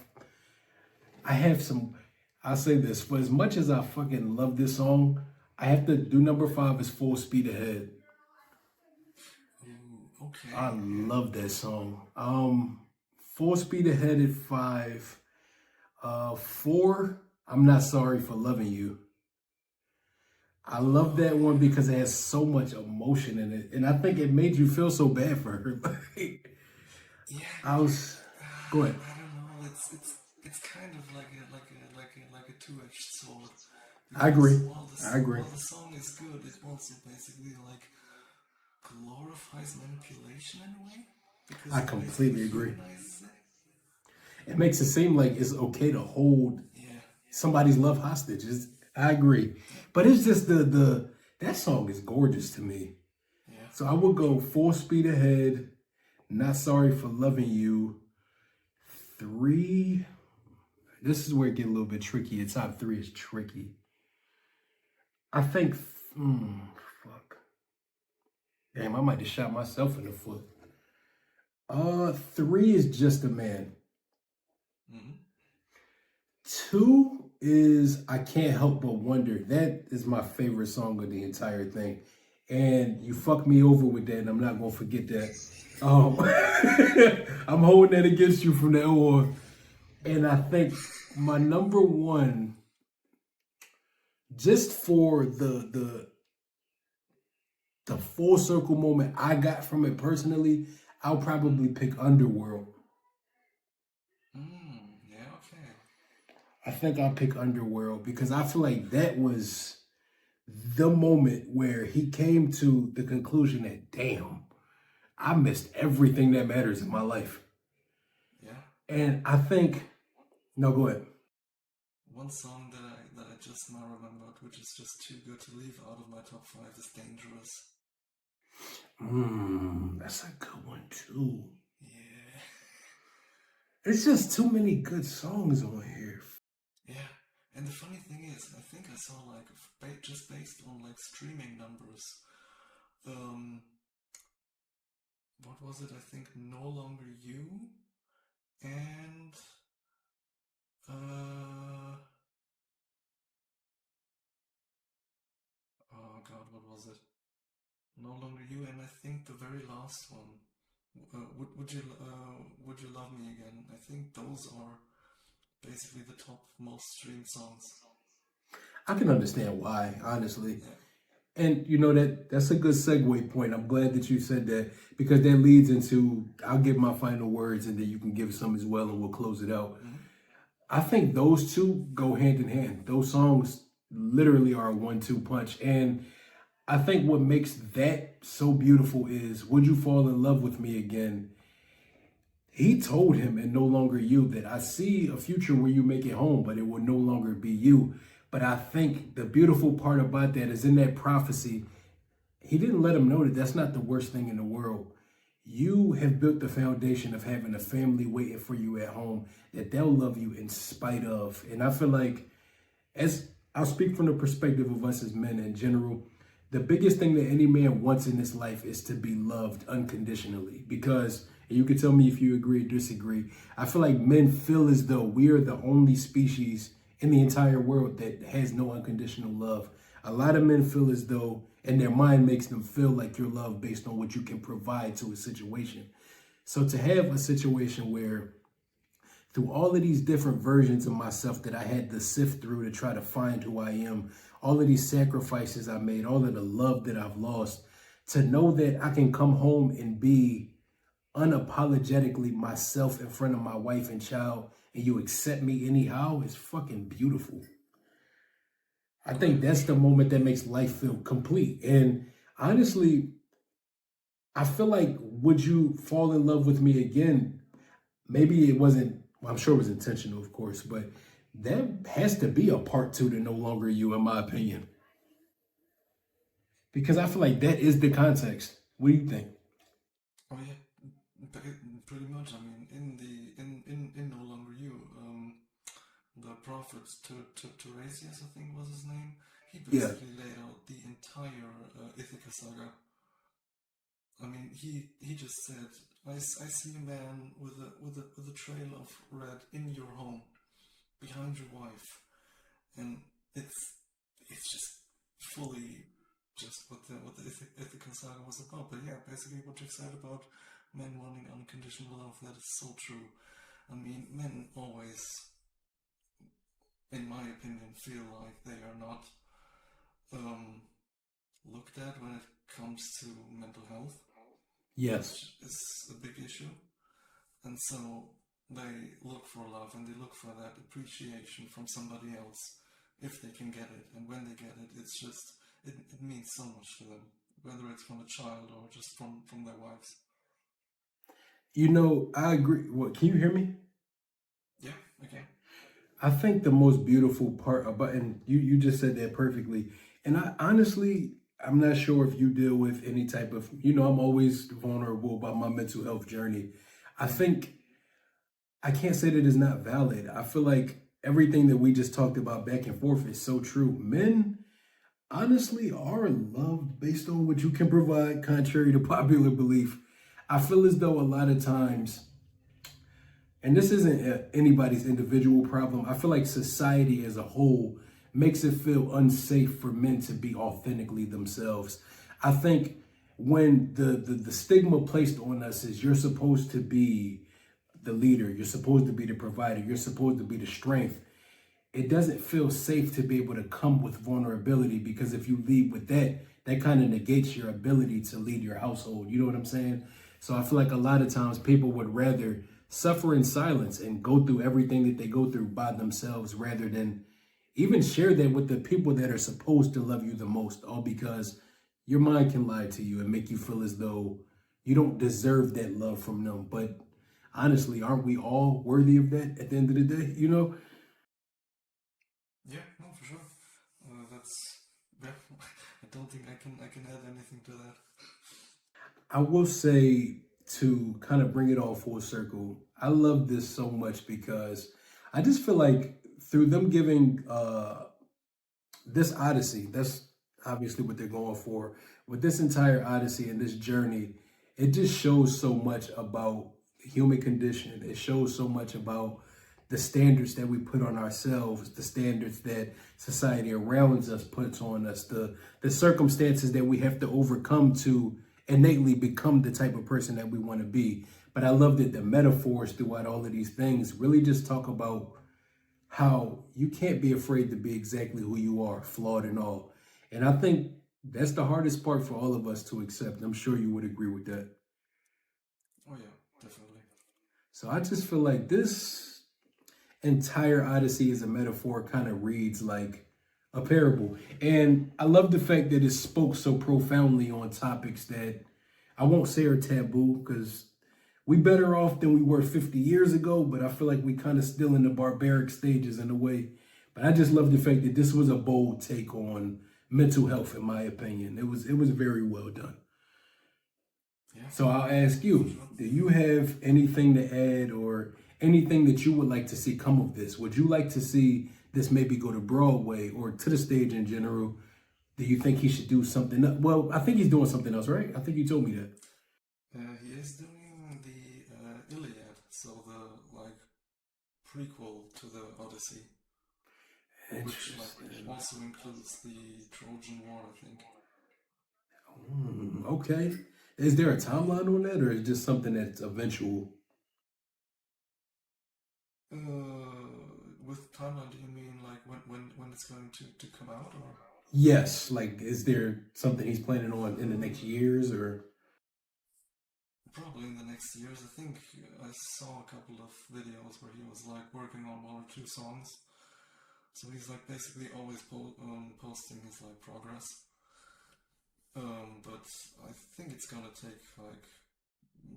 I have some, I'll say this, for as much as I fucking love this song, I have to do number 5 is Full Speed Ahead. Ooh, okay. I love that song. Full Speed Ahead at 5. 4, I'm Not Sorry for Loving You. I love that one because it has so much emotion in it, and I think it made you feel so bad for her. Yeah. Go ahead. I don't know. It's kind of like a two-edged sword. I agree. While the song is good, it also basically like glorifies manipulation in a way. Because I completely agree. It. It makes it seem like it's okay to hold somebody's love hostage. I agree, but it's just that song is gorgeous to me. Yeah. So I would go Full Speed Ahead, Not Sorry for Loving You. 3. This is where it gets a little bit tricky. Top 3 is tricky. I think. Fuck. Damn, I might have shot myself in the foot. 3 is Just a Man. 2 is I Can't Help But Wonder. That is my favorite song of the entire thing. And you fucked me over with that, and I'm not going to forget that. I'm holding that against you from now on. And I think my number 1, just for the full circle moment I got from it personally, I'll probably pick Underworld. Yeah, okay. I think I'll pick Underworld because I feel like that was the moment where he came to the conclusion that, damn, I missed everything that matters in my life. Yeah. And I think, no, go ahead. One song that I just now remembered, which is just too good to leave out of my top 5, is Dangerous. That's a good one too. Yeah. It's just too many good songs on here. Yeah, and the funny thing is, I think I saw like just based on like streaming numbers, what was it? I think No Longer You, and oh god, what was it? No Longer You, and I think the very last one, would you love me again? I think those are basically the top most streamed songs. I can understand why, honestly. Yeah. And you know that's a good segue point. I'm glad that you said that because that leads into I'll give my final words and then you can give some as well and we'll close it out. I think those two go hand in hand. Those songs literally are a 1-2 punch. And I think what makes that so beautiful is Would You Fall in Love with Me Again? He told him in No Longer You that I see a future where you make it home, but it will no longer be you. But I think the beautiful part about that is in that prophecy, he didn't let him know that that's not the worst thing in the world. You have built the foundation of having a family waiting for you at home that they'll love you in spite of. And I feel like, as I'll speak from the perspective of us as men in general, the biggest thing that any man wants in this life is to be loved unconditionally. Because, and you can tell me if you agree or disagree, I feel like men feel as though we are the only species in the entire world that has no unconditional love. A lot of men feel as though, and their mind makes them feel like you're loved based on what you can provide to a situation. So to have a situation where through all of these different versions of myself that I had to sift through to try to find who I am, all of these sacrifices I made, all of the love that I've lost, to know that I can come home and be unapologetically myself in front of my wife and child, and you accept me anyhow, is fucking beautiful. I think that's the moment that makes life feel complete. And honestly, I feel like Would You Fall in Love with Me Again? Maybe it wasn't, well, I'm sure it was intentional, of course, but that has to be a part 2 to No Longer You, in my opinion. Because I feel like that is the context. What do you think? Oh yeah, pretty much. I mean, in No Longer You, the prophet Tiresias, I think was his name. He basically laid out the entire Ithaca saga. I mean, he just said, I see a man with a trail of red in your home, behind your wife, and it's just fully just what the Ithaca saga was about. But yeah, basically what you said about men wanting unconditional love, that is so true. I mean, men always in my opinion, feel like they are not looked at when it comes to mental health. Yes. Which is a big issue. And so they look for love and they look for that appreciation from somebody else if they can get it. And when they get it, it's just, it means so much to them, whether it's from a child or just from their wives. You know, I agree. What, can you hear me? Yeah, okay. I think the most beautiful part about, and you just said that perfectly. And I honestly, I'm not sure if you deal with any type of, you know, I'm always vulnerable about my mental health journey. I think, I can't say that it's not valid. I feel like everything that we just talked about back and forth is so true. Men honestly are loved based on what you can provide, contrary to popular belief. I feel as though a lot of times, and this isn't anybody's individual problem, I feel like society as a whole makes it feel unsafe for men to be authentically themselves. I think when the stigma placed on us is you're supposed to be the leader, you're supposed to be the provider, you're supposed to be the strength, it doesn't feel safe to be able to come with vulnerability, because if you lead with that, that kind of negates your ability to lead your household. You know what I'm saying? So I feel like a lot of times people would rather suffer in silence and go through everything that they go through by themselves rather than even share that with the people that are supposed to love you the most, all because your mind can lie to you and make you feel as though you don't deserve that love from them. But honestly, aren't we all worthy of that at the end of the day, you know? Yeah, no, for sure. Yeah, I don't think I can add anything to that. I will say, to kind of bring it all full circle, I love this so much because I just feel like through them giving this Odyssey, that's obviously what they're going for, with this entire Odyssey and this journey, it just shows so much about the human condition. It shows so much about the standards that we put on ourselves, the standards that society around us puts on us, the circumstances that we have to overcome to innately become the type of person that we want to be. But I love that the metaphors throughout all of these things really just talk about how you can't be afraid to be exactly who you are, flawed and all. And I think that's the hardest part for all of us to accept. I'm sure you would agree with that. Oh yeah, definitely. So I just feel like this entire Odyssey as a metaphor kind of reads like a parable. And I love the fact that it spoke so profoundly on topics that I won't say are taboo, because we better off than we were 50 years ago, but I feel like we kind of still in the barbaric stages in a way. But I just love the fact that this was a bold take on mental health, in my opinion. It was very well done. Yeah. So I'll ask you, do you have anything to add or anything that you would like to see come of this? Would you like to see this maybe go to Broadway or to the stage in general? Do you think he should do something else? Well, I think he's doing something else, right? I think you told me that. He is doing the Iliad, so the prequel to the Odyssey, which also includes the Trojan War, I think. Okay. Is there a timeline on that, or is it just something that's eventual? With timeline, do you mean like when it's going to come out, or? Yes, like is there something he's planning on in the next years, or? Probably in the next years. I think I saw a couple of videos where he was like working on 1 or 2 songs. So he's like basically always posting his like progress. But I think it's gonna take like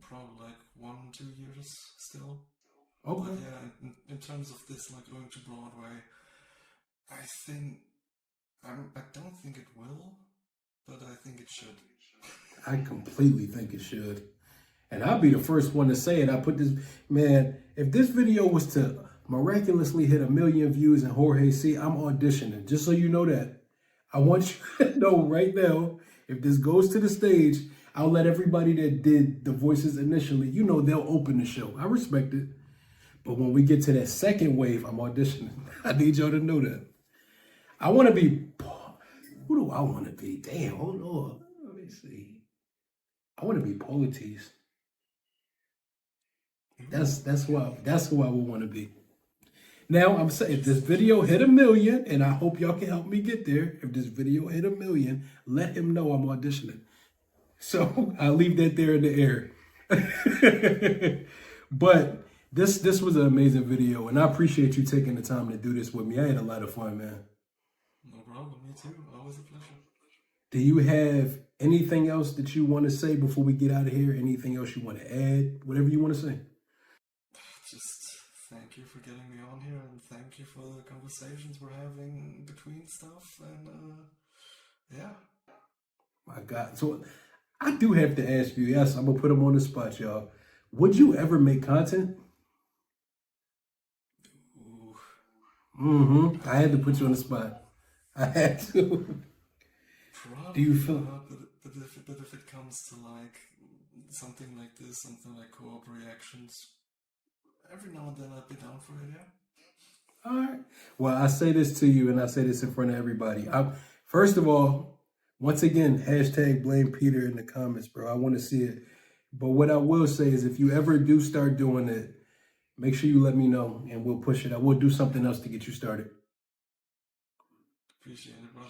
probably like 1-2 years still. Okay. But yeah, in terms of this like going to Broadway, I don't think it will, but I think it should. I completely think it should. And I'll be the first one to say it. I put this, man, if this video was to miraculously hit 1 million views and Jorge C, I'm auditioning. Just so you know that. I want you to know right now, if this goes to the stage, I'll let everybody that did the voices initially, you know, they'll open the show. I respect it. But when we get to that second wave, I'm auditioning. I need y'all to know that. I want to be, who do I want to be? Damn, hold on. Let me see. I want to be Politis. That's who I would want to be. Now, I'm saying if this video hit 1 million, and I hope y'all can help me get there. If this video hit 1 million, let him know I'm auditioning. So I'll leave that there in the air. But this was an amazing video, and I appreciate you taking the time to do this with me. I had a lot of fun, man. No problem, me too. Always a pleasure. Do you have anything else that you want to say before we get out of here? Anything else you want to add? Whatever you want to say. Just thank you for getting me on here, and thank you for the conversations we're having between stuff, and yeah. My God. So I do have to ask you, yes, I'm going to put them on the spot, y'all. Would you ever make content? Ooh. I had to put you on the spot. I had to. Probably Do you feel? But if it comes to like something like this, something like co-op reactions, every now and then I'd be down for it, yeah. All right. Well, I say this to you, and I say this in front of everybody. First of all, once again, hashtag blame Peter in the comments, bro. I want to see it. But what I will say is if you ever do start doing it, make sure you let me know, and we'll push it. I will do something else to get you started. Appreciate it, brother.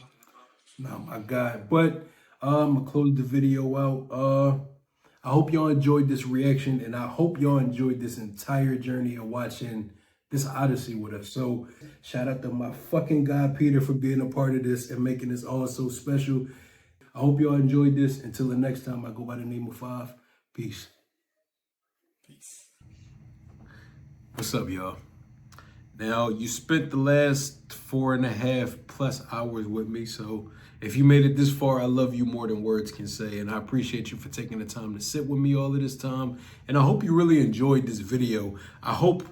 No, my God. But I'm going to close the video out. I hope y'all enjoyed this reaction, and I hope y'all enjoyed this entire journey of watching this Odyssey with us. So shout out to my fucking guy, Peter, for being a part of this and making this all so special. I hope y'all enjoyed this. Until the next time, I go by the name of 5. Peace. Peace. What's up, y'all? Now, you spent the last 4.5+ hours with me, so if you made it this far, I love you more than words can say, and I appreciate you for taking the time to sit with me all of this time, and I hope you really enjoyed this video. I hope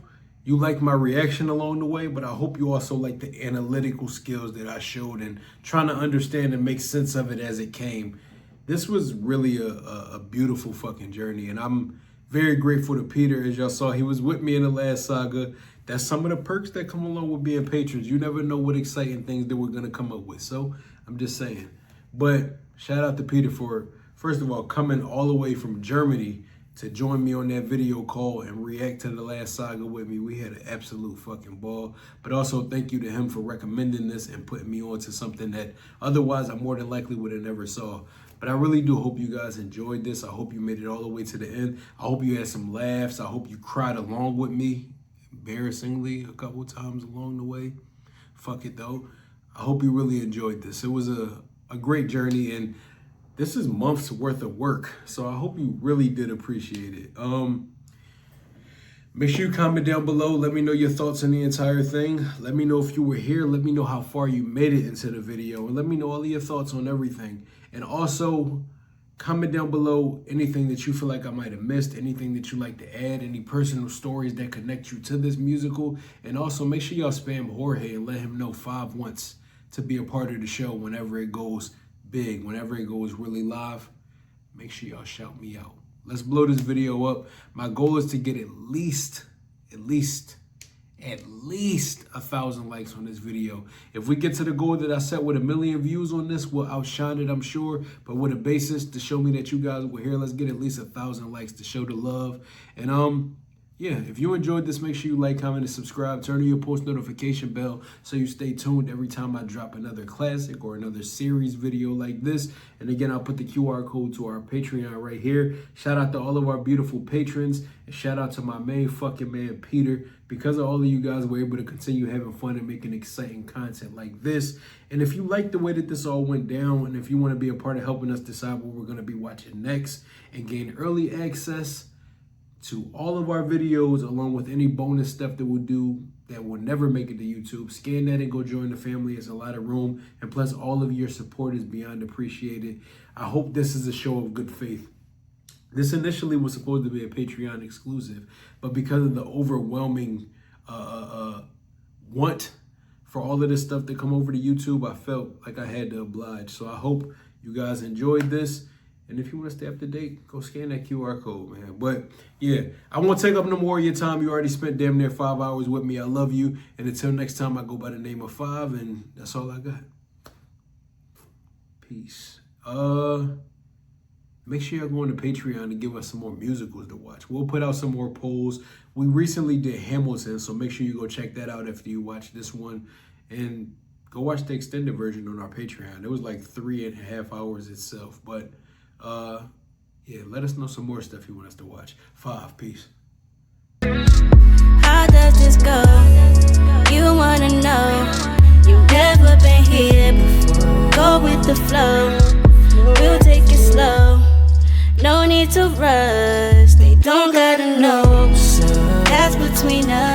you like my reaction along the way, but I hope you also like the analytical skills that I showed and trying to understand and make sense of it as it came. This was really a beautiful fucking journey, and I'm very grateful to Peter. As y'all saw, he was with me in the last saga. That's some of the perks that come along with being patrons. You never know what exciting things that we're going to come up with. So I'm just saying. But shout out to Peter for, first of all, coming all the way from Germany to join me on that video call and react to the last saga with me. We had an absolute fucking ball. But also thank you to him for recommending this and putting me on to something that otherwise I more than likely would have never saw. But I really do hope you guys enjoyed this. I hope you made it all the way to the end. I hope you had some laughs. I hope you cried along with me, embarrassingly, a couple times along the way. Fuck it, though. I hope you really enjoyed this. It was a great journey, and this is months worth of work. So I hope you really did appreciate it. Make sure you comment down below. Let me know your thoughts on the entire thing. Let me know if you were here. Let me know how far you made it into the video. And let me know all of your thoughts on everything. And also, comment down below anything that you feel like I might have missed, anything that you like to add, any personal stories that connect you to this musical. And also, make sure y'all spam Jorge and let him know 5 wants to be a part of the show whenever it goes big, whenever it goes really live. Make sure y'all shout me out. Let's blow this video up. My goal is to get at least 1,000 likes on this video. If we get to the goal that I set with 1 million views on this, we'll outshine it, I'm sure. But with a basis to show me that you guys were here, let's get at least 1,000 likes to show the love. And yeah, if you enjoyed this, make sure you like, comment, and subscribe. Turn on your post notification bell so you stay tuned every time I drop another classic or another series video like this. And again, I'll put the QR code to our Patreon right here. Shout out to all of our beautiful patrons, and shout out to my main fucking man, Peter. Because of all of you guys, we're able to continue having fun and making exciting content like this. And if you like the way that this all went down, and if you want to be a part of helping us decide what we're going to be watching next and gain early access to all of our videos, along with any bonus stuff that we'll do that will never make it to YouTube, scan that and go join the family. It's a lot of room. And plus, all of your support is beyond appreciated. I hope this is a show of good faith. This initially was supposed to be a Patreon exclusive, but because of the overwhelming want for all of this stuff to come over to YouTube, I felt like I had to oblige. So I hope you guys enjoyed this. And if you want to stay up to date, go scan that QR code, man. But yeah, I won't take up no more of your time. You already spent damn near 5 hours with me. I love you. And until next time, I go by the name of 5, and that's all I got. Peace. make sure y'all go on to Patreon and give us some more musicals to watch. We'll put out some more polls. We recently did Hamilton, so make sure you go check that out after you watch this one. And go watch the extended version on our Patreon. It was like 3.5 hours itself. But yeah, let us know some more stuff you want us to watch. 5, peace. How does this go? You wanna know. You've never been here before. Go with the flow. We'll take it slow. No need to rush. They don't gotta know. So that's between us.